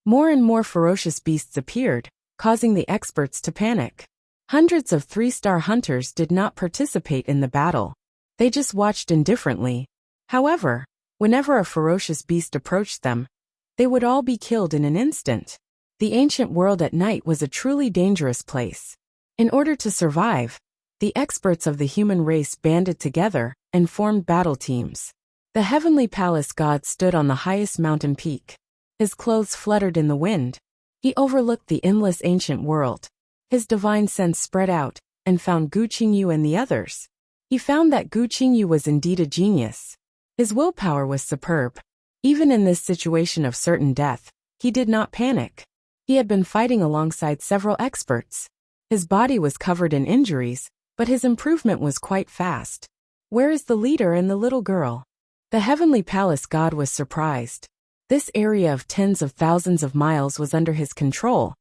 More and more ferocious beasts appeared, causing the experts to panic. Hundreds of 3-star hunters did not participate in the battle. They just watched indifferently. However, whenever a ferocious beast approached them, they would all be killed in an instant. The ancient world at night was a truly dangerous place. In order to survive, the experts of the human race banded together and formed battle teams. The heavenly palace god stood on the highest mountain peak. His clothes fluttered in the wind. He overlooked the endless ancient world. His divine sense spread out and found Gu Qingyu and the others. He found that Gu Qingyu was indeed a genius. His willpower was superb. Even in this situation of certain death, he did not panic. He had been fighting alongside several experts. His body was covered in injuries, but his improvement was quite fast. Where is the leader and the little girl? The heavenly palace god was surprised. This area of tens of thousands of miles was under his control,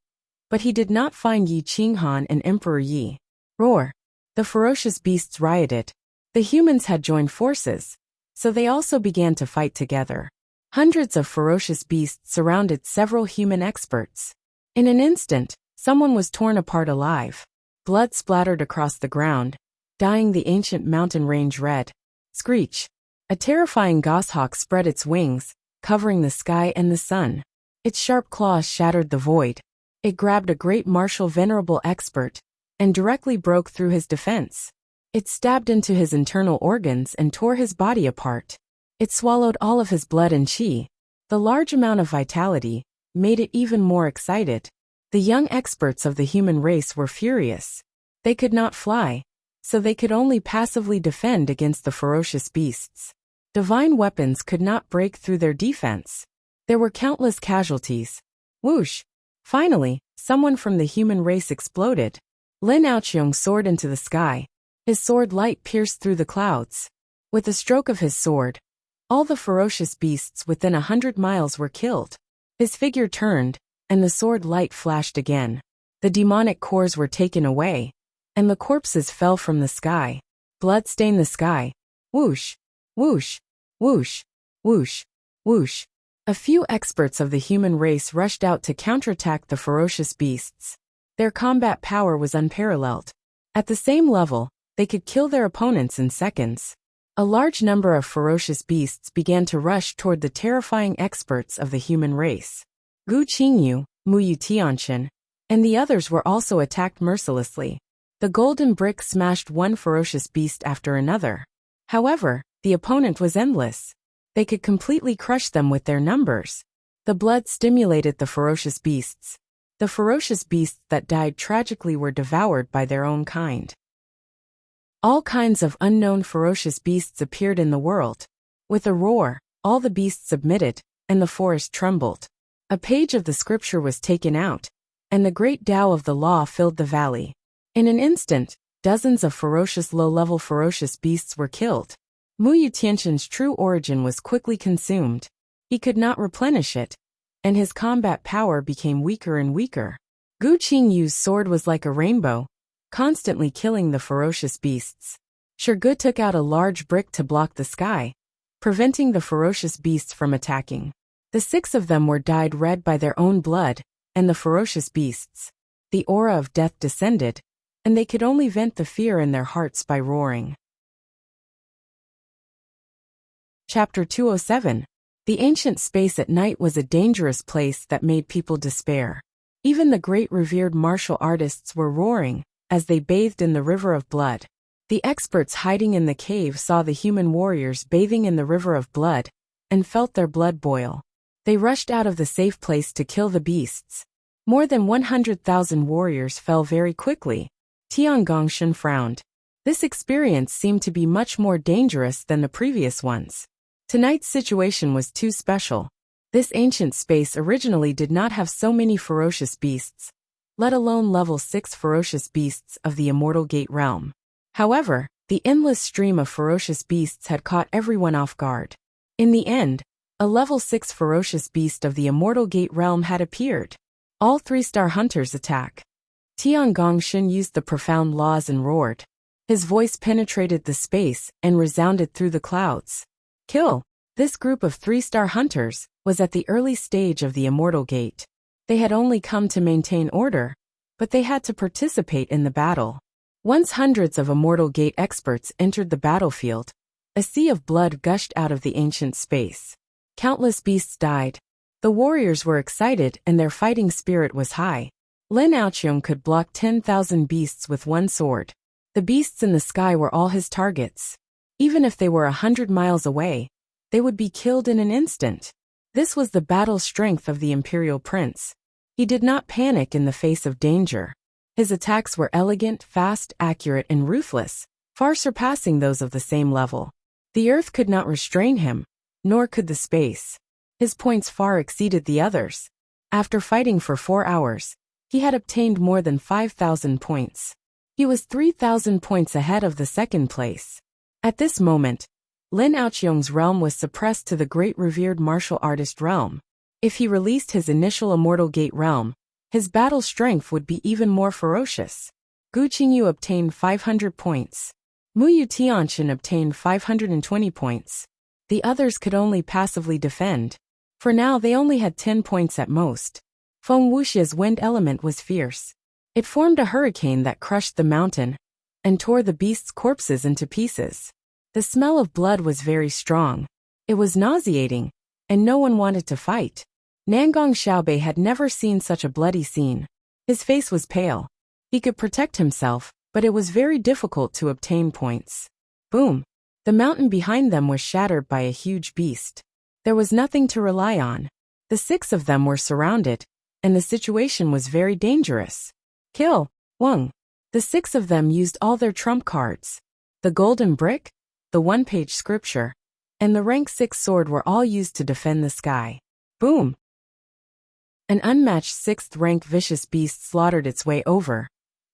but he did not find Yi Qinghan and Emperor Yi. Roar! The ferocious beasts rioted. The humans had joined forces, so they also began to fight together. Hundreds of ferocious beasts surrounded several human experts. In an instant, someone was torn apart alive. Blood splattered across the ground, dyeing the ancient mountain range red. Screech! A terrifying goshawk spread its wings covering the sky and the sun. Its sharp claws shattered the void. It grabbed a great martial venerable expert and directly broke through his defense. It stabbed into his internal organs and tore his body apart. It swallowed all of his blood and qi. The large amount of vitality made it even more excited. The young experts of the human race were furious. They could not fly, so they could only passively defend against the ferocious beasts. Divine weapons could not break through their defense. There were countless casualties. Whoosh! Finally, someone from the human race exploded. Lin Aoqiong soared into the sky. His sword light pierced through the clouds. With a stroke of his sword, all the ferocious beasts within 100 miles were killed. His figure turned, and the sword light flashed again. The demonic cores were taken away, and the corpses fell from the sky. Blood stained the sky. Whoosh! Whoosh! Whoosh! Whoosh! Whoosh! A few experts of the human race rushed out to counterattack the ferocious beasts. Their combat power was unparalleled. At the same level, they could kill their opponents in seconds. A large number of ferocious beasts began to rush toward the terrifying experts of the human race. Gu Qingyu, Muyu Tianqian, and the others were also attacked mercilessly. The golden brick smashed one ferocious beast after another. However, the opponent was endless. They could completely crush them with their numbers. The blood stimulated the ferocious beasts. The ferocious beasts that died tragically were devoured by their own kind. All kinds of unknown ferocious beasts appeared in the world. With a roar, all the beasts submitted, and the forest trembled. A page of the scripture was taken out, and the great Tao of the law filled the valley. In an instant, dozens of ferocious low-level ferocious beasts were killed. Muyu Tianqian's true origin was quickly consumed. He could not replenish it, and his combat power became weaker and weaker. Gu Qingyu's sword was like a rainbow, constantly killing the ferocious beasts. Shirgu took out a large brick to block the sky, preventing the ferocious beasts from attacking. The 6 of them were dyed red by their own blood, and the ferocious beasts. The aura of death descended, and they could only vent the fear in their hearts by roaring. Chapter 207. The ancient space at night was a dangerous place that made people despair. Even the great revered martial artists were roaring as they bathed in the river of blood. The experts hiding in the cave saw the human warriors bathing in the river of blood and felt their blood boil. They rushed out of the safe place to kill the beasts. More than 100,000 warriors fell very quickly. Tian Gongshen frowned. This experience seemed to be much more dangerous than the previous ones. Tonight's situation was too special. This ancient space originally did not have so many ferocious beasts, let alone level 6 ferocious beasts of the Immortal Gate realm. However, the endless stream of ferocious beasts had caught everyone off guard. In the end, a level 6 ferocious beast of the Immortal Gate realm had appeared. All 3-star hunters attack. Tian Gongshen used the profound laws and roared. His voice penetrated the space and resounded through the clouds. Kill! This group of 3-star hunters was at the early stage of the Immortal Gate. They had only come to maintain order, but they had to participate in the battle. Once hundreds of Immortal Gate experts entered the battlefield, a sea of blood gushed out of the ancient space. Countless beasts died. The warriors were excited and their fighting spirit was high. Lin Aoqiong could block 10,000 beasts with one sword. The beasts in the sky were all his targets. Even if they were 100 miles away, they would be killed in an instant. This was the battle strength of the Imperial Prince. He did not panic in the face of danger. His attacks were elegant, fast, accurate, and ruthless, far surpassing those of the same level. The earth could not restrain him, nor could the space. His points far exceeded the others. After fighting for 4 hours, he had obtained more than 5,000 points. He was 3,000 points ahead of the second place. At this moment, Lin Aoqiong's realm was suppressed to the great revered martial artist realm. If he released his initial Immortal Gate realm, his battle strength would be even more ferocious. Gu Qingyu obtained 500 points. Muyu Tianqian obtained 520 points. The others could only passively defend. For now they only had 10 points at most. Feng Wuxia's wind element was fierce. It formed a hurricane that crushed the mountain and tore the beasts' corpses into pieces. The smell of blood was very strong. It was nauseating, and no one wanted to fight. Nangong Xiaobei had never seen such a bloody scene. His face was pale. He could protect himself, but it was very difficult to obtain points. Boom! The mountain behind them was shattered by a huge beast. There was nothing to rely on. The 6 of them were surrounded, and the situation was very dangerous. Kill! Wang! The 6 of them used all their trump cards. The golden brick, the one-page scripture, and the rank 6 sword were all used to defend the sky. Boom! An unmatched 6th rank vicious beast slaughtered its way over,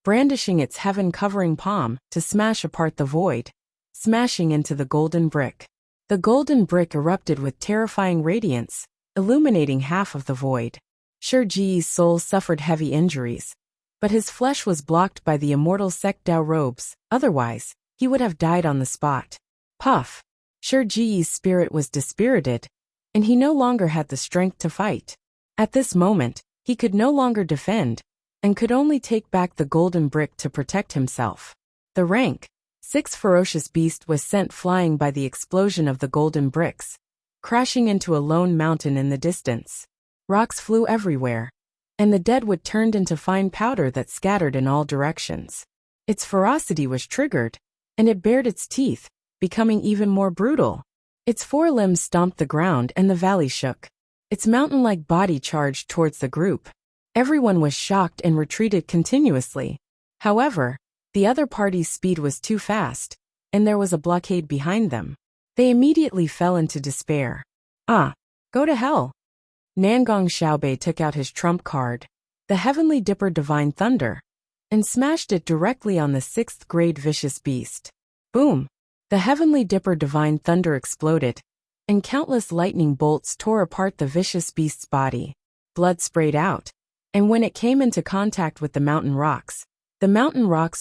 brandishing its heaven-covering palm to smash apart the void, smashing into the golden brick. The golden brick erupted with terrifying radiance, illuminating half of the void. Shi Ji's soul suffered heavy injuries, but his flesh was blocked by the immortal Sekdao robes, otherwise, he would have died on the spot. Puff! Shi Ji's spirit was dispirited, and he no longer had the strength to fight. At this moment, he could no longer defend, and could only take back the golden brick to protect himself. The rank 6 ferocious beast was sent flying by the explosion of the golden bricks, crashing into a lone mountain in the distance. Rocks flew everywhere, and the deadwood turned into fine powder that scattered in all directions. Its ferocity was triggered, and it bared its teeth, becoming even more brutal. Its 4 limbs stomped the ground and the valley shook. Its mountain-like body charged towards the group. Everyone was shocked and retreated continuously. However, the other party's speed was too fast, and there was a blockade behind them. They immediately fell into despair. Go to hell! Nangong Xiaobei took out his trump card, the Heavenly Dipper Divine Thunder, and smashed it directly on the 6th grade vicious beast. Boom! The Heavenly Dipper Divine Thunder exploded, and countless lightning bolts tore apart the vicious beast's body. Blood sprayed out, and when it came into contact with the mountain rocks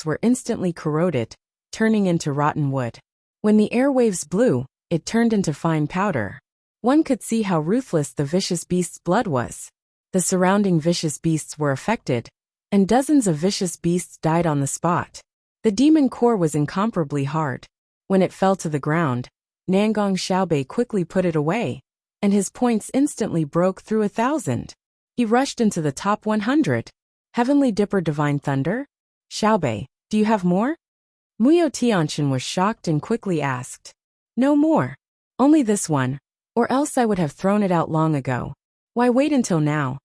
were instantly corroded, turning into rotten wood. When the airwaves blew, it turned into fine powder. One could see how ruthless the vicious beast's blood was. The surrounding vicious beasts were affected, and dozens of vicious beasts died on the spot. The demon core was incomparably hard. When it fell to the ground, Nangong Xiaobei quickly put it away, and his points instantly broke through 1,000. He rushed into the top 100. Heavenly Dipper Divine Thunder? Xiaobei, do you have more? Muyo Tianqian was shocked and quickly asked. No more. Only this one, or else I would have thrown it out long ago. Why wait until now?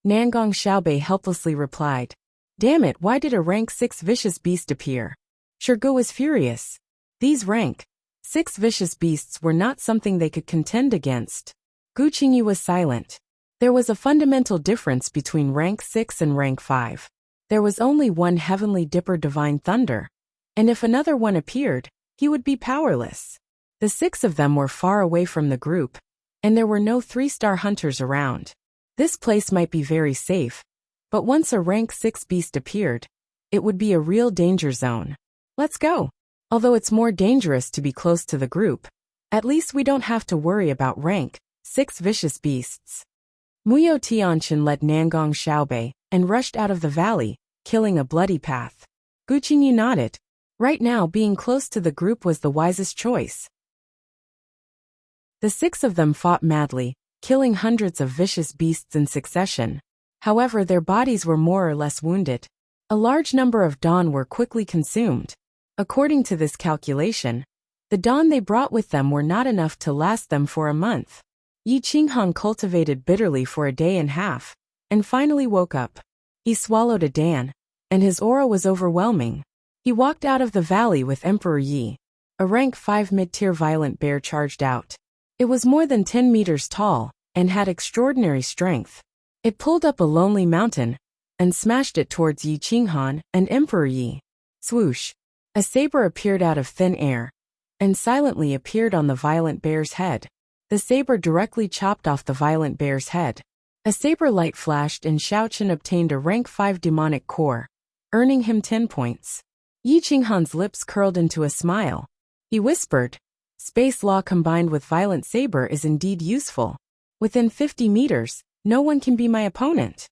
Nangong Xiaobei helplessly replied. Damn it, why did a rank 6 vicious beast appear? Shirgu was furious. These rank 6 vicious beasts were not something they could contend against. Gu Qingyu was silent. There was a fundamental difference between rank 6 and rank 5. There was only one Heavenly Dipper Divine Thunder, and if another one appeared, he would be powerless. The 6 of them were far away from the group, and there were no 3-star hunters around. This place might be very safe, but once a rank 6 beast appeared, it would be a real danger zone. Let's go. Although it's more dangerous to be close to the group, at least we don't have to worry about rank 6 vicious beasts. Muyo Tianqian led Nangong Xiaobei and rushed out of the valley, killing a bloody path. Gu Qingyu nodded. Right now, being close to the group was the wisest choice. The 6 of them fought madly, killing hundreds of vicious beasts in succession. However, their bodies were more or less wounded. A large number of dawn were quickly consumed. According to this calculation, the dawn they brought with them were not enough to last them for a month. Yi Qinghan cultivated bitterly for a day and a half, and finally woke up. He swallowed a dan, and his aura was overwhelming. He walked out of the valley with Emperor Yi. A rank 5 mid-tier violent bear charged out. It was more than 10 meters tall, and had extraordinary strength. It pulled up a lonely mountain, and smashed it towards Yi Qinghan and Emperor Yi. Swoosh! A saber appeared out of thin air, and silently appeared on the violent bear's head. The saber directly chopped off the violent bear's head. A saber light flashed and Xiaoqian obtained a rank 5 demonic core, earning him 10 points. Yi Qinghan's lips curled into a smile. He whispered, Space law combined with violent saber is indeed useful. Within 50 meters, no one can be my opponent.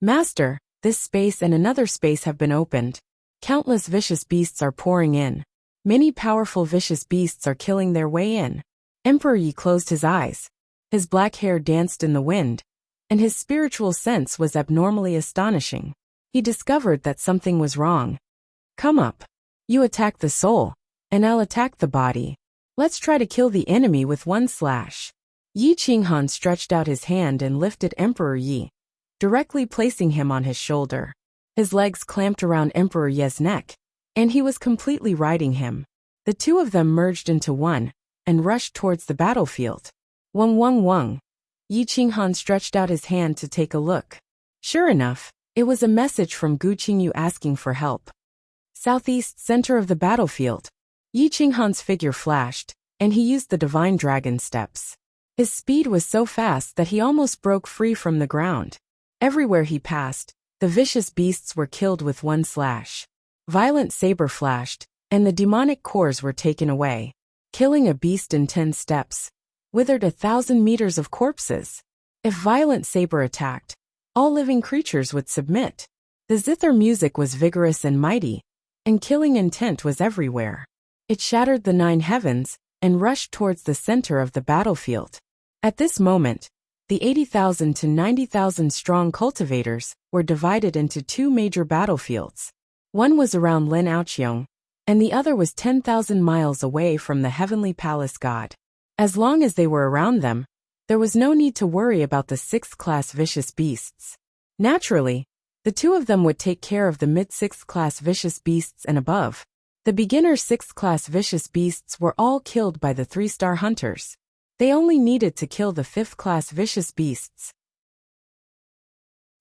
Master, this space and another space have been opened. Countless vicious beasts are pouring in. Many powerful vicious beasts are killing their way in. Emperor Yi closed his eyes. His black hair danced in the wind, and his spiritual sense was abnormally astonishing. He discovered that something was wrong. Come up. You attack the soul, and I'll attack the body. Let's try to kill the enemy with one slash. Yi Qinghan stretched out his hand and lifted Emperor Yi, directly placing him on his shoulder. His legs clamped around Emperor Ye's neck, and he was completely riding him. The two of them merged into one, and rushed towards the battlefield. Wung wung wung. Yi Qinghan stretched out his hand to take a look. Sure enough, it was a message from Gu Qingyu asking for help. Southeast center of the battlefield. Yi Qinghan's figure flashed, and he used the divine dragon steps. His speed was so fast that he almost broke free from the ground. Everywhere he passed, the vicious beasts were killed with one slash. Violent saber flashed, and the demonic cores were taken away. Killing a beast in 10 steps withered 1,000 meters of corpses. If violent saber attacked, all living creatures would submit. The zither music was vigorous and mighty, and killing intent was everywhere. It shattered the 9 heavens and rushed towards the center of the battlefield. At this moment, the 80,000 to 90,000 strong cultivators were divided into 2 major battlefields. One was around Lin Aoqiong, and the other was 10,000 miles away from the heavenly palace god. As long as they were around them, there was no need to worry about the 6th-class vicious beasts. Naturally, the two of them would take care of the mid-6th-class vicious beasts and above. The beginner 6th-class vicious beasts were all killed by the 3-star hunters. They only needed to kill the 5th-class vicious beasts.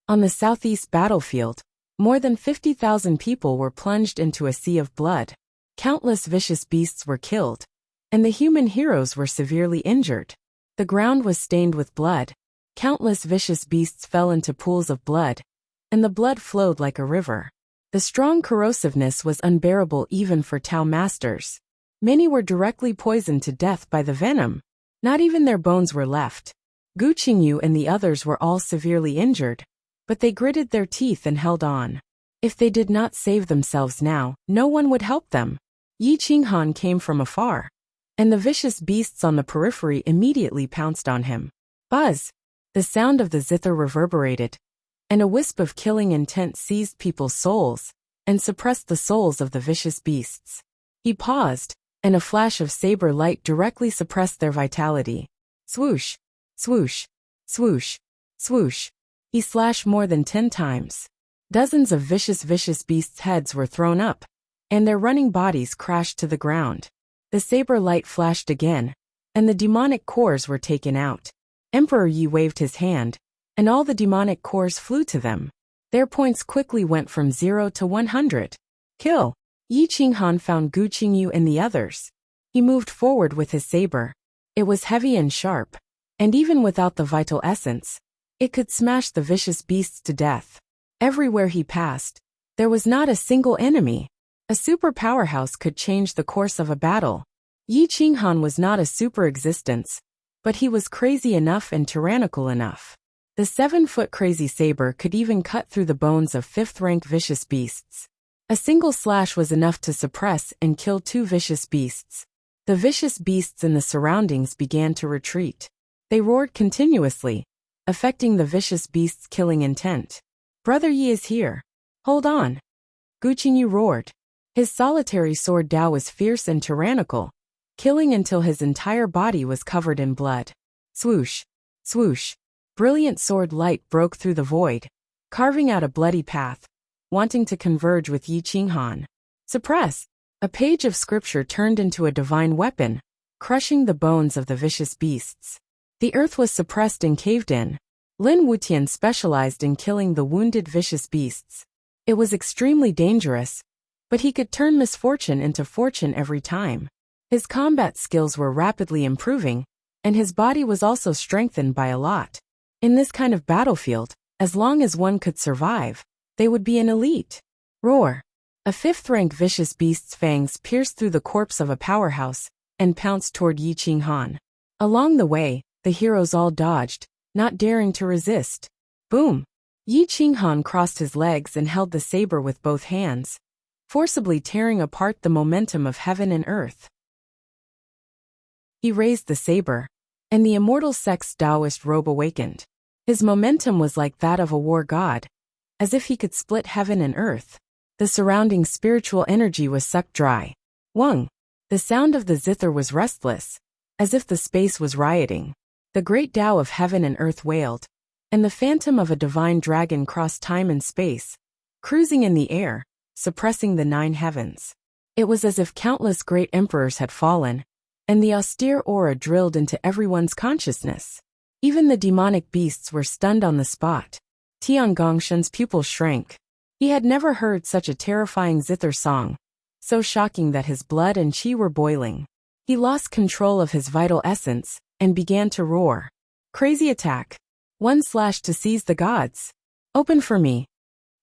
On the southeast battlefield, more than 50,000 people were plunged into a sea of blood. Countless vicious beasts were killed, and the human heroes were severely injured. The ground was stained with blood. Countless vicious beasts fell into pools of blood, and the blood flowed like a river. The strong corrosiveness was unbearable even for Tao masters. Many were directly poisoned to death by the venom. Not even their bones were left. Gu Qingyu and the others were all severely injured, but they gritted their teeth and held on. If they did not save themselves now, no one would help them. Yi Qinghan came from afar, and the vicious beasts on the periphery immediately pounced on him. Buzz! The sound of the zither reverberated, and a wisp of killing intent seized people's souls and suppressed the souls of the vicious beasts. He paused, and a flash of saber light directly suppressed their vitality. Swoosh! Swoosh! Swoosh! Swoosh! He slashed more than 10 times. Dozens of vicious beasts' heads were thrown up, and their running bodies crashed to the ground. The saber light flashed again, and the demonic cores were taken out. Emperor Yi waved his hand, and all the demonic cores flew to them. Their points quickly went from 0 to 100. Kill! Yi Qinghan found Gu Qingyu and the others. He moved forward with his saber. It was heavy and sharp, and even without the vital essence, it could smash the vicious beasts to death. Everywhere he passed, there was not a single enemy. A super powerhouse could change the course of a battle. Yi Qinghan was not a super existence, but he was crazy enough and tyrannical enough. The 7-foot crazy saber could even cut through the bones of 5th-rank vicious beasts. A single slash was enough to suppress and kill 2 vicious beasts. The vicious beasts in the surroundings began to retreat. They roared continuously, affecting the vicious beasts' killing intent. Brother Yi is here. Hold on. Gu Qingyu roared. His solitary sword Dao was fierce and tyrannical, killing until his entire body was covered in blood. Swoosh! Swoosh! Brilliant sword light broke through the void, carving out a bloody path, wanting to converge with Yi Qinghan. Suppress! A page of scripture turned into a divine weapon, crushing the bones of the vicious beasts. The earth was suppressed and caved in. Lin Wutian specialized in killing the wounded vicious beasts. It was extremely dangerous, but he could turn misfortune into fortune every time. His combat skills were rapidly improving, and his body was also strengthened by a lot. In this kind of battlefield, as long as one could survive, they would be an elite. Roar! A 5th-rank vicious beast's fangs pierced through the corpse of a powerhouse and pounced toward Yi Qinghan. Along the way, the heroes all dodged, not daring to resist. Boom! Yi Qinghan crossed his legs and held the saber with both hands, forcibly tearing apart the momentum of heaven and earth. He raised the saber, and the immortal sect's Taoist robe awakened. His momentum was like that of a war god, as if he could split heaven and earth. The surrounding spiritual energy was sucked dry. Wung. The sound of the zither was restless, as if the space was rioting. The great Tao of heaven and earth wailed, and the phantom of a divine dragon crossed time and space, cruising in the air, suppressing the 9 heavens. It was as if countless great emperors had fallen, and the austere aura drilled into everyone's consciousness. Even the demonic beasts were stunned on the spot. Tian Gongshen's pupils shrank. He had never heard such a terrifying zither song, so shocking that his blood and qi were boiling. He lost control of his vital essence and began to roar. Crazy attack. 1/ to seize the gods. Open for me.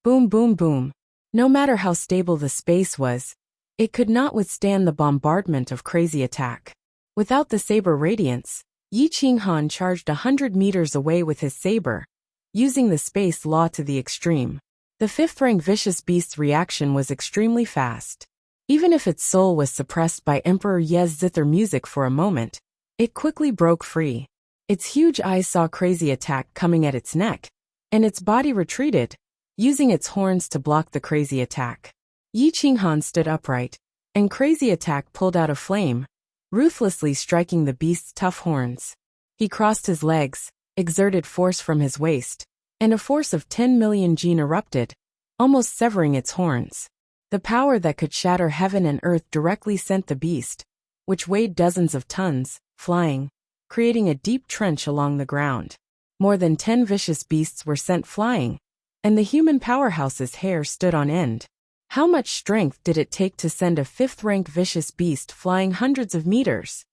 Boom, boom, boom. No matter how stable the space was, it could not withstand the bombardment of crazy attack. Without the saber radiance, Yi Qinghan charged 100 meters away with his saber, using the space law to the extreme. The 5th-rank vicious beast's reaction was extremely fast. Even if its soul was suppressed by Emperor Ye's zither music for a moment, it quickly broke free. Its huge eyes saw crazy attack coming at its neck, and its body retreated, using its horns to block the crazy attack. Yi Qinghan stood upright, and crazy attack pulled out a flame, ruthlessly striking the beast's tough horns. He crossed his legs, exerted force from his waist, and a force of 10 million jin erupted, almost severing its horns. The power that could shatter heaven and earth directly sent the beast, which weighed dozens of tons, flying, creating a deep trench along the ground. More than 10 vicious beasts were sent flying, and the human powerhouse's hair stood on end. How much strength did it take to send a 5th-rank vicious beast flying hundreds of meters?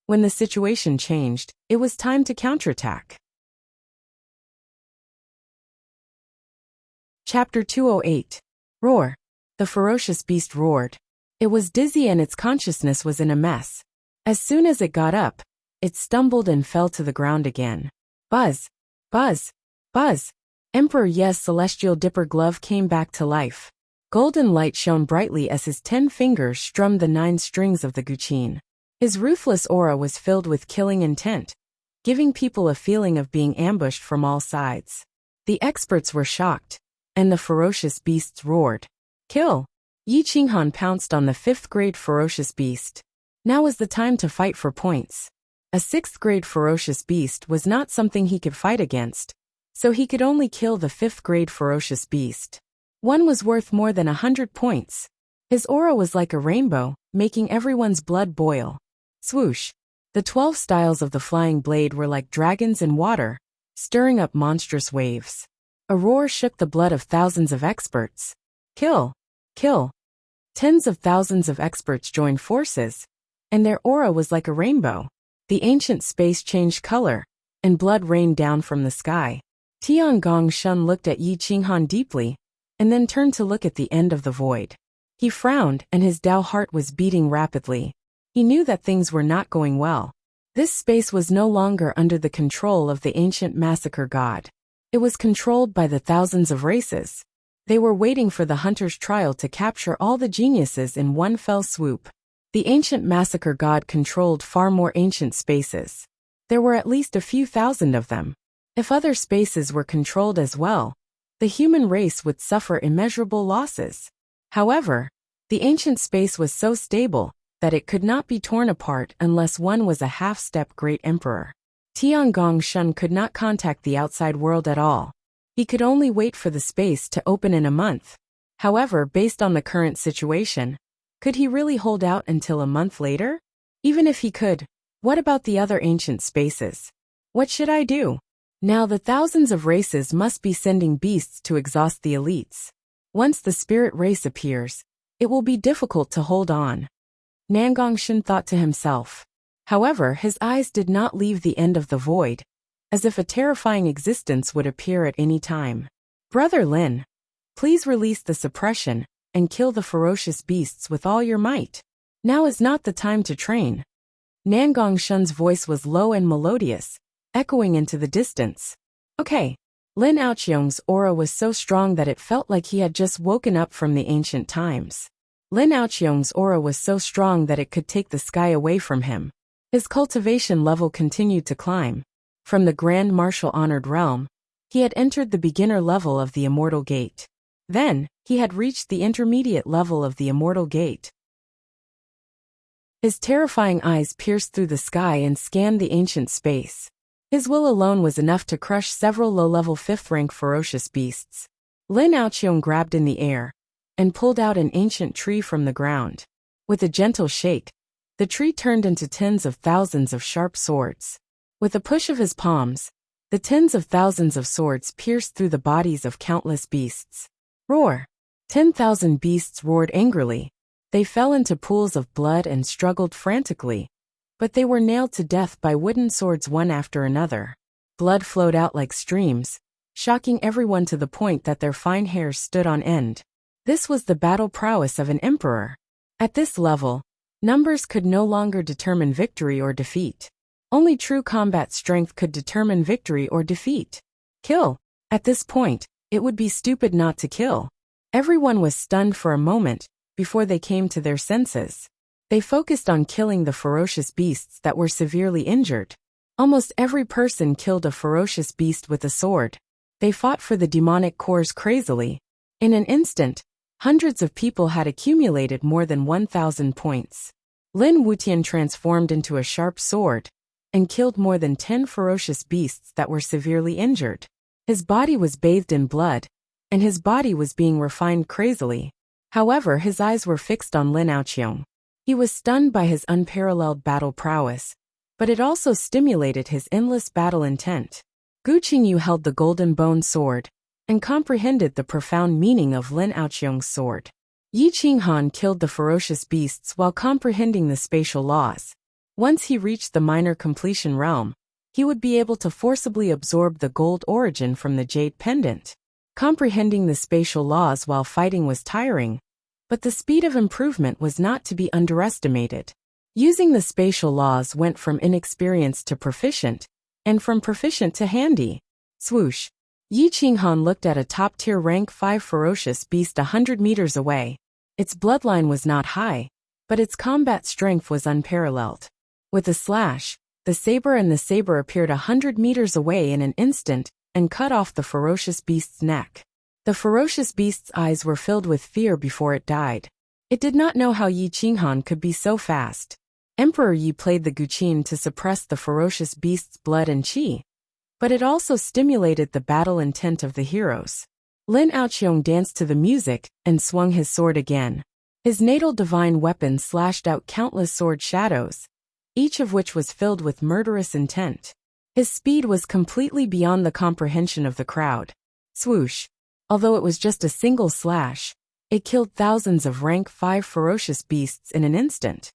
When the situation changed, it was time to counterattack. Chapter 208. Roar. The ferocious beast roared. It was dizzy and its consciousness was in a mess. As soon as it got up, it stumbled and fell to the ground again. Buzz! Buzz! Buzz! Emperor Ye's celestial dipper glove came back to life. Golden light shone brightly as his 10 fingers strummed the 9 strings of the guqin. His ruthless aura was filled with killing intent, giving people a feeling of being ambushed from all sides. The experts were shocked, and the ferocious beasts roared. Kill! Yi Qinghan pounced on the 5th-grade ferocious beast. Now was the time to fight for points. A 6th-grade ferocious beast was not something he could fight against, so he could only kill the 5th-grade ferocious beast. One was worth more than 100 points. His aura was like a rainbow, making everyone's blood boil. Swoosh! The 12 styles of the flying blade were like dragons in water, stirring up monstrous waves. A roar shook the blood of thousands of experts. Kill! Kill! Tens of thousands of experts joined forces, and their aura was like a rainbow. The ancient space changed color, and blood rained down from the sky. Tian Gongshen looked at Yi Qinghan deeply, and then turned to look at the end of the void. He frowned, and his Tao heart was beating rapidly. He knew that things were not going well. This space was no longer under the control of the ancient massacre god. It was controlled by the thousands of races. They were waiting for the hunter's trial to capture all the geniuses in one fell swoop. The ancient massacre god controlled far more ancient spaces. There were at least a few thousand of them. If other spaces were controlled as well, the human race would suffer immeasurable losses. However, the ancient space was so stable that it could not be torn apart unless one was a half-step great emperor. Tian Gongshen could not contact the outside world at all. He could only wait for the space to open in a month. However, based on the current situation, could he really hold out until a month later? Even if he could, what about the other ancient spaces? What should I do? Now the thousands of races must be sending beasts to exhaust the elites. Once the spirit race appears, it will be difficult to hold on. Nangongshen thought to himself. However, his eyes did not leave the end of the void, as if a terrifying existence would appear at any time. Brother Lin, please release the suppression and kill the ferocious beasts with all your might. Now is not the time to train. Nangongshen's voice was low and melodious, echoing into the distance. Okay. Lin Aoqiong's aura was so strong that it felt like he had just woken up from the ancient times. Lin Aoqiong's aura was so strong that it could take the sky away from him. His cultivation level continued to climb. From the Grand Marshal honored realm, he had entered the beginner level of the Immortal Gate. Then, he had reached the intermediate level of the Immortal Gate. His terrifying eyes pierced through the sky and scanned the ancient space. His will alone was enough to crush several low-level 5th-rank ferocious beasts. Lin Aoqiong grabbed in the air and pulled out an ancient tree from the ground. With a gentle shake, the tree turned into tens of thousands of sharp swords. With a push of his palms, the tens of thousands of swords pierced through the bodies of countless beasts. Roar! 10,000 beasts roared angrily. They fell into pools of blood and struggled frantically, but they were nailed to death by wooden swords one after another. Blood flowed out like streams, shocking everyone to the point that their fine hairs stood on end. This was the battle prowess of an emperor. At this level, numbers could no longer determine victory or defeat. Only true combat strength could determine victory or defeat. Kill. At this point, it would be stupid not to kill. Everyone was stunned for a moment before they came to their senses. They focused on killing the ferocious beasts that were severely injured. Almost every person killed a ferocious beast with a sword. They fought for the demonic cores crazily. In an instant, hundreds of people had accumulated more than 1,000 points. Lin Wutian transformed into a sharp sword and killed more than 10 ferocious beasts that were severely injured. His body was bathed in blood, and his body was being refined crazily. However, his eyes were fixed on Lin Aoqiong. He was stunned by his unparalleled battle prowess, but it also stimulated his endless battle intent. Gu Qingyu held the golden bone sword and comprehended the profound meaning of Lin Aoqiong's sword. Yi Qinghan killed the ferocious beasts while comprehending the spatial laws. Once he reached the minor completion realm, he would be able to forcibly absorb the gold origin from the jade pendant. Comprehending the spatial laws while fighting was tiring, but the speed of improvement was not to be underestimated. Using the spatial laws went from inexperienced to proficient, and from proficient to handy. Swoosh! Yi Qinghan looked at a top-tier rank 5 ferocious beast 100 meters away. Its bloodline was not high, but its combat strength was unparalleled. With a slash, the saber appeared 100 meters away in an instant and cut off the ferocious beast's neck. The ferocious beast's eyes were filled with fear before it died. It did not know how Yi Qinghan could be so fast. Emperor Yi played the guqin to suppress the ferocious beast's blood and qi, but it also stimulated the battle intent of the heroes. Lin Aoqiong danced to the music and swung his sword again. His natal divine weapon slashed out countless sword shadows, each of which was filled with murderous intent. His speed was completely beyond the comprehension of the crowd. Swoosh! Although it was just a single slash, it killed thousands of rank 5 ferocious beasts in an instant.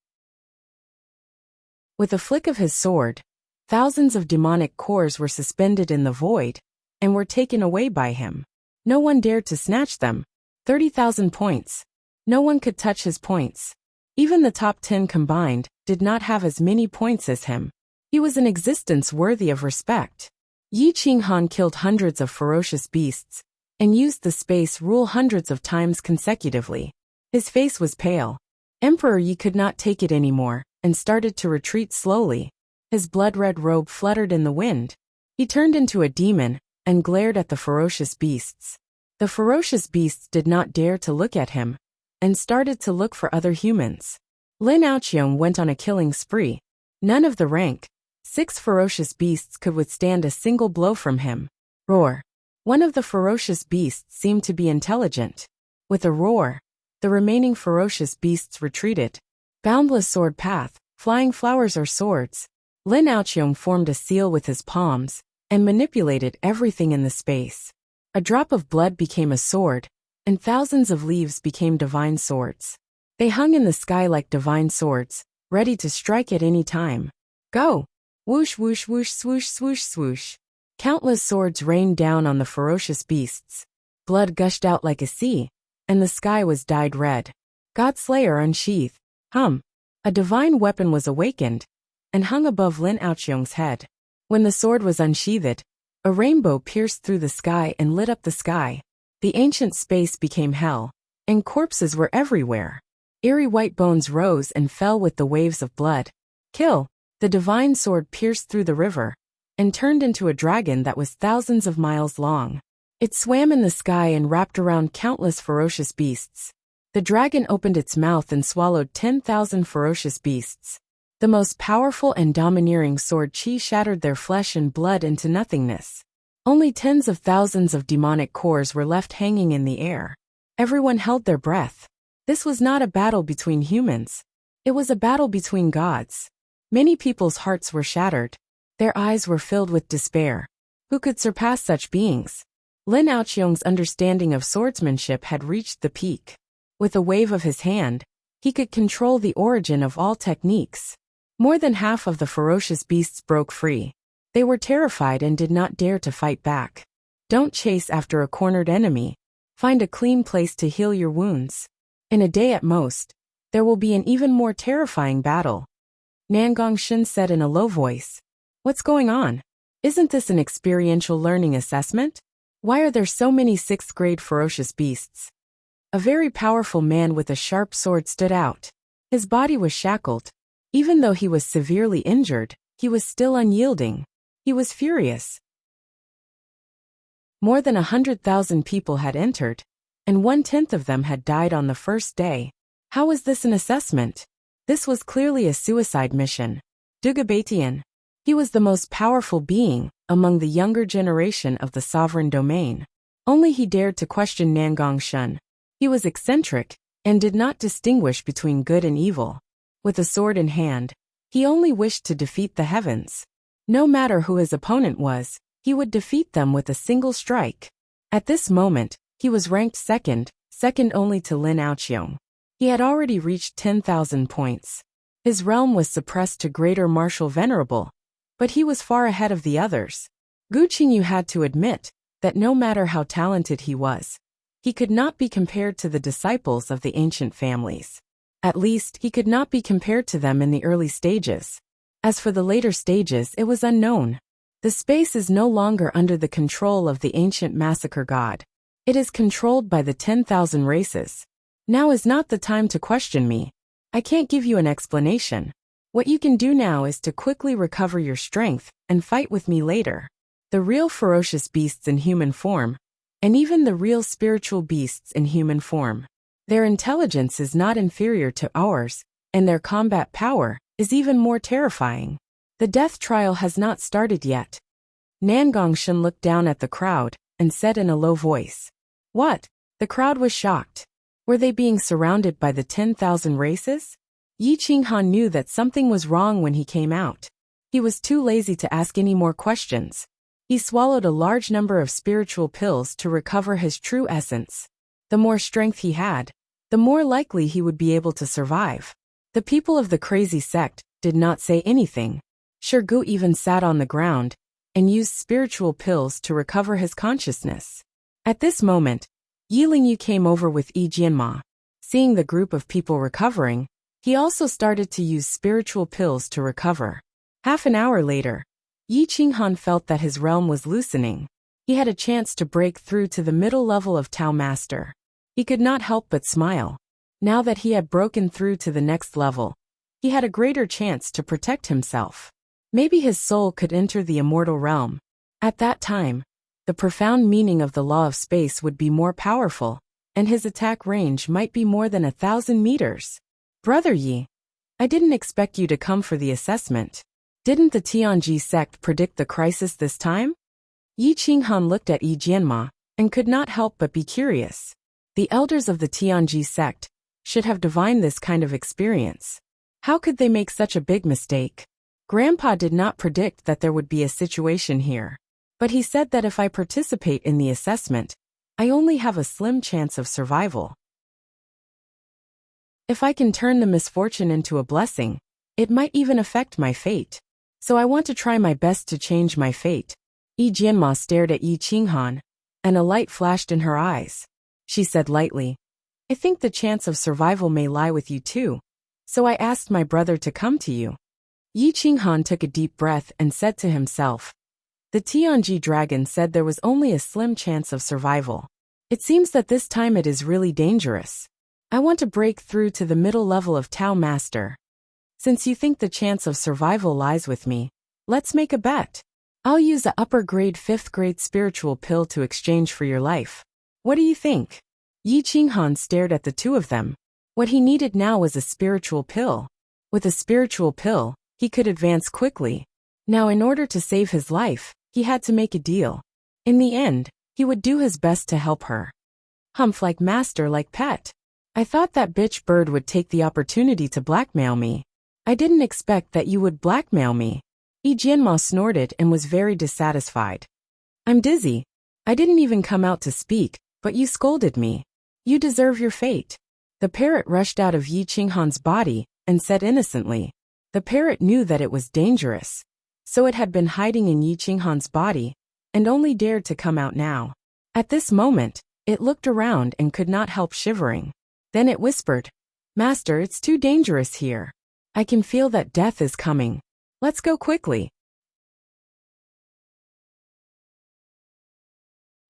With a flick of his sword, thousands of demonic cores were suspended in the void and were taken away by him. No one dared to snatch them. 30,000 points. No one could touch his points. Even the top 10 combined did not have as many points as him. He was an existence worthy of respect. Yi Qinghan killed hundreds of ferocious beasts and used the space rule hundreds of times consecutively. His face was pale. Emperor Yi could not take it anymore and started to retreat slowly. His blood-red robe fluttered in the wind. He turned into a demon and glared at the ferocious beasts. The ferocious beasts did not dare to look at him and started to look for other humans. Lin Aoqiong went on a killing spree. None of the rank 6 ferocious beasts could withstand a single blow from him. Roar! One of the ferocious beasts seemed to be intelligent. With a roar, the remaining ferocious beasts retreated. Boundless sword path, flying flowers or swords. Lin Aoqiong formed a seal with his palms and manipulated everything in the space. A drop of blood became a sword, and thousands of leaves became divine swords. They hung in the sky like divine swords, ready to strike at any time. Go! Whoosh whoosh whoosh swoosh swoosh swoosh. Countless swords rained down on the ferocious beasts. Blood gushed out like a sea, and the sky was dyed red. Godslayer unsheath. Hum. A divine weapon was awakened and hung above Lin Aoqiong's head. When the sword was unsheathed, a rainbow pierced through the sky and lit up the sky. The ancient space became hell, and corpses were everywhere. Eerie white bones rose and fell with the waves of blood. Kill! The divine sword pierced through the river and turned into a dragon that was thousands of miles long. It swam in the sky and wrapped around countless ferocious beasts. The dragon opened its mouth and swallowed 10,000 ferocious beasts. The most powerful and domineering sword chi shattered their flesh and blood into nothingness. Only tens of thousands of demonic cores were left hanging in the air. Everyone held their breath. This was not a battle between humans. It was a battle between gods. Many people's hearts were shattered. Their eyes were filled with despair. Who could surpass such beings? Lin Aoqiong's understanding of swordsmanship had reached the peak. With a wave of his hand, he could control the origin of all techniques. More than half of the ferocious beasts broke free. They were terrified and did not dare to fight back. Don't chase after a cornered enemy. Find a clean place to heal your wounds. In a day at most, there will be an even more terrifying battle. Nan Gongshin said in a low voice. What's going on? Isn't this an experiential learning assessment? Why are there so many 6th grade ferocious beasts? A very powerful man with a sharp sword stood out. His body was shackled. Even though he was severely injured, he was still unyielding. He was furious. More than 100,000 people had entered, and 1/10 of them had died on the first day. How was this an assessment? This was clearly a suicide mission. Dugabatian. He was the most powerful being among the younger generation of the sovereign domain. Only he dared to question Nan Gongshin. He was eccentric and did not distinguish between good and evil. With a sword in hand, he only wished to defeat the heavens. No matter who his opponent was, he would defeat them with a single strike. At this moment, he was ranked second only to Lin Aoqiong. He had already reached 10,000 points. His realm was suppressed to Greater Martial Venerable, but he was far ahead of the others. Gu Qingyu had to admit that no matter how talented he was, he could not be compared to the disciples of the ancient families. At least, he could not be compared to them in the early stages. As for the later stages, it was unknown. The space is no longer under the control of the ancient massacre god. It is controlled by the 10,000 races. Now is not the time to question me. I can't give you an explanation. What you can do now is to quickly recover your strength and fight with me later. The real ferocious beasts in human form, and even the real spiritual beasts in human form. Their intelligence is not inferior to ours, and their combat power is even more terrifying. The death trial has not started yet. Nan Gongshin looked down at the crowd and said in a low voice. What? The crowd was shocked. Were they being surrounded by the 10,000 races? Yi Qinghan knew that something was wrong when he came out. He was too lazy to ask any more questions. He swallowed a large number of spiritual pills to recover his true essence. The more strength he had, the more likely he would be able to survive. The people of the crazy sect did not say anything. Shirgu even sat on the ground and used spiritual pills to recover his consciousness. At this moment, Yi Lingyu came over with Yi Jianma. Seeing the group of people recovering, he also started to use spiritual pills to recover. Half an hour later, Yi Qinghan felt that his realm was loosening. He had a chance to break through to the middle level of Tao Master. He could not help but smile. Now that he had broken through to the next level, he had a greater chance to protect himself. Maybe his soul could enter the immortal realm. At that time, the profound meaning of the law of space would be more powerful, and his attack range might be more than 1,000 meters. Brother Yi, I didn't expect you to come for the assessment. Didn't the Tianji sect predict the crisis this time? Yi Qinghan looked at Yi Jianma and could not help but be curious. The elders of the Tianji sect should have divined this kind of experience. How could they make such a big mistake? Grandpa did not predict that there would be a situation here. But he said that if I participate in the assessment, I only have a slim chance of survival. If I can turn the misfortune into a blessing, it might even affect my fate. So I want to try my best to change my fate. Yi Jianma stared at Yi Qinghan, and a light flashed in her eyes. She said lightly, I think the chance of survival may lie with you too. So I asked my brother to come to you. Yi Qinghan took a deep breath and said to himself, the Tianji dragon said there was only a slim chance of survival. It seems that this time it is really dangerous. I want to break through to the middle level of Tao Master. Since you think the chance of survival lies with me, let's make a bet. I'll use a upper grade 5th grade spiritual pill to exchange for your life. What do you think? Yi Qinghan stared at the two of them. What he needed now was a spiritual pill. With a spiritual pill, he could advance quickly. Now in order to save his life, he had to make a deal. In the end, he would do his best to help her. Humph, like master like pet. I thought that bitch bird would take the opportunity to blackmail me. I didn't expect that you would blackmail me. Yi Jianma snorted and was very dissatisfied. I'm dizzy. I didn't even come out to speak, but you scolded me. You deserve your fate. The parrot rushed out of Yi Qinghan's body and said innocently. The parrot knew that it was dangerous, so it had been hiding in Yi Qinghan's body and only dared to come out now. At this moment, it looked around and could not help shivering. Then it whispered, Master, it's too dangerous here. I can feel that death is coming. Let's go quickly.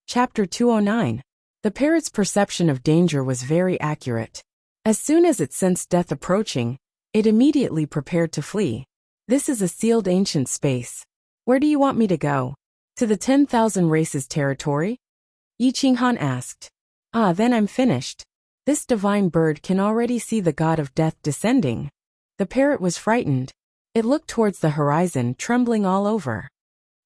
Chapter 209. The parrot's perception of danger was very accurate. As soon as it sensed death approaching, it immediately prepared to flee. This is a sealed ancient space. Where do you want me to go? To the 10,000 races territory? Yi Qinghan asked. Ah, then I'm finished. This divine bird can already see the god of death descending. The parrot was frightened. It looked towards the horizon, trembling all over.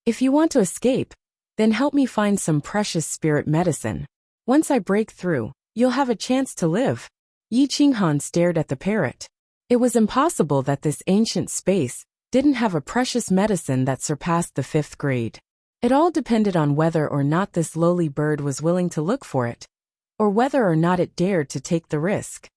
If you want to escape, then help me find some precious spirit medicine. Once I break through, you'll have a chance to live. Yi Qinghan stared at the parrot. It was impossible that this ancient space didn't have a precious medicine that surpassed the 5th grade. It all depended on whether or not this lowly bird was willing to look for it, or whether or not it dared to take the risk.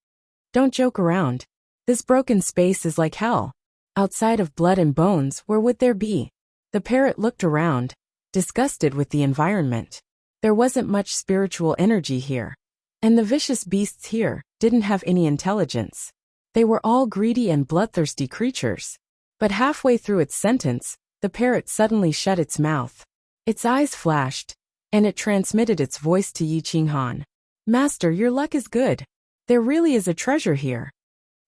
Don't joke around. This broken space is like hell. Outside of blood and bones, where would there be? The parrot looked around, disgusted with the environment. There wasn't much spiritual energy here, and the vicious beasts here didn't have any intelligence. They were all greedy and bloodthirsty creatures. But halfway through its sentence, the parrot suddenly shut its mouth. Its eyes flashed, and it transmitted its voice to Yi Qinghan. Master, your luck is good. There really is a treasure here.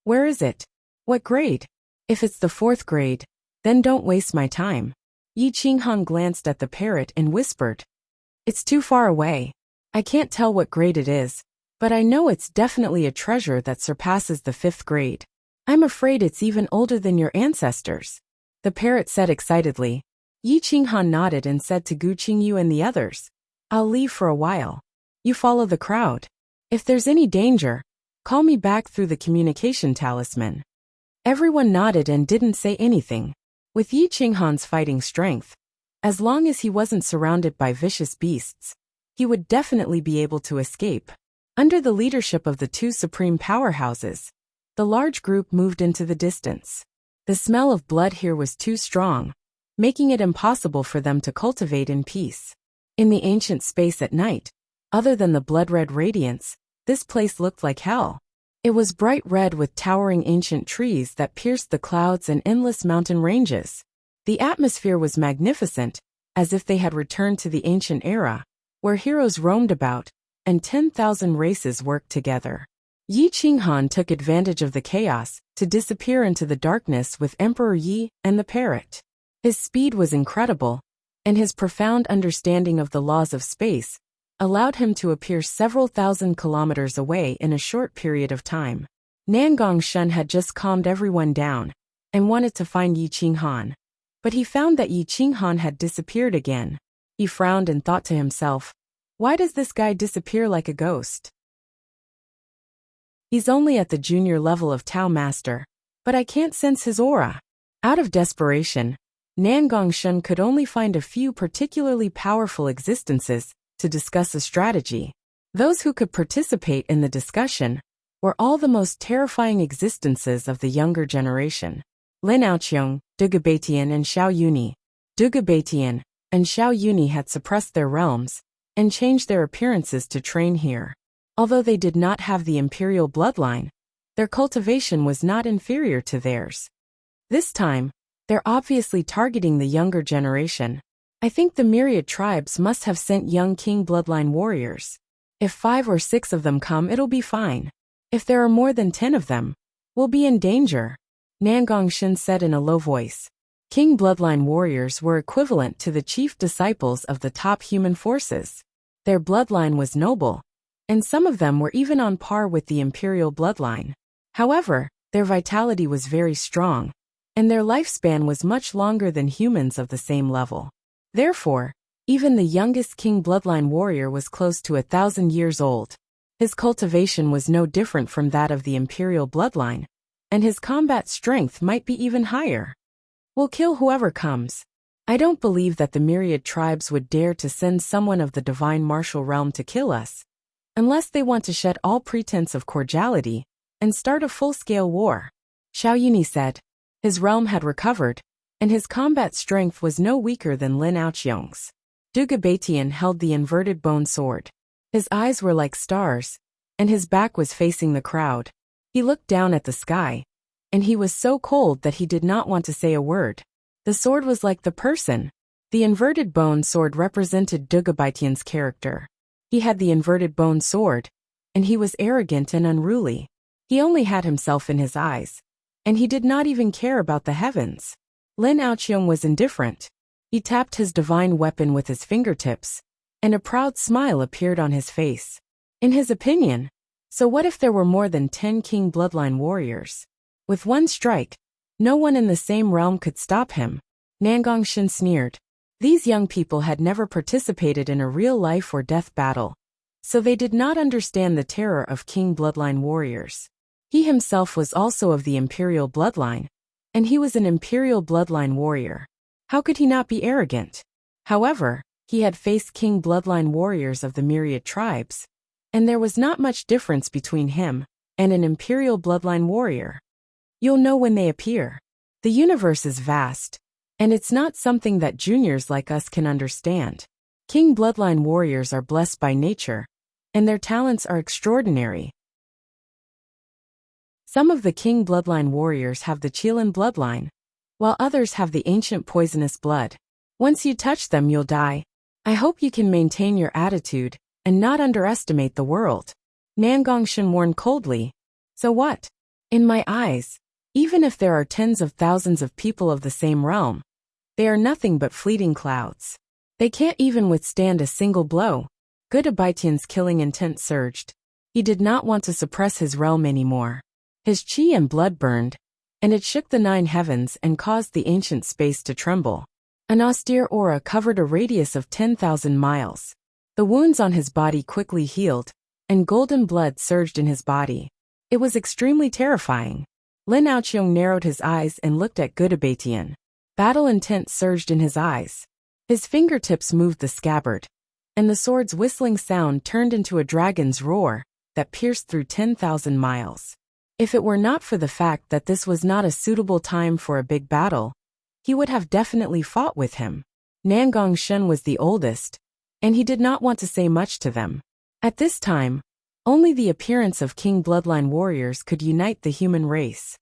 Where is it? What grade? If it's the 4th grade, then don't waste my time. Yi Qinghan glanced at the parrot and whispered. It's too far away. I can't tell what grade it is, but I know it's definitely a treasure that surpasses the 5th grade. I'm afraid it's even older than your ancestors. The parrot said excitedly. Yi Qinghan nodded and said to Gu Qingyu and the others, I'll leave for a while. You follow the crowd. If there's any danger, call me back through the communication talisman. Everyone nodded and didn't say anything. With Yi Qinghan's fighting strength, as long as he wasn't surrounded by vicious beasts, he would definitely be able to escape. Under the leadership of the two supreme powerhouses, the large group moved into the distance. The smell of blood here was too strong, making it impossible for them to cultivate in peace. In the ancient space at night, other than the blood-red radiance, this place looked like hell. It was bright red with towering ancient trees that pierced the clouds and endless mountain ranges. The atmosphere was magnificent, as if they had returned to the ancient era, where heroes roamed about, and 10,000 races worked together. Yi Qinghan took advantage of the chaos to disappear into the darkness with Emperor Yi and the parrot. His speed was incredible, and his profound understanding of the laws of space allowed him to appear several thousand kilometers away in a short period of time. Nangong Shun had just calmed everyone down and wanted to find Yi Qinghan, but he found that Yi Qinghan had disappeared again. He frowned and thought to himself, why does this guy disappear like a ghost? He's only at the junior level of Tao Master, but I can't sense his aura. Out of desperation, Nangong Shun could only find a few particularly powerful existences to discuss a strategy. Those who could participate in the discussion were all the most terrifying existences of the younger generation. Lin Aoqiong, Dugabatian and Xiao Yuni. Dugabatian and Xiao Yuni had suppressed their realms and changed their appearances to train here. Although they did not have the imperial bloodline, their cultivation was not inferior to theirs. This time, they're obviously targeting the younger generation. I think the myriad tribes must have sent young king bloodline warriors. If 5 or 6 of them come, it'll be fine. If there are more than 10 of them, we'll be in danger. Nangongshin said in a low voice. King bloodline warriors were equivalent to the chief disciples of the top human forces. Their bloodline was noble, and some of them were even on par with the imperial bloodline. However, their vitality was very strong, and their lifespan was much longer than humans of the same level. Therefore, even the youngest king bloodline warrior was close to 1,000 years old. His cultivation was no different from that of the imperial bloodline, and his combat strength might be even higher. We'll kill whoever comes. I don't believe that the myriad tribes would dare to send someone of the divine martial realm to kill us, unless they want to shed all pretense of cordiality and start a full-scale war. Xiao Yuni said. His realm had recovered, and his combat strength was no weaker than Lin Aoqiong's. Dugabatian held the inverted bone sword. His eyes were like stars, and his back was facing the crowd. He looked down at the sky, and he was so cold that he did not want to say a word. The sword was like the person. The inverted bone sword represented Dugabatian's character. He had the inverted bone sword, and he was arrogant and unruly. He only had himself in his eyes, and he did not even care about the heavens. Lin Aoqiong was indifferent. He tapped his divine weapon with his fingertips, and a proud smile appeared on his face. In his opinion, so what if there were more than 10 king bloodline warriors? With one strike, no one in the same realm could stop him. Nangongshin sneered. These young people had never participated in a real life or death battle, so they did not understand the terror of king bloodline warriors. He himself was also of the imperial bloodline, and he was an imperial bloodline warrior. How could he not be arrogant? However, he had faced king bloodline warriors of the myriad tribes, and there was not much difference between him and an imperial bloodline warrior. You'll know when they appear. The universe is vast, and it's not something that juniors like us can understand. King bloodline warriors are blessed by nature, and their talents are extraordinary. Some of the king bloodline warriors have the Qilin bloodline, while others have the ancient poisonous blood. Once you touch them, you'll die. I hope you can maintain your attitude and not underestimate the world. Nangongshin warned coldly. So what? In my eyes, even if there are tens of thousands of people of the same realm, they are nothing but fleeting clouds. They can't even withstand a single blow. Gudabaitian's killing intent surged. He did not want to suppress his realm anymore. His chi and blood burned, and it shook the 9 heavens and caused the ancient space to tremble. An austere aura covered a radius of 10,000 miles. The wounds on his body quickly healed, and golden blood surged in his body. It was extremely terrifying. Lin Aoqiong narrowed his eyes and looked at Gudabatian. Battle intent surged in his eyes. His fingertips moved the scabbard, and the sword's whistling sound turned into a dragon's roar that pierced through 10,000 miles. If it were not for the fact that this was not a suitable time for a big battle, he would have definitely fought with him. Nangongshin was the oldest, and he did not want to say much to them. At this time, only the appearance of king bloodline warriors could unite the human race.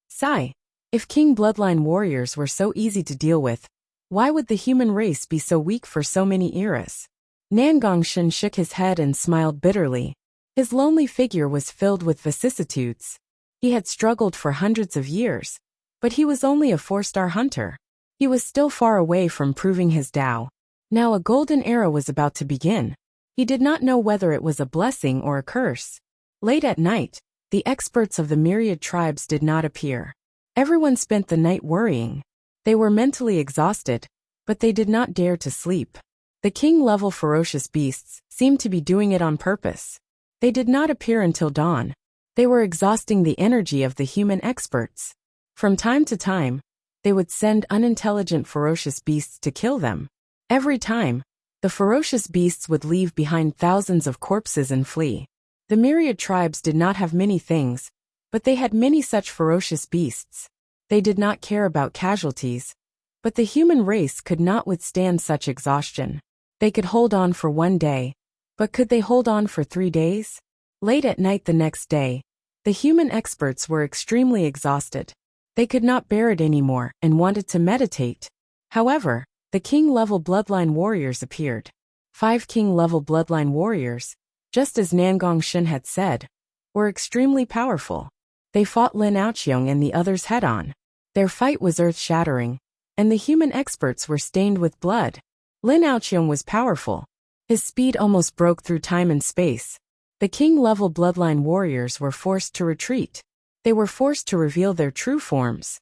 Sigh. If king bloodline warriors were so easy to deal with, why would the human race be so weak for so many eras? Nangongshin shook his head and smiled bitterly. His lonely figure was filled with vicissitudes. He had struggled for hundreds of years, but he was only a 4-star hunter. He was still far away from proving his Tao. Now a golden era was about to begin. He did not know whether it was a blessing or a curse. Late at night, the experts of the myriad tribes did not appear. Everyone spent the night worrying. They were mentally exhausted, but they did not dare to sleep. The king-level ferocious beasts seemed to be doing it on purpose. They did not appear until dawn. They were exhausting the energy of the human experts. From time to time, they would send unintelligent ferocious beasts to kill them. Every time, the ferocious beasts would leave behind thousands of corpses and flee. The myriad tribes did not have many things, but they had many such ferocious beasts. They did not care about casualties, but the human race could not withstand such exhaustion. They could hold on for 1 day, but could they hold on for 3 days? Late at night the next day, the human experts were extremely exhausted. They could not bear it anymore and wanted to meditate. However, the king-level bloodline warriors appeared. 5 king-level bloodline warriors, just as Nangongshin had said, were extremely powerful. They fought Lin Aoqiong and the others head-on. Their fight was earth-shattering, and the human experts were stained with blood. Lin Aoqiong was powerful. His speed almost broke through time and space. The king-level bloodline warriors were forced to retreat. They were forced to reveal their true forms.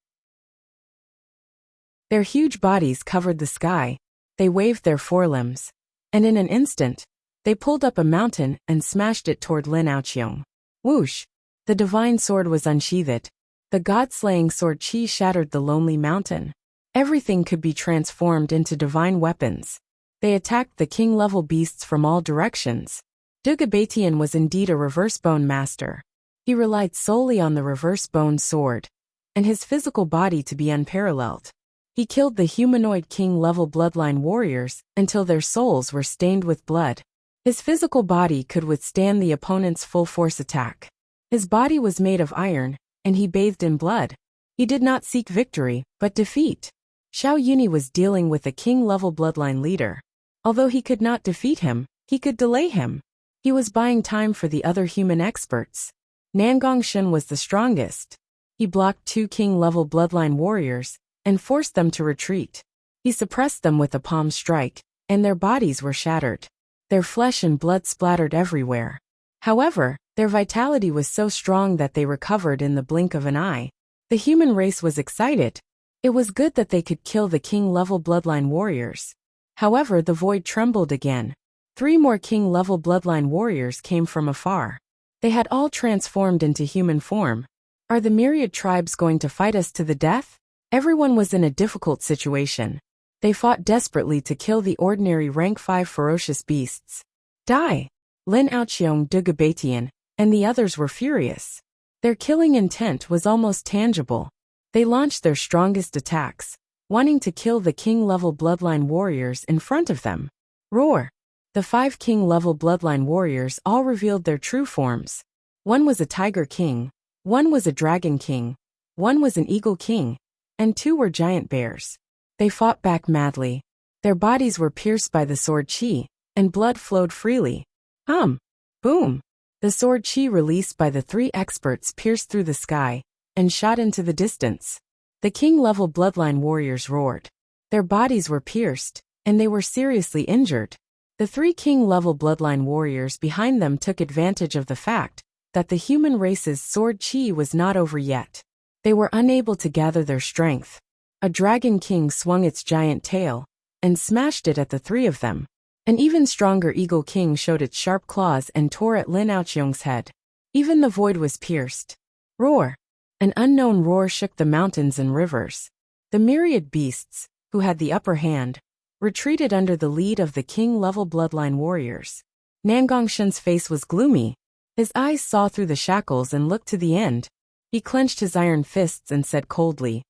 Their huge bodies covered the sky. They waved their forelimbs. And in an instant, they pulled up a mountain and smashed it toward Lin Aoqiong. Whoosh! The divine sword was unsheathed. The god-slaying sword chi shattered the lonely mountain. Everything could be transformed into divine weapons. They attacked the king-level beasts from all directions. Dugabatian was indeed a reverse bone master. He relied solely on the reverse bone sword, and his physical body to be unparalleled. He killed the humanoid king-level bloodline warriors until their souls were stained with blood. His physical body could withstand the opponent's full-force attack. His body was made of iron, and he bathed in blood. He did not seek victory, but defeat. Xiao Yuni was dealing with a king-level bloodline leader. Although he could not defeat him, he could delay him. He was buying time for the other human experts. Nangongshan was the strongest. He blocked 2 king-level bloodline warriors and forced them to retreat. He suppressed them with a palm strike, and their bodies were shattered. Their flesh and blood splattered everywhere. However, their vitality was so strong that they recovered in the blink of an eye. The human race was excited. It was good that they could kill the king-level bloodline warriors. However, the void trembled again. 3 more king-level bloodline warriors came from afar. They had all transformed into human form. Are the myriad tribes going to fight us to the death? Everyone was in a difficult situation. They fought desperately to kill the ordinary rank 5 ferocious beasts. Die! Lin Aoqiong, Dugabatian, and the others were furious. Their killing intent was almost tangible. They launched their strongest attacks, wanting to kill the king-level bloodline warriors in front of them. Roar! The 5 king-level bloodline warriors all revealed their true forms. One was a tiger king, one was a dragon king, one was an eagle king, and 2 were giant bears. They fought back madly. Their bodies were pierced by the sword chi, and blood flowed freely. Boom! The sword chi released by the 3 experts pierced through the sky and shot into the distance. The king-level bloodline warriors roared. Their bodies were pierced, and they were seriously injured. The 3 king-level bloodline warriors behind them took advantage of the fact that the human race's sword chi was not over yet. They were unable to gather their strength. A dragon king swung its giant tail and smashed it at the 3 of them. An even stronger eagle king showed its sharp claws and tore at Lin Aoqiong's head. Even the void was pierced. Roar! An unknown roar shook the mountains and rivers. The myriad beasts, who had the upper hand, retreated under the lead of the king-level bloodline warriors. Nangongshan's face was gloomy. His eyes saw through the shackles and looked to the end. He clenched his iron fists and said coldly,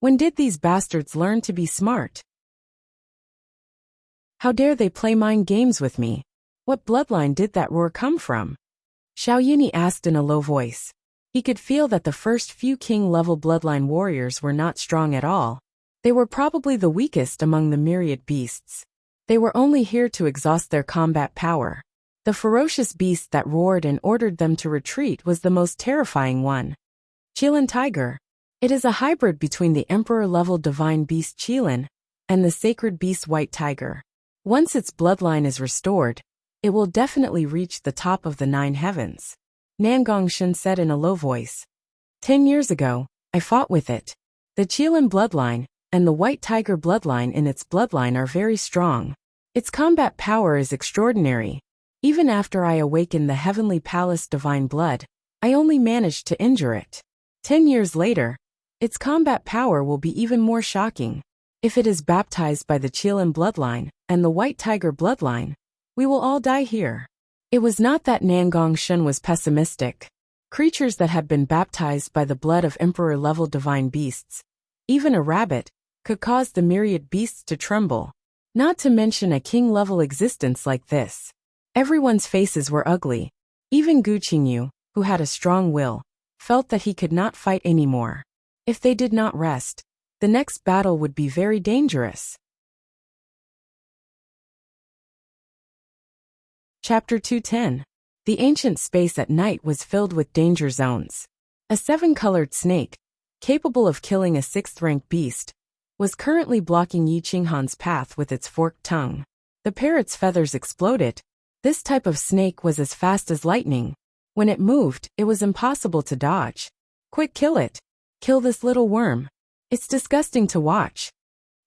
"When did these bastards learn to be smart? How dare they play mind games with me? What bloodline did that roar come from?" Xiao Yuni asked in a low voice. He could feel that the first few king-level bloodline warriors were not strong at all. They were probably the weakest among the myriad beasts. They were only here to exhaust their combat power. The ferocious beast that roared and ordered them to retreat was the most terrifying one. Qilin Tiger. It is a hybrid between the emperor-level divine beast Qilin and the sacred beast White Tiger. Once its bloodline is restored, it will definitely reach the top of the 9 heavens. Nangongshan said in a low voice. 10 years ago, I fought with it. The Qilin bloodline and the White Tiger bloodline in its bloodline are very strong. Its combat power is extraordinary. Even after I awakened the Heavenly Palace divine blood, I only managed to injure it. 10 years later, its combat power will be even more shocking. If it is baptized by the Qilin bloodline and the White Tiger bloodline, we will all die here. It was not that Nangongshan was pessimistic. Creatures that had been baptized by the blood of emperor-level divine beasts, even a rabbit, could cause the myriad beasts to tremble. Not to mention a king-level existence like this. Everyone's faces were ugly. Even Gu Qingyu, who had a strong will, felt that he could not fight anymore. If they did not rest, the next battle would be very dangerous. Chapter 210. The ancient space at night was filled with danger zones. A seven-colored snake, capable of killing a sixth-rank beast, was currently blocking Yi Qinghan's path with its forked tongue. The parrot's feathers exploded. This type of snake was as fast as lightning. When it moved, it was impossible to dodge. Quick, kill it. Kill this little worm. It's disgusting to watch.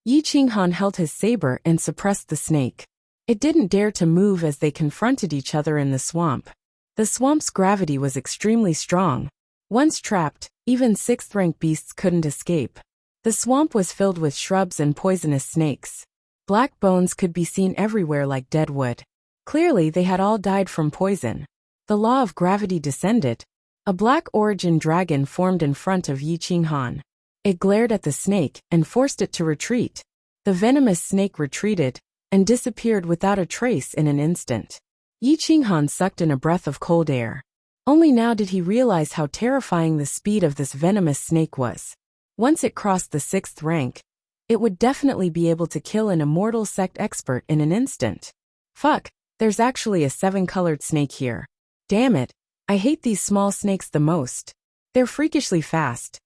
Yi Qinghan held his saber and suppressed the snake. It didn't dare to move as they confronted each other in the swamp. The swamp's gravity was extremely strong. Once trapped, even sixth-rank beasts couldn't escape. The swamp was filled with shrubs and poisonous snakes. Black bones could be seen everywhere like dead wood. Clearly they had all died from poison. The law of gravity descended. A black origin dragon formed in front of Yi Qinghan. It glared at the snake and forced it to retreat. The venomous snake retreated and disappeared without a trace in an instant. Yi Qinghan sucked in a breath of cold air. Only now did he realize how terrifying the speed of this venomous snake was. Once it crossed the sixth rank, it would definitely be able to kill an immortal sect expert in an instant. Fuck, there's actually a seven-colored snake here. Damn it, I hate these small snakes the most. They're freakishly fast.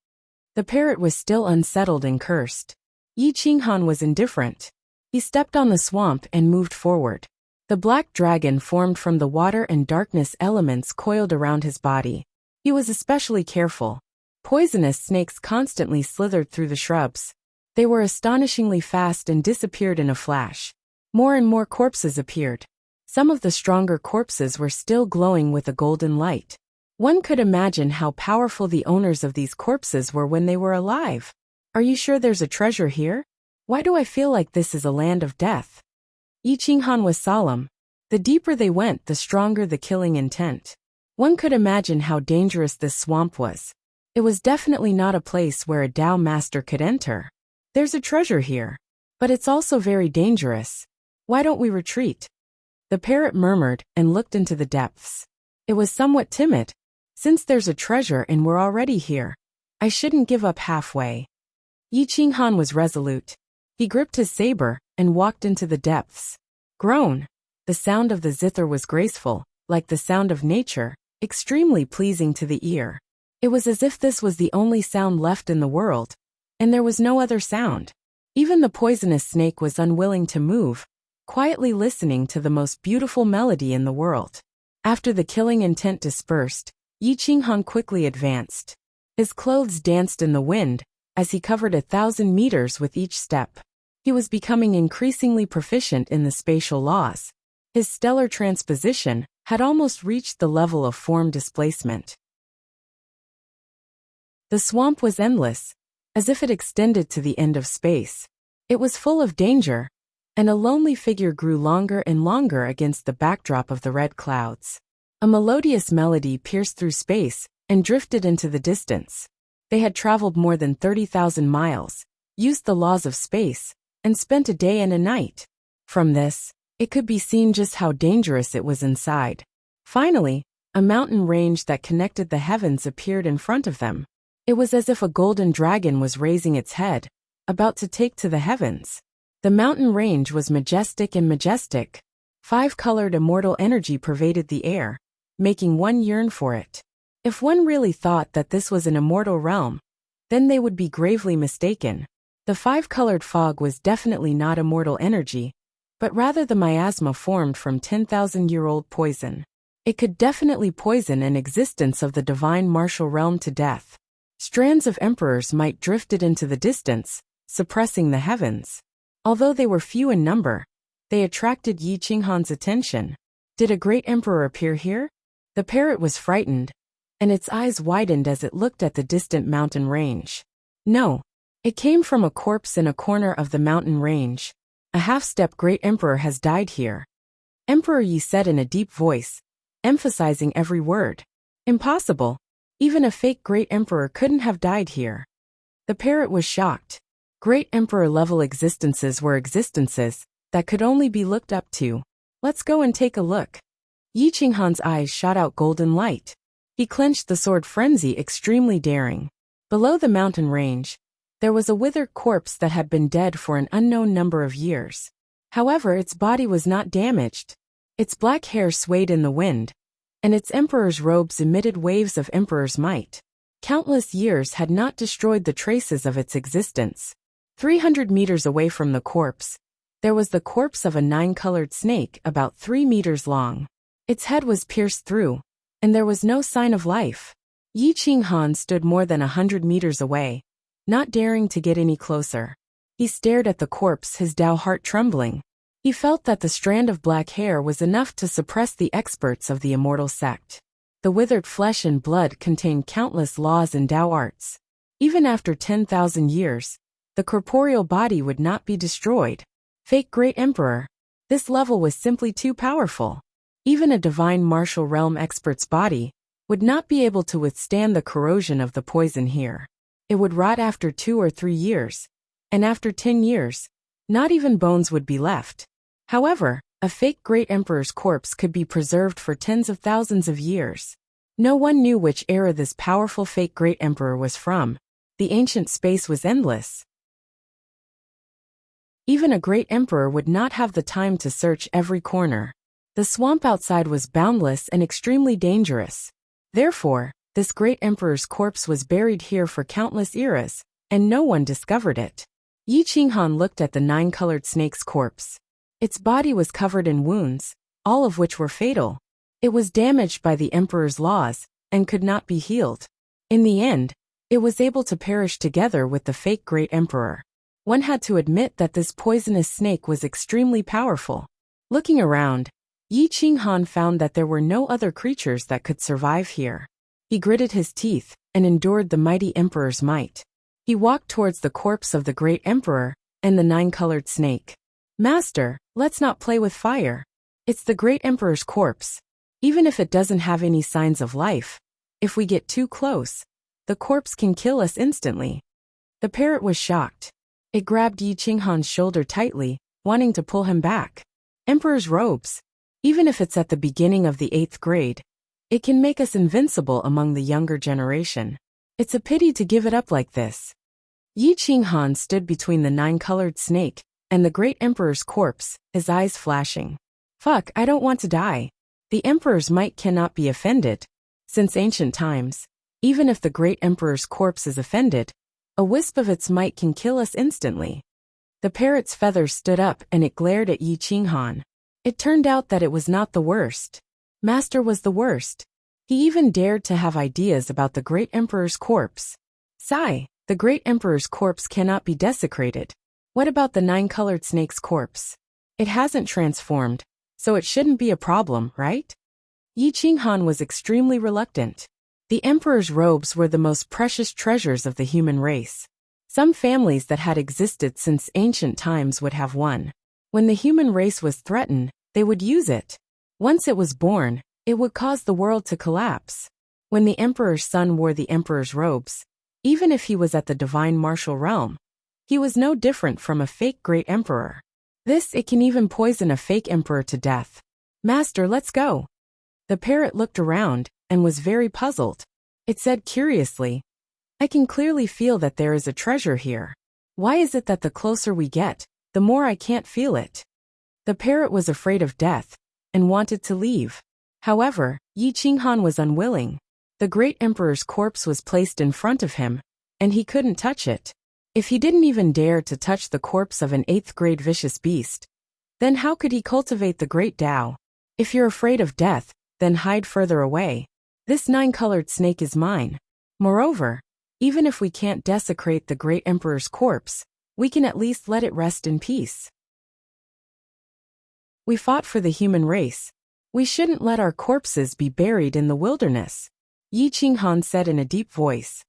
The parrot was still unsettled and cursed. Yi Qinghan was indifferent. He stepped on the swamp and moved forward. The black dragon formed from the water and darkness elements coiled around his body. He was especially careful. Poisonous snakes constantly slithered through the shrubs. They were astonishingly fast and disappeared in a flash. More and more corpses appeared. Some of the stronger corpses were still glowing with a golden light. One could imagine how powerful the owners of these corpses were when they were alive. Are you sure there's a treasure here? Why do I feel like this is a land of death? Yi Qinghan was solemn. The deeper they went, the stronger the killing intent. One could imagine how dangerous this swamp was. It was definitely not a place where a Dao master could enter. There's a treasure here. But it's also very dangerous. Why don't we retreat? The parrot murmured and looked into the depths. It was somewhat timid. Since there's a treasure and we're already here, I shouldn't give up halfway. Yi Qinghan was resolute. He gripped his saber and walked into the depths. Groan. The sound of the zither was graceful, like the sound of nature, extremely pleasing to the ear. It was as if this was the only sound left in the world, and there was no other sound. Even the poisonous snake was unwilling to move, quietly listening to the most beautiful melody in the world. After the killing intent dispersed, Yi Qinghan quickly advanced. His clothes danced in the wind as he covered 1,000 meters with each step. He was becoming increasingly proficient in the spatial laws. His stellar transposition had almost reached the level of form displacement. The swamp was endless, as if it extended to the end of space. It was full of danger, and a lonely figure grew longer and longer against the backdrop of the red clouds. A melodious melody pierced through space and drifted into the distance. They had traveled more than 30,000 miles, used the laws of space, and spent a day and a night. From this, it could be seen just how dangerous it was inside. Finally, a mountain range that connected the heavens appeared in front of them. It was as if a golden dragon was raising its head, about to take to the heavens. The mountain range was majestic and majestic. Five-colored immortal energy pervaded the air, making one yearn for it. If one really thought that this was an immortal realm, then they would be gravely mistaken. The five-colored fog was definitely not immortal energy, but rather the miasma formed from 10,000-year-old poison. It could definitely poison an existence of the divine martial realm to death. Strands of emperors might drifted into the distance, suppressing the heavens. Although they were few in number, they attracted Yi Qinghan's attention. Did a great emperor appear here? The parrot was frightened, and its eyes widened as it looked at the distant mountain range. No, it came from a corpse in a corner of the mountain range. A half-step great emperor has died here. Emperor Yi said in a deep voice, emphasizing every word. Impossible. Even a fake great emperor couldn't have died here. The parrot was shocked. Great emperor-level existences were existences that could only be looked up to. Let's go and take a look. Yi Qinghan's eyes shot out golden light. He clenched the sword frenzy, extremely daring. Below the mountain range, there was a withered corpse that had been dead for an unknown number of years. However, its body was not damaged. Its black hair swayed in the wind, and its emperor's robes emitted waves of emperor's might. Countless years had not destroyed the traces of its existence. 300 meters away from the corpse, there was the corpse of a 9-colored snake about 3 meters long. Its head was pierced through, and there was no sign of life. Yi Qinghan stood more than 100 meters away, not daring to get any closer. He stared at the corpse, his Dao heart trembling. He felt that the strand of black hair was enough to suppress the experts of the immortal sect. The withered flesh and blood contained countless laws and Dao arts. Even after 10,000 years, the corporeal body would not be destroyed. Fake Great Emperor. This level was simply too powerful. Even a divine martial realm expert's body would not be able to withstand the corrosion of the poison here. It would rot after 2 or 3 years, and after 10 years, not even bones would be left. However, a fake Great Emperor's corpse could be preserved for tens of thousands of years. No one knew which era this powerful fake Great Emperor was from. The ancient space was endless. Even a great emperor would not have the time to search every corner. The swamp outside was boundless and extremely dangerous. Therefore, this great emperor's corpse was buried here for countless eras, and no one discovered it. Yi Qinghan looked at the 9-colored snake's corpse. Its body was covered in wounds, all of which were fatal. It was damaged by the emperor's laws, and could not be healed. In the end, it was able to perish together with the fake great emperor. One had to admit that this poisonous snake was extremely powerful. Looking around, Yi Qinghan found that there were no other creatures that could survive here. He gritted his teeth and endured the mighty emperor's might. He walked towards the corpse of the great emperor and the 9-colored snake. Master, let's not play with fire. It's the great emperor's corpse. Even if it doesn't have any signs of life, if we get too close, the corpse can kill us instantly. The parrot was shocked. It grabbed Yi Qinghan's shoulder tightly, wanting to pull him back. Emperor's robes. Even if it's at the beginning of the 8th grade, it can make us invincible among the younger generation. It's a pity to give it up like this. Yi Qinghan stood between the 9-colored snake and the great emperor's corpse, his eyes flashing. Fuck, I don't want to die. The emperor's might cannot be offended. Since ancient times, even if the great emperor's corpse is offended, a wisp of its might can kill us instantly. The parrot's feathers stood up and it glared at Yi Qinghan. It turned out that it was not the worst. Master was the worst. He even dared to have ideas about the great emperor's corpse. Sigh, the great emperor's corpse cannot be desecrated. What about the 9-colored snake's corpse? It hasn't transformed, so it shouldn't be a problem, right? Yi Qinghan was extremely reluctant. The emperor's robes were the most precious treasures of the human race. Some families that had existed since ancient times would have one. When the human race was threatened, they would use it. Once it was born, it would cause the world to collapse. When the emperor's son wore the emperor's robes, even if he was at the divine martial realm, he was no different from a fake great emperor. It can even poison a fake emperor to death. Master, let's go. The parrot looked around and was very puzzled. It said curiously, I can clearly feel that there is a treasure here. Why is it that the closer we get, the more I can't feel it? The parrot was afraid of death and wanted to leave. However, Yi Qinghan was unwilling. The great emperor's corpse was placed in front of him, and he couldn't touch it. If he didn't even dare to touch the corpse of an 8th grade vicious beast, then how could he cultivate the great Tao? If you're afraid of death, then hide further away. This 9-colored snake is mine. Moreover, even if we can't desecrate the great emperor's corpse, we can at least let it rest in peace. We fought for the human race. We shouldn't let our corpses be buried in the wilderness. Yi Qinghan said in a deep voice.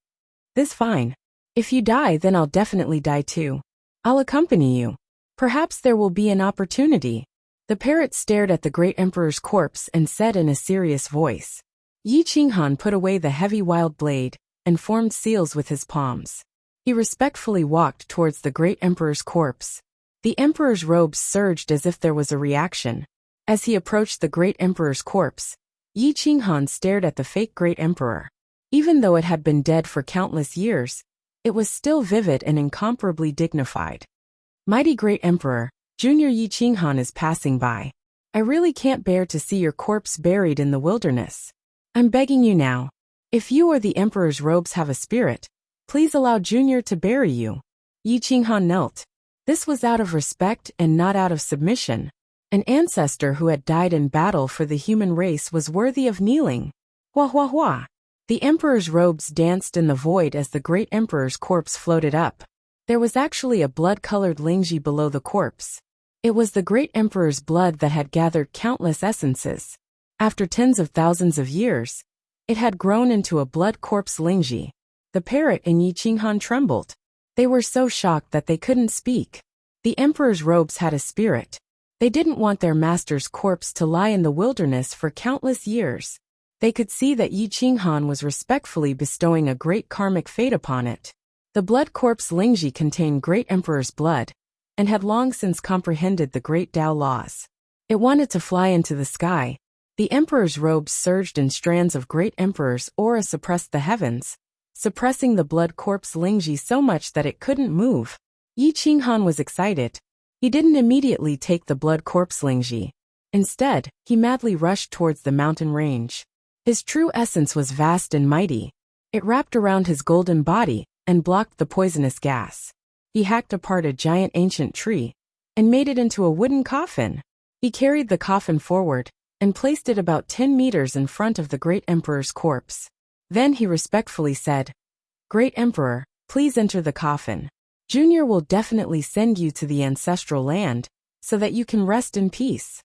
This fine. If you die, then I'll definitely die too. I'll accompany you. Perhaps there will be an opportunity. The parrot stared at the great emperor's corpse and said in a serious voice. Yi Qinghan put away the heavy wild blade and formed seals with his palms. He respectfully walked towards the great emperor's corpse. The emperor's robes surged as if there was a reaction. As he approached the great emperor's corpse, Yi Qinghan stared at the fake great emperor. Even though it had been dead for countless years, it was still vivid and incomparably dignified. Mighty great emperor, Junior Yi Qinghan is passing by. I really can't bear to see your corpse buried in the wilderness. I'm begging you now. If you or the emperor's robes have a spirit, please allow Junior to bury you. Yi Qinghan knelt. This was out of respect and not out of submission. An ancestor who had died in battle for the human race was worthy of kneeling. Hua hua hua. The emperor's robes danced in the void as the great emperor's corpse floated up. There was actually a blood-colored lingji below the corpse. It was the great emperor's blood that had gathered countless essences. After tens of thousands of years, it had grown into a blood corpse lingji. The parrot and Yi Qinghan trembled. They were so shocked that they couldn't speak. The emperor's robes had a spirit. They didn't want their master's corpse to lie in the wilderness for countless years. They could see that Yi Qinghan was respectfully bestowing a great karmic fate upon it. The blood corpse lingji contained great emperor's blood, and had long since comprehended the great Tao laws. It wanted to fly into the sky. The emperor's robes surged in strands of great emperor's aura suppressed the heavens, suppressing the blood corpse lingji so much that it couldn't move. Yi Qinghan was excited. He didn't immediately take the blood corpse lingji. Instead, he madly rushed towards the mountain range. His true essence was vast and mighty. It wrapped around his golden body and blocked the poisonous gas. He hacked apart a giant ancient tree and made it into a wooden coffin. He carried the coffin forward and placed it about 10 meters in front of the great emperor's corpse. Then he respectfully said, "Great Emperor, please enter the coffin. Junior will definitely send you to the ancestral land so that you can rest in peace."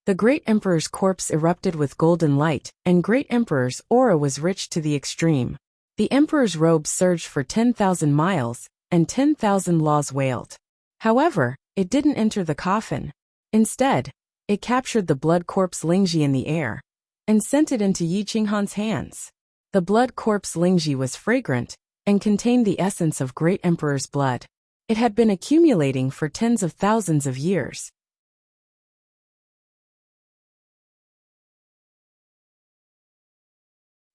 The great emperor's corpse erupted with golden light, and great emperor's aura was rich to the extreme. The emperor's robe surged for 10,000 miles, and 10,000 laws wailed. However, it didn't enter the coffin. Instead, it captured the blood corpse lingji in the air and sent it into Yi Qinghan's hands. The blood corpse lingji was fragrant and contained the essence of great emperor's blood. It had been accumulating for tens of thousands of years.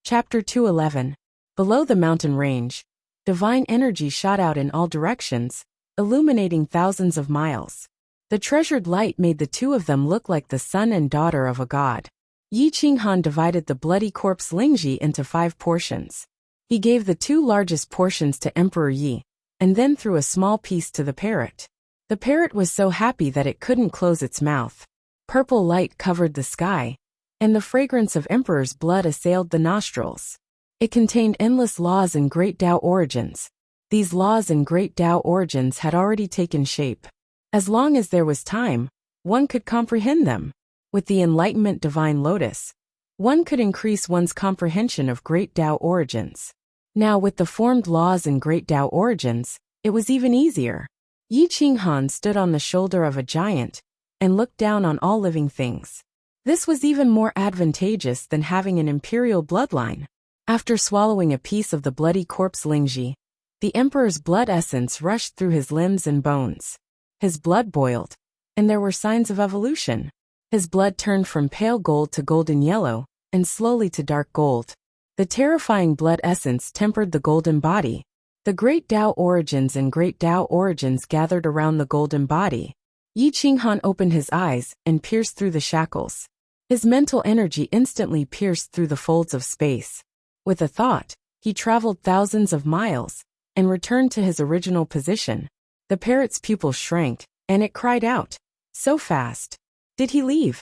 Chapter 211. Below the mountain range, divine energy shot out in all directions, illuminating thousands of miles. The treasured light made the two of them look like the son and daughter of a god. Yi Qinghan divided the bloody corpse lingji into 5 portions. He gave the 2 largest portions to Emperor Yi, and then threw a small piece to the parrot. The parrot was so happy that it couldn't close its mouth. Purple light covered the sky, and the fragrance of Emperor's blood assailed the nostrils. It contained endless laws and great Tao origins. These laws and great Tao origins had already taken shape. As long as there was time, one could comprehend them. With the enlightenment divine lotus, one could increase one's comprehension of great Tao origins. Now with the formed laws and great Tao origins, it was even easier. Yi Qinghan stood on the shoulder of a giant and looked down on all living things. This was even more advantageous than having an imperial bloodline. After swallowing a piece of the bloody corpse lingji, the emperor's blood essence rushed through his limbs and bones. His blood boiled, and there were signs of evolution. His blood turned from pale gold to golden yellow, and slowly to dark gold. The terrifying blood essence tempered the golden body. The great Tao origins and great Tao origins gathered around the golden body. Yi Qinghan opened his eyes and pierced through the shackles. His mental energy instantly pierced through the folds of space. With a thought, he traveled thousands of miles and returned to his original position. The parrot's pupils shrank, and it cried out, "So fast! Did he leave?"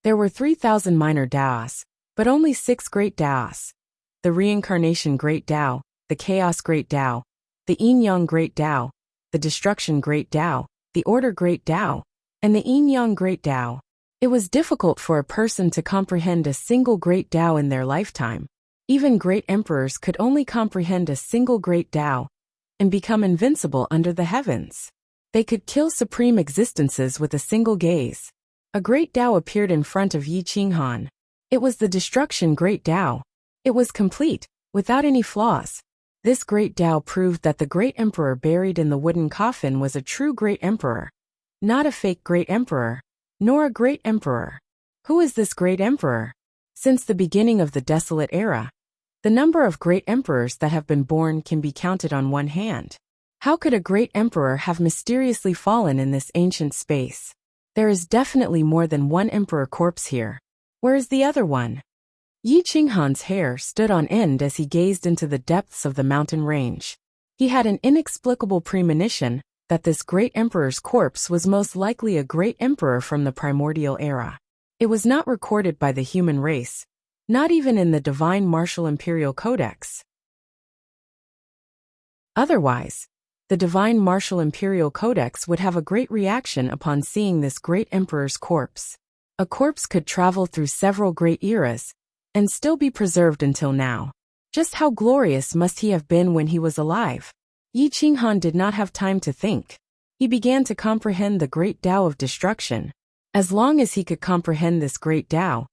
There were 3,000 minor Taos, but only 6 great Taos. The reincarnation great Tao, the chaos great Tao, the yin-yang great Tao, the destruction great Tao, the order great Tao, and the yin-yang great Tao. It was difficult for a person to comprehend a single great Tao in their lifetime. Even great emperors could only comprehend a single great Tao and become invincible under the heavens. They could kill supreme existences with a single gaze. A great Tao appeared in front of Yi Qinghan. It was the destruction great Tao. It was complete, without any flaws. This great Tao proved that the great emperor buried in the wooden coffin was a true great emperor. Not a fake great emperor, nor a great emperor. Who is this great emperor? Since the beginning of the desolate era, the number of great emperors that have been born can be counted on one hand. How could a great emperor have mysteriously fallen in this ancient space? There is definitely more than one emperor corpse here. Where is the other one? Yi Qinghan's hair stood on end as he gazed into the depths of the mountain range. He had an inexplicable premonition that this great emperor's corpse was most likely a great emperor from the primordial era. It was not recorded by the human race, not even in the divine martial imperial codex. Otherwise, the divine martial imperial codex would have a great reaction upon seeing this great emperor's corpse. A corpse could travel through several great eras and still be preserved until now. Just how glorious must he have been when he was alive? Yi Qinghan did not have time to think. He began to comprehend the great Tao of destruction. As long as he could comprehend this great Tao,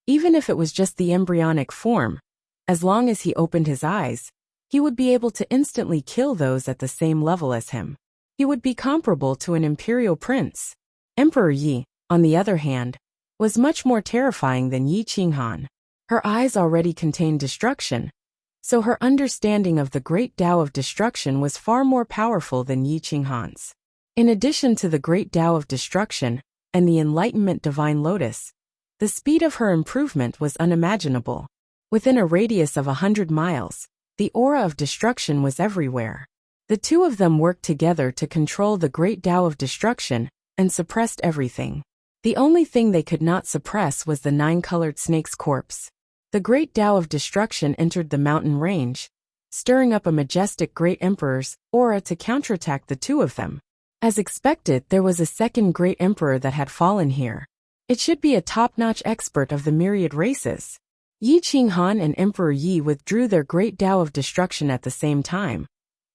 even if it was just the embryonic form, as long as he opened his eyes, he would be able to instantly kill those at the same level as him. He would be comparable to an imperial prince. Emperor Yi, on the other hand, was much more terrifying than Yi Qinghan. Her eyes already contained destruction, so her understanding of the great Tao of destruction was far more powerful than Yi Qinghan's. In addition to the great Tao of destruction and the enlightenment divine lotus, the speed of her improvement was unimaginable. Within a radius of 100 miles, the aura of destruction was everywhere. The two of them worked together to control the great Tao of destruction and suppressed everything. The only thing they could not suppress was the nine-colored snake's corpse. The great Tao of destruction entered the mountain range, stirring up a majestic great emperor's aura to counterattack the two of them. As expected, there was a second great emperor that had fallen here. It should be a top-notch expert of the myriad races. Yi Qinghan and Emperor Yi withdrew their great Tao of destruction at the same time,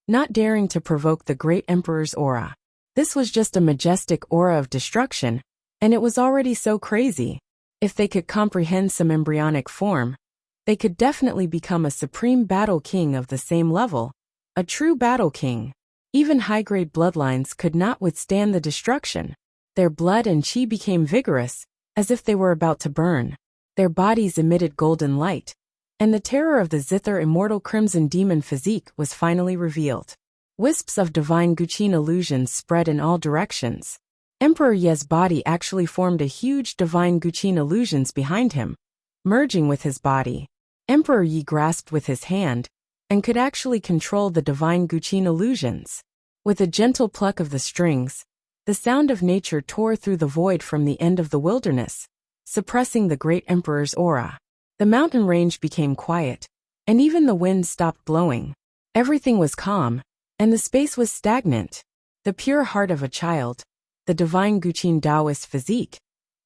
not daring to provoke the great emperor's aura. This was just a majestic aura of destruction, and it was already so crazy. If they could comprehend some embryonic form, they could definitely become a supreme battle king of the same level, a true battle king. Even high-grade bloodlines could not withstand the destruction. Their blood and qi became vigorous, as if they were about to burn. Their bodies emitted golden light, and the terror of the zither immortal crimson demon physique was finally revealed. Wisps of divine Guqin illusions spread in all directions. Emperor Ye's body actually formed a huge divine Guqin illusions behind him, merging with his body. Emperor Yi grasped with his hand, and could actually control the divine Guqin illusions. With a gentle pluck of the strings, the sound of nature tore through the void from the end of the wilderness, suppressing the great emperor's aura. The mountain range became quiet, and even the wind stopped blowing. Everything was calm, and the space was stagnant. The pure heart of a child, the divine Guqin Taoist physique,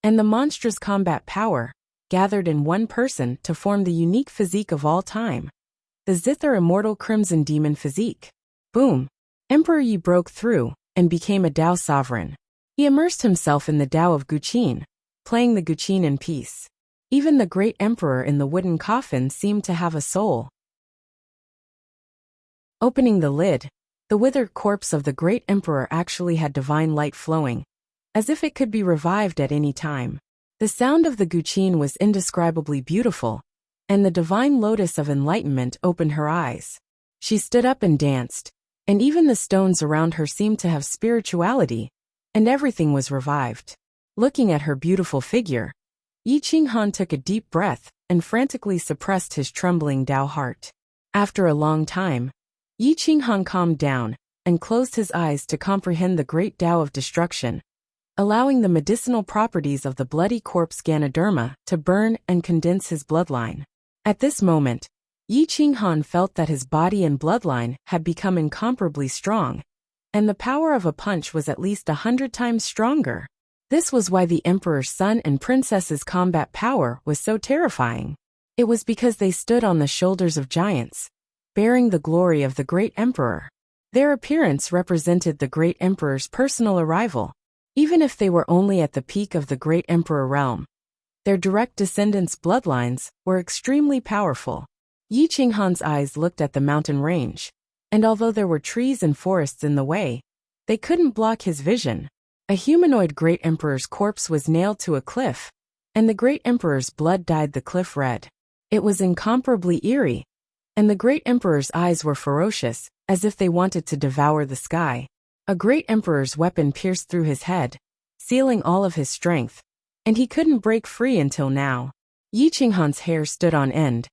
and the monstrous combat power, gathered in one person to form the unique physique of all time. The zither immortal crimson demon physique. Boom! Emperor Yi broke through, and became a Tao sovereign. He immersed himself in the Tao of Guqin, playing the Guqin in peace. Even the great emperor in the wooden coffin seemed to have a soul. Opening the lid, the withered corpse of the great emperor actually had divine light flowing, as if it could be revived at any time. The sound of the Guqin was indescribably beautiful, and the divine lotus of enlightenment opened her eyes. She stood up and danced, and even the stones around her seemed to have spirituality, and everything was revived. Looking at her beautiful figure, Yi Qinghan took a deep breath and frantically suppressed his trembling Tao heart. After a long time, Yi Qinghan calmed down and closed his eyes to comprehend the great Tao of destruction, allowing the medicinal properties of the bloody corpse Ganoderma to burn and condense his bloodline. At this moment, Yi Qinghan felt that his body and bloodline had become incomparably strong, and the power of a punch was at least 100 times stronger. This was why the emperor's son and princess's combat power was so terrifying. It was because they stood on the shoulders of giants, bearing the glory of the great emperor. Their appearance represented the great emperor's personal arrival. Even if they were only at the peak of the great emperor realm, their direct descendants' bloodlines were extremely powerful. Yi Qinghan's eyes looked at the mountain range, and although there were trees and forests in the way, they couldn't block his vision. A humanoid great emperor's corpse was nailed to a cliff, and the great emperor's blood dyed the cliff red. It was incomparably eerie, and the great emperor's eyes were ferocious, as if they wanted to devour the sky. A great emperor's weapon pierced through his head, sealing all of his strength, and he couldn't break free until now. Yi Qinghan's hair stood on end,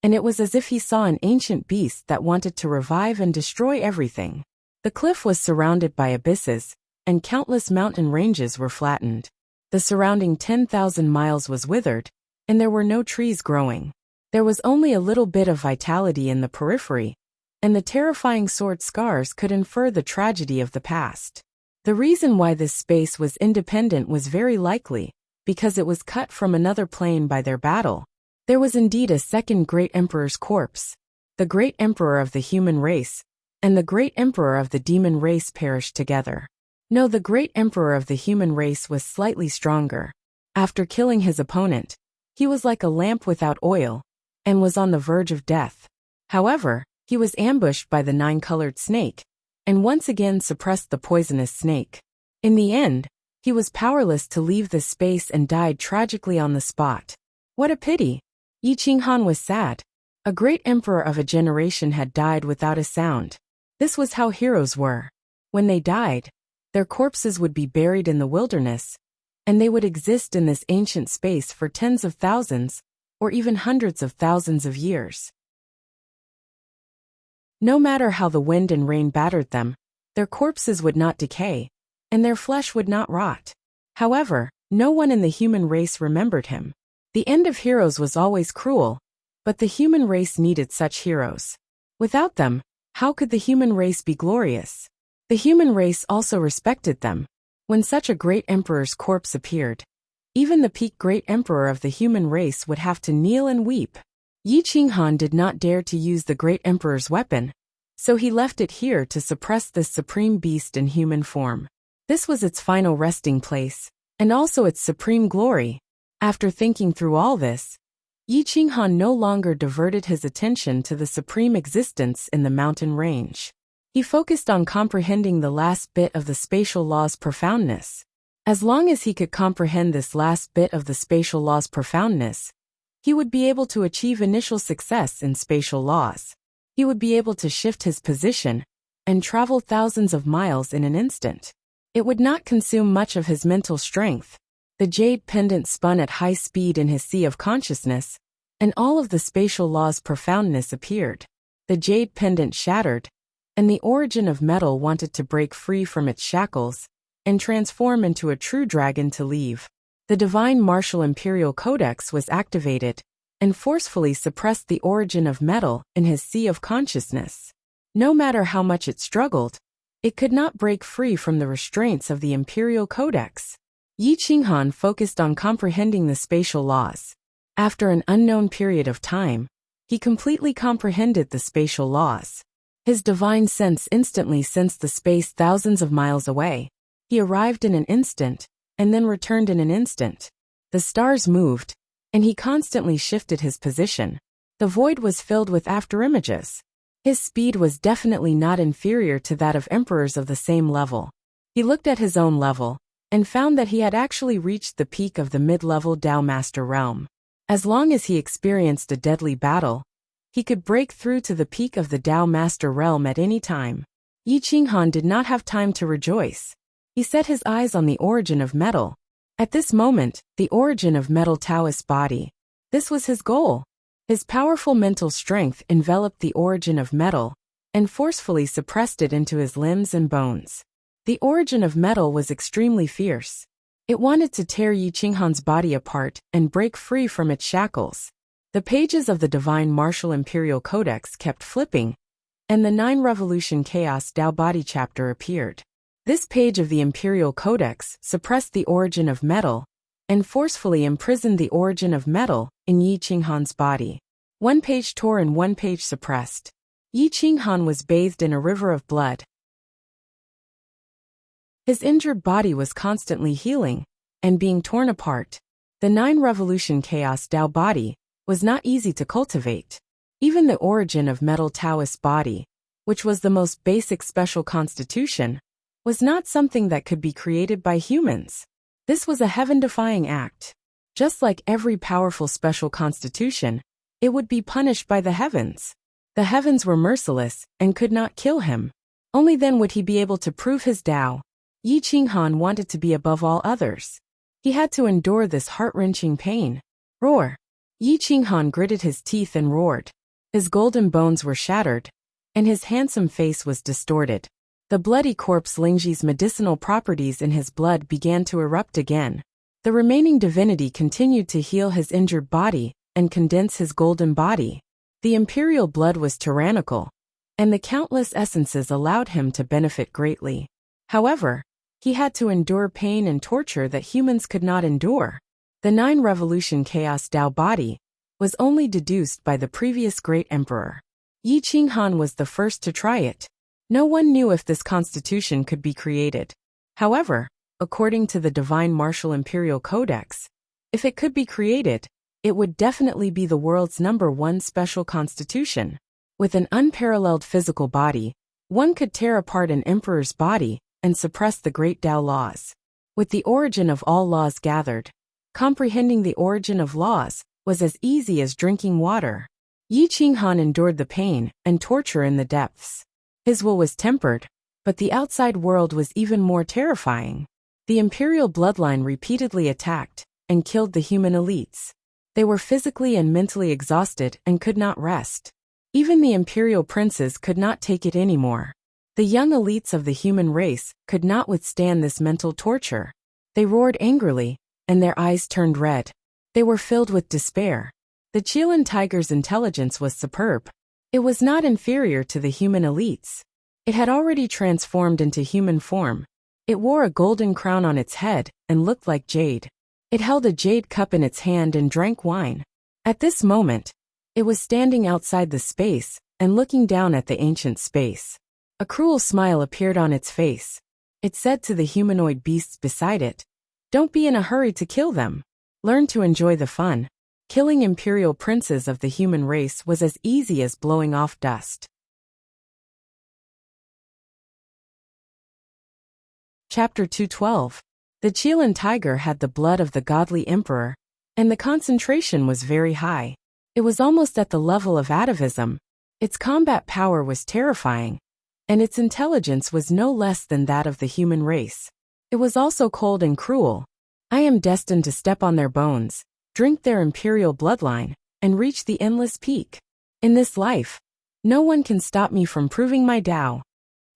and it was as if he saw an ancient beast that wanted to revive and destroy everything. The cliff was surrounded by abysses, and countless mountain ranges were flattened. The surrounding 10,000 miles was withered, and there were no trees growing. There was only a little bit of vitality in the periphery, and the terrifying sword scars could infer the tragedy of the past. The reason why this space was independent was very likely because it was cut from another plane by their battle. There was indeed a second great emperor's corpse. The great emperor of the human race and the great emperor of the demon race perished together. No, the great emperor of the human race was slightly stronger. After killing his opponent, he was like a lamp without oil and was on the verge of death. However, he was ambushed by the nine-colored snake and once again suppressed the poisonous snake. In the end, he was powerless to leave the space and died tragically on the spot. What a pity! Yi Qinghan was sad. A great emperor of a generation had died without a sound. This was how heroes were. When they died, their corpses would be buried in the wilderness, and they would exist in this ancient space for tens of thousands, or even hundreds of thousands of years. No matter how the wind and rain battered them, their corpses would not decay, and their flesh would not rot. However, no one in the human race remembered him. The end of heroes was always cruel, but the human race needed such heroes. Without them, how could the human race be glorious? The human race also respected them. When such a great emperor's corpse appeared, even the peak great emperor of the human race would have to kneel and weep. Yi Qinghan did not dare to use the great emperor's weapon, so he left it here to suppress this supreme beast in human form. This was its final resting place, and also its supreme glory. After thinking through all this, Yi Qinghan no longer diverted his attention to the supreme existence in the mountain range. He focused on comprehending the last bit of the spatial law's profoundness. As long as he could comprehend this last bit of the spatial law's profoundness, he would be able to achieve initial success in spatial laws. He would be able to shift his position and travel thousands of miles in an instant. It would not consume much of his mental strength. The jade pendant spun at high speed in his sea of consciousness, and all of the spatial law's profoundness appeared. The jade pendant shattered, and the origin of metal wanted to break free from its shackles and transform into a true dragon to leave. The divine martial imperial codex was activated and forcefully suppressed the origin of metal in his sea of consciousness. No matter how much it struggled, it could not break free from the restraints of the imperial codex. Yi Qinghan focused on comprehending the spatial laws. After an unknown period of time, he completely comprehended the spatial laws. His divine sense instantly sensed the space thousands of miles away. He arrived in an instant, and then returned in an instant. The stars moved, and he constantly shifted his position. The void was filled with afterimages. His speed was definitely not inferior to that of emperors of the same level. He looked at his own level, and found that he had actually reached the peak of the mid-level Tao Master realm. As long as he experienced a deadly battle, he could break through to the peak of the Tao Master realm at any time. Yi Qinghan did not have time to rejoice. He set his eyes on the origin of metal. At this moment, the origin of metal Taoist body. This was his goal. His powerful mental strength enveloped the origin of metal and forcefully suppressed it into his limbs and bones. The origin of metal was extremely fierce. It wanted to tear Yi Qinghan's body apart and break free from its shackles. The pages of the Divine Martial Imperial Codex kept flipping, and the 9 Revolution Chaos Dao Body chapter appeared. This page of the Imperial Codex suppressed the origin of metal and forcefully imprisoned the origin of metal in Yi Qinghan's body. One page tore and one page suppressed. Yi Qinghan was bathed in a river of blood. His injured body was constantly healing and being torn apart. The 9 Revolution Chaos Dao body was not easy to cultivate. Even the origin of metal Taoist body, which was the most basic special constitution, was not something that could be created by humans. This was a heaven-defying act. Just like every powerful special constitution, it would be punished by the heavens. The heavens were merciless and could not kill him. Only then would he be able to prove his Tao. Yi Qinghan wanted to be above all others. He had to endure this heart-wrenching pain. Roar! Yi Qinghan gritted his teeth and roared. His golden bones were shattered, and his handsome face was distorted. The bloody corpse Lingji's medicinal properties in his blood began to erupt again. The remaining divinity continued to heal his injured body and condense his golden body. The imperial blood was tyrannical, and the countless essences allowed him to benefit greatly. However, he had to endure pain and torture that humans could not endure. The 9-revolution Chaos Dao body was only deduced by the previous great emperor. Yi Qinghan was the first to try it. No one knew if this constitution could be created. However, according to the Divine Martial Imperial Codex, if it could be created, it would definitely be the world's #1 special constitution. With an unparalleled physical body, one could tear apart an emperor's body and suppress the great Tao laws. With the origin of all laws gathered, comprehending the origin of laws was as easy as drinking water. Yi Qinghan endured the pain and torture in the depths. His will was tempered, but the outside world was even more terrifying. The imperial bloodline repeatedly attacked and killed the human elites. They were physically and mentally exhausted and could not rest. Even the imperial princes could not take it anymore. The young elites of the human race could not withstand this mental torture. They roared angrily, and their eyes turned red. They were filled with despair. The Qilin tiger's intelligence was superb. It was not inferior to the human elites. It had already transformed into human form. It wore a golden crown on its head and looked like jade. It held a jade cup in its hand and drank wine. At this moment, it was standing outside the space and looking down at the ancient space. A cruel smile appeared on its face. It said to the humanoid beasts beside it, "Don't be in a hurry to kill them. Learn to enjoy the fun." Killing imperial princes of the human race was as easy as blowing off dust. Chapter 212. The Qilin tiger had the blood of the godly emperor, and the concentration was very high. It was almost at the level of atavism. Its combat power was terrifying, and its intelligence was no less than that of the human race. It was also cold and cruel. I am destined to step on their bones, drink their imperial bloodline, and reach the endless peak. In this life, no one can stop me from proving my Tao.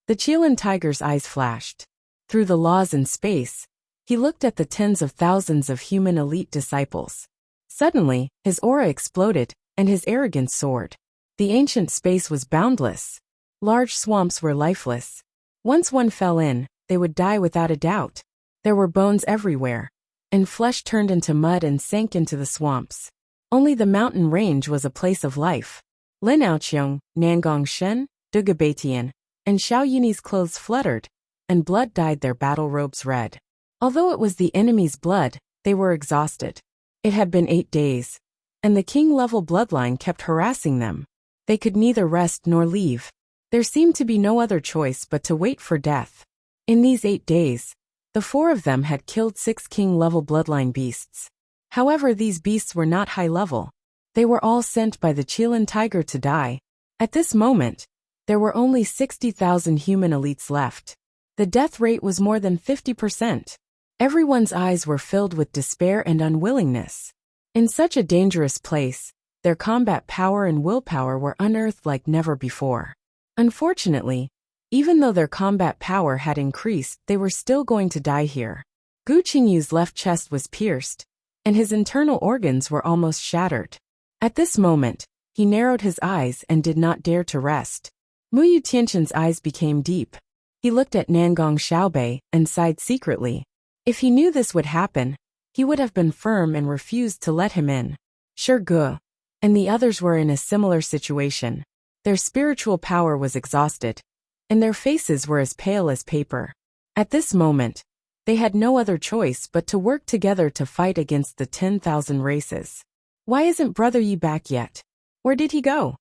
The Qilin tiger's eyes flashed. Through the laws in space, he looked at the tens of thousands of human elite disciples. Suddenly, his aura exploded, and his arrogance soared. The ancient space was boundless. Large swamps were lifeless. Once one fell in, they would die without a doubt. There were bones everywhere, and flesh turned into mud and sank into the swamps. Only the mountain range was a place of life. Lin Aoqiong, Nangong Shen, Dugabatian, and Xiao Yini's clothes fluttered, and blood dyed their battle robes red. Although it was the enemy's blood, they were exhausted. It had been 8 days, and the king-level bloodline kept harassing them. They could neither rest nor leave. There seemed to be no other choice but to wait for death. In these 8 days, the 4 of them had killed 6 king-level bloodline beasts. However, these beasts were not high-level. They were all sent by the Qilin tiger to die. At this moment, there were only 60,000 human elites left. The death rate was more than 50%. Everyone's eyes were filled with despair and unwillingness. In such a dangerous place, their combat power and willpower were unearthed like never before. Unfortunately, even though their combat power had increased, they were still going to die here. Gu Qingyu's left chest was pierced, and his internal organs were almost shattered. At this moment, he narrowed his eyes and did not dare to rest. Muyu Tianqin's eyes became deep. He looked at Nangong Xiaobei and sighed secretly. If he knew this would happen, he would have been firm and refused to let him in. Sure Gu and the others were in a similar situation. Their spiritual power was exhausted, and their faces were as pale as paper. At this moment, they had no other choice but to work together to fight against the 10,000 races. Why isn't Brother Yi back yet? Where did he go?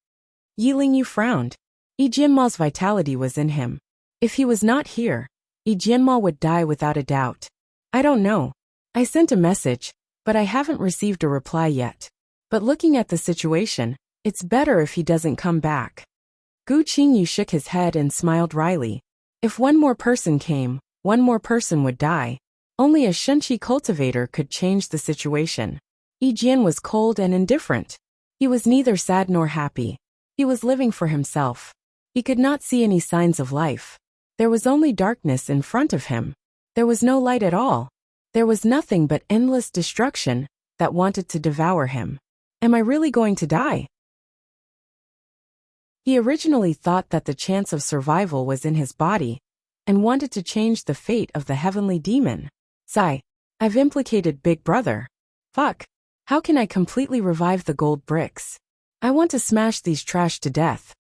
Yi Lingyu frowned. Yi Jianma's vitality was in him. If he was not here, Yi Jianma would die without a doubt. I don't know. I sent a message, but I haven't received a reply yet. But looking at the situation, it's better if he doesn't come back. Gu Qingyu shook his head and smiled wryly. If one more person came, one more person would die. Only a Shenqi cultivator could change the situation. Yi Jian was cold and indifferent. He was neither sad nor happy. He was living for himself. He could not see any signs of life. There was only darkness in front of him. There was no light at all. There was nothing but endless destruction that wanted to devour him. Am I really going to die? He originally thought that the chance of survival was in his body and wanted to change the fate of the heavenly demon. Sigh. I've implicated Big Brother. Fuck. How can I completely revive the gold bricks? I want to smash these trash to death.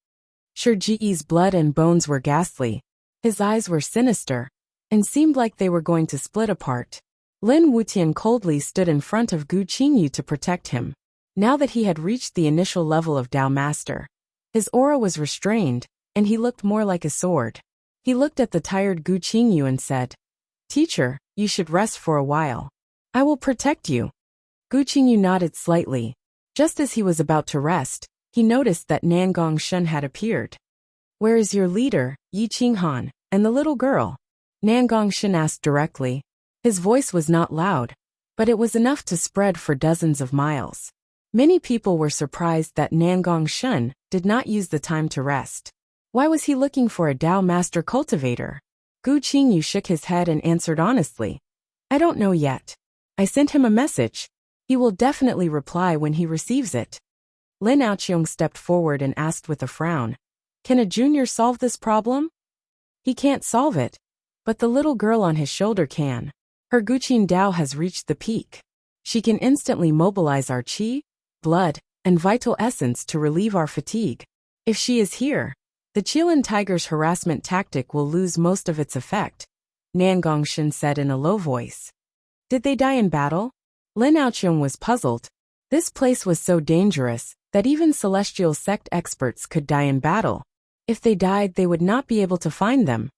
Sure, Ji's blood and bones were ghastly. His eyes were sinister and seemed like they were going to split apart. Lin Wutian coldly stood in front of Gu Qingyu to protect him. Now that he had reached the initial level of Dao Master, his aura was restrained, and he looked more like a sword. He looked at the tired Gu Qingyu and said, "Teacher, you should rest for a while. I will protect you." Gu Qingyu nodded slightly. Just as he was about to rest, he noticed that Nan Gongshen had appeared. "Where is your leader, Yi Qinghan, and the little girl?" Nan Gongshen asked directly. His voice was not loud, but it was enough to spread for dozens of miles. Many people were surprised that Nan Gongshen did not use the time to rest. Why was he looking for a Dao Master cultivator? Gu Qingyu shook his head and answered honestly, "I don't know yet. I sent him a message. He will definitely reply when he receives it." Lin Aoqiong stepped forward and asked with a frown, "Can a junior solve this problem?" "He can't solve it, but the little girl on his shoulder can. Her Guqin Dao has reached the peak. She can instantly mobilize our qi, blood, and vital essence to relieve our fatigue. If she is here, the Qilin Tiger's harassment tactic will lose most of its effect," Nan Gongshen said in a low voice. "Did they die in battle?" Lin Aoqiong was puzzled. This place was so dangerous that even celestial sect experts could die in battle. If they died, they would not be able to find them.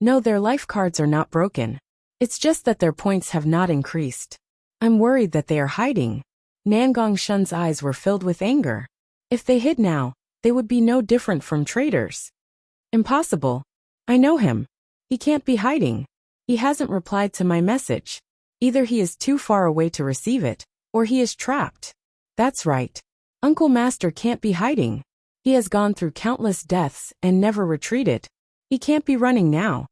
"No, their life cards are not broken. It's just that their points have not increased. I'm worried that they are hiding." Nan Gongshen's eyes were filled with anger. If they hid now, they would be no different from traitors. "Impossible. I know him. He can't be hiding. He hasn't replied to my message. Either he is too far away to receive it, or he is trapped." "That's right. Uncle Master can't be hiding. He has gone through countless deaths and never retreated. He can't be running now."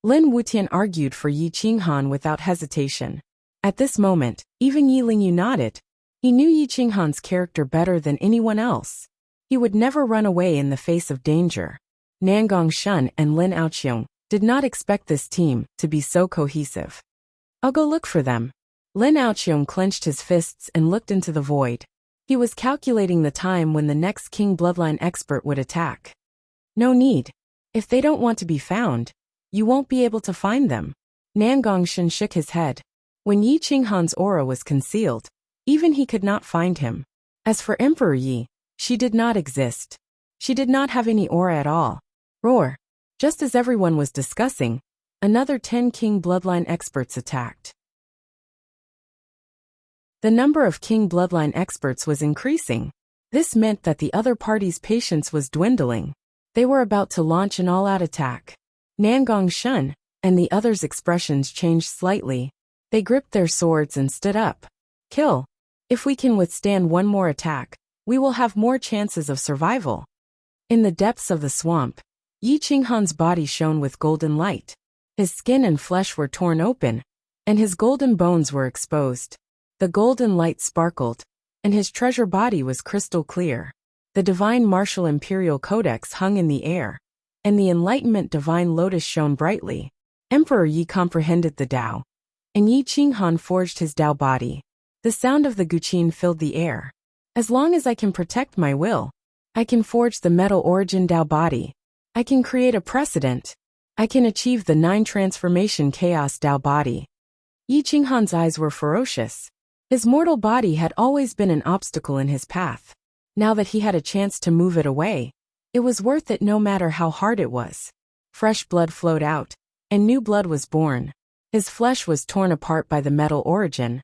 Lin Wutian argued for Yi Qinghan without hesitation. At this moment, even Yi Lingyu nodded. He knew Yi Qinghan's character better than anyone else. He would never run away in the face of danger. Nan Gongshen and Lin Aoqiong did not expect this team to be so cohesive. "I'll go look for them." Lin Aoqiong clenched his fists and looked into the void. He was calculating the time when the next King Bloodline expert would attack. "No need. If they don't want to be found, you won't be able to find them." Nan Gongshen shook his head. When Yi Qinghan's aura was concealed, even he could not find him. As for Emperor Yi, she did not exist. She did not have any aura at all. Roar! Just as everyone was discussing, another 10 King Bloodline experts attacked. The number of King Bloodline experts was increasing. This meant that the other party's patience was dwindling. They were about to launch an all-out attack. Nan Gongshen and the others' expressions changed slightly. They gripped their swords and stood up. "Kill. If we can withstand one more attack, we will have more chances of survival." In the depths of the swamp, Yi Qinghan's body shone with golden light. His skin and flesh were torn open, and his golden bones were exposed. The golden light sparkled, and his treasure body was crystal clear. The divine martial imperial codex hung in the air, and the enlightenment divine lotus shone brightly. Emperor Yi comprehended the Tao, and Yi Qinghan forged his Tao body. The sound of the Guqin filled the air. "As long as I can protect my will, I can forge the metal origin Tao body. I can create a precedent. I can achieve the 9 transformation chaos Tao body." Yi Qinghan's eyes were ferocious. His mortal body had always been an obstacle in his path. Now that he had a chance to move it away, it was worth it no matter how hard it was. Fresh blood flowed out, and new blood was born. His flesh was torn apart by the metal origin,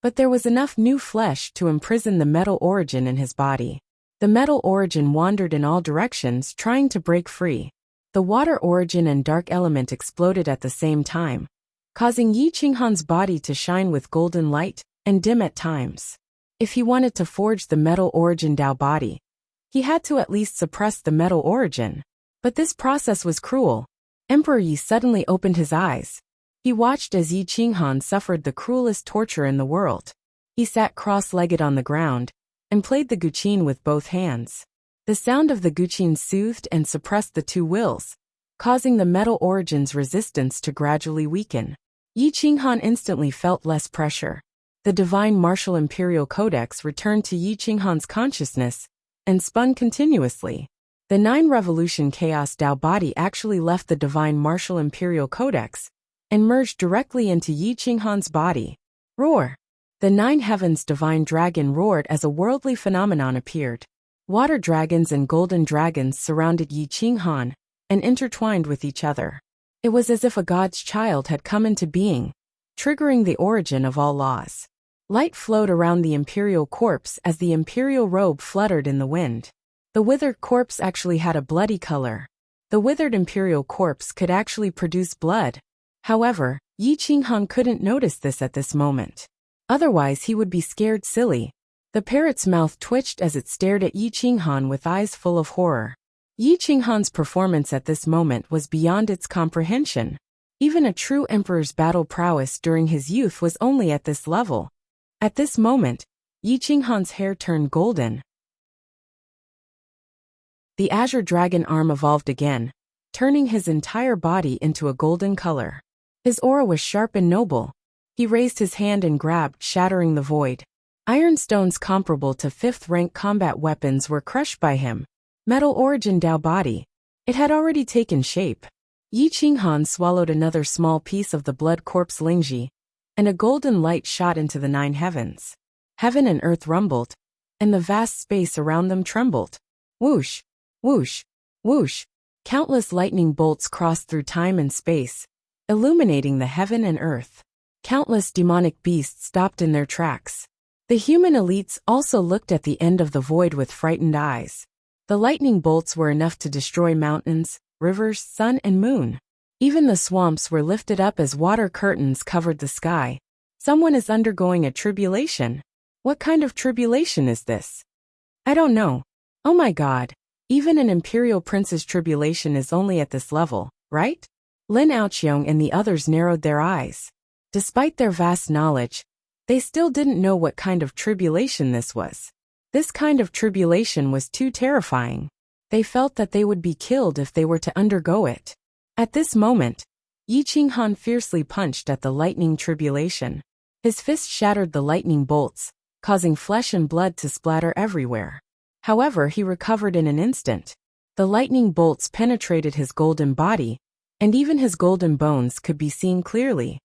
but there was enough new flesh to imprison the metal origin in his body. The metal origin wandered in all directions trying to break free. The water origin and dark element exploded at the same time, causing Yi Qinghan's body to shine with golden light and dim at times. If he wanted to forge the metal origin Tao body, he had to at least suppress the metal origin. But this process was cruel. Emperor Yi suddenly opened his eyes. He watched as Yi Qinghan suffered the cruelest torture in the world. He sat cross-legged on the ground and played the guqin with both hands. The sound of the guqin soothed and suppressed the two wills, causing the metal origin's resistance to gradually weaken. Yi Qinghan instantly felt less pressure. The divine martial imperial codex returned to Yi Qinghan's consciousness and spun continuously. The 9 revolution chaos Tao body actually left the divine martial imperial codex and merged directly into Yi Qinghan's body. Roar! The 9 heavens divine dragon roared as a worldly phenomenon appeared. Water dragons and golden dragons surrounded Yi Qinghan and intertwined with each other. It was as if a god's child had come into being, triggering the origin of all laws. Light flowed around the imperial corpse as the imperial robe fluttered in the wind. The withered corpse actually had a bloody color. The withered imperial corpse could actually produce blood. However, Yi Qinghan couldn't notice this at this moment. Otherwise he would be scared silly. The parrot's mouth twitched as it stared at Yi Qinghan with eyes full of horror. Yi Qinghan's performance at this moment was beyond its comprehension. Even a true emperor's battle prowess during his youth was only at this level. At this moment, Yi Qinghan's hair turned golden. The azure dragon arm evolved again, turning his entire body into a golden color. His aura was sharp and noble. He raised his hand and grabbed, shattering the void. Iron stones comparable to 5th-rank combat weapons were crushed by him. Metal origin Tao body. It had already taken shape. Yi Qinghan swallowed another small piece of the blood corpse Lingji, and a golden light shot into the 9 heavens. Heaven and earth rumbled, and the vast space around them trembled. Whoosh! Whoosh! Whoosh! Countless lightning bolts crossed through time and space, illuminating the heaven and earth. Countless demonic beasts stopped in their tracks. The human elites also looked at the end of the void with frightened eyes. The lightning bolts were enough to destroy mountains, rivers, sun, and moon. Even the swamps were lifted up as water curtains covered the sky. Someone is undergoing a tribulation. What kind of tribulation is this? I don't know. Oh my God. Even an imperial prince's tribulation is only at this level, right? Lin Aoqiong and the others narrowed their eyes. Despite their vast knowledge, they still didn't know what kind of tribulation this was. This kind of tribulation was too terrifying. They felt that they would be killed if they were to undergo it. At this moment, Yi Qinghan fiercely punched at the lightning tribulation. His fist shattered the lightning bolts, causing flesh and blood to splatter everywhere. However, he recovered in an instant. The lightning bolts penetrated his golden body, and even his golden bones could be seen clearly.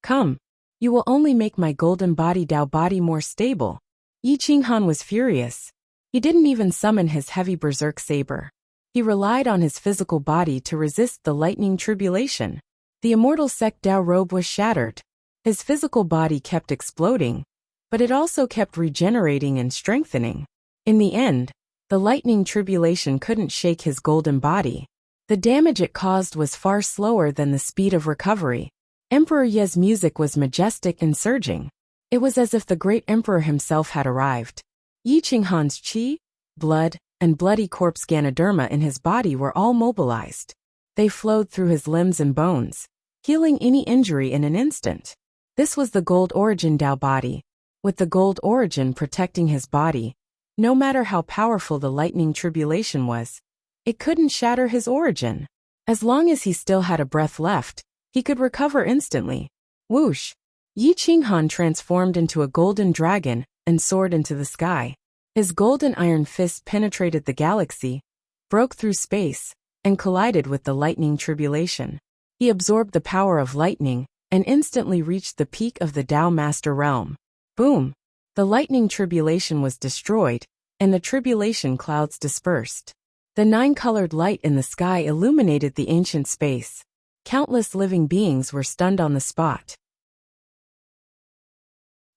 Come, you will only make my golden body Tao body more stable. Yi Qinghan was furious. He didn't even summon his heavy berserk saber. He relied on his physical body to resist the lightning tribulation. The immortal sect Tao robe was shattered. His physical body kept exploding, but it also kept regenerating and strengthening. In the end, the lightning tribulation couldn't shake his golden body. The damage it caused was far slower than the speed of recovery. Emperor Ye's music was majestic and surging. It was as if the great emperor himself had arrived. Yi Qinghan's qi, blood, and bloody corpse Ganoderma in his body were all mobilized. They flowed through his limbs and bones, healing any injury in an instant. This was the gold origin Tao body, with the gold origin protecting his body. No matter how powerful the lightning tribulation was, it couldn't shatter his origin. As long as he still had a breath left, he could recover instantly. Whoosh! Yi Qinghan transformed into a golden dragon and soared into the sky. His golden iron fist penetrated the galaxy, broke through space, and collided with the lightning tribulation. He absorbed the power of lightning and instantly reached the peak of the Tao Master Realm. Boom! The lightning tribulation was destroyed, and the tribulation clouds dispersed. The 9-colored light in the sky illuminated the ancient space. Countless living beings were stunned on the spot.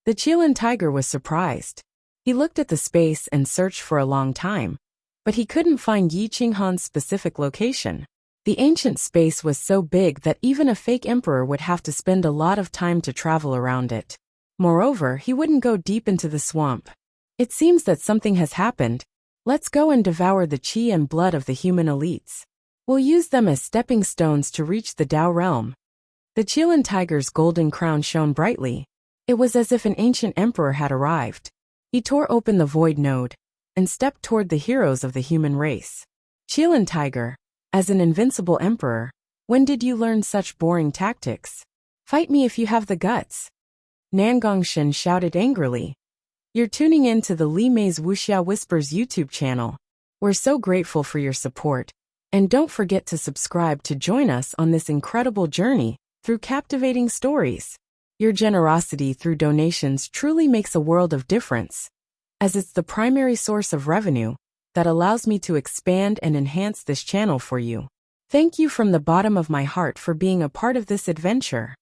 The Qilin tiger was surprised. He looked at the space and searched for a long time, but he couldn't find Yi Qinghan's specific location. The ancient space was so big that even a fake emperor would have to spend a lot of time to travel around it. Moreover, he wouldn't go deep into the swamp. It seems that something has happened. Let's go and devour the qi and blood of the human elites. We'll use them as stepping stones to reach the Tao realm. The Qilin tiger's golden crown shone brightly. It was as if an ancient emperor had arrived. He tore open the void node and stepped toward the heroes of the human race. Qilin tiger, as an invincible emperor, when did you learn such boring tactics? Fight me if you have the guts. Nangongshen shouted angrily. You're tuning in to the Li Mei's Wuxia Whispers YouTube channel. We're so grateful for your support. And don't forget to subscribe to join us on this incredible journey through captivating stories. Your generosity through donations truly makes a world of difference, as it's the primary source of revenue that allows me to expand and enhance this channel for you. Thank you from the bottom of my heart for being a part of this adventure.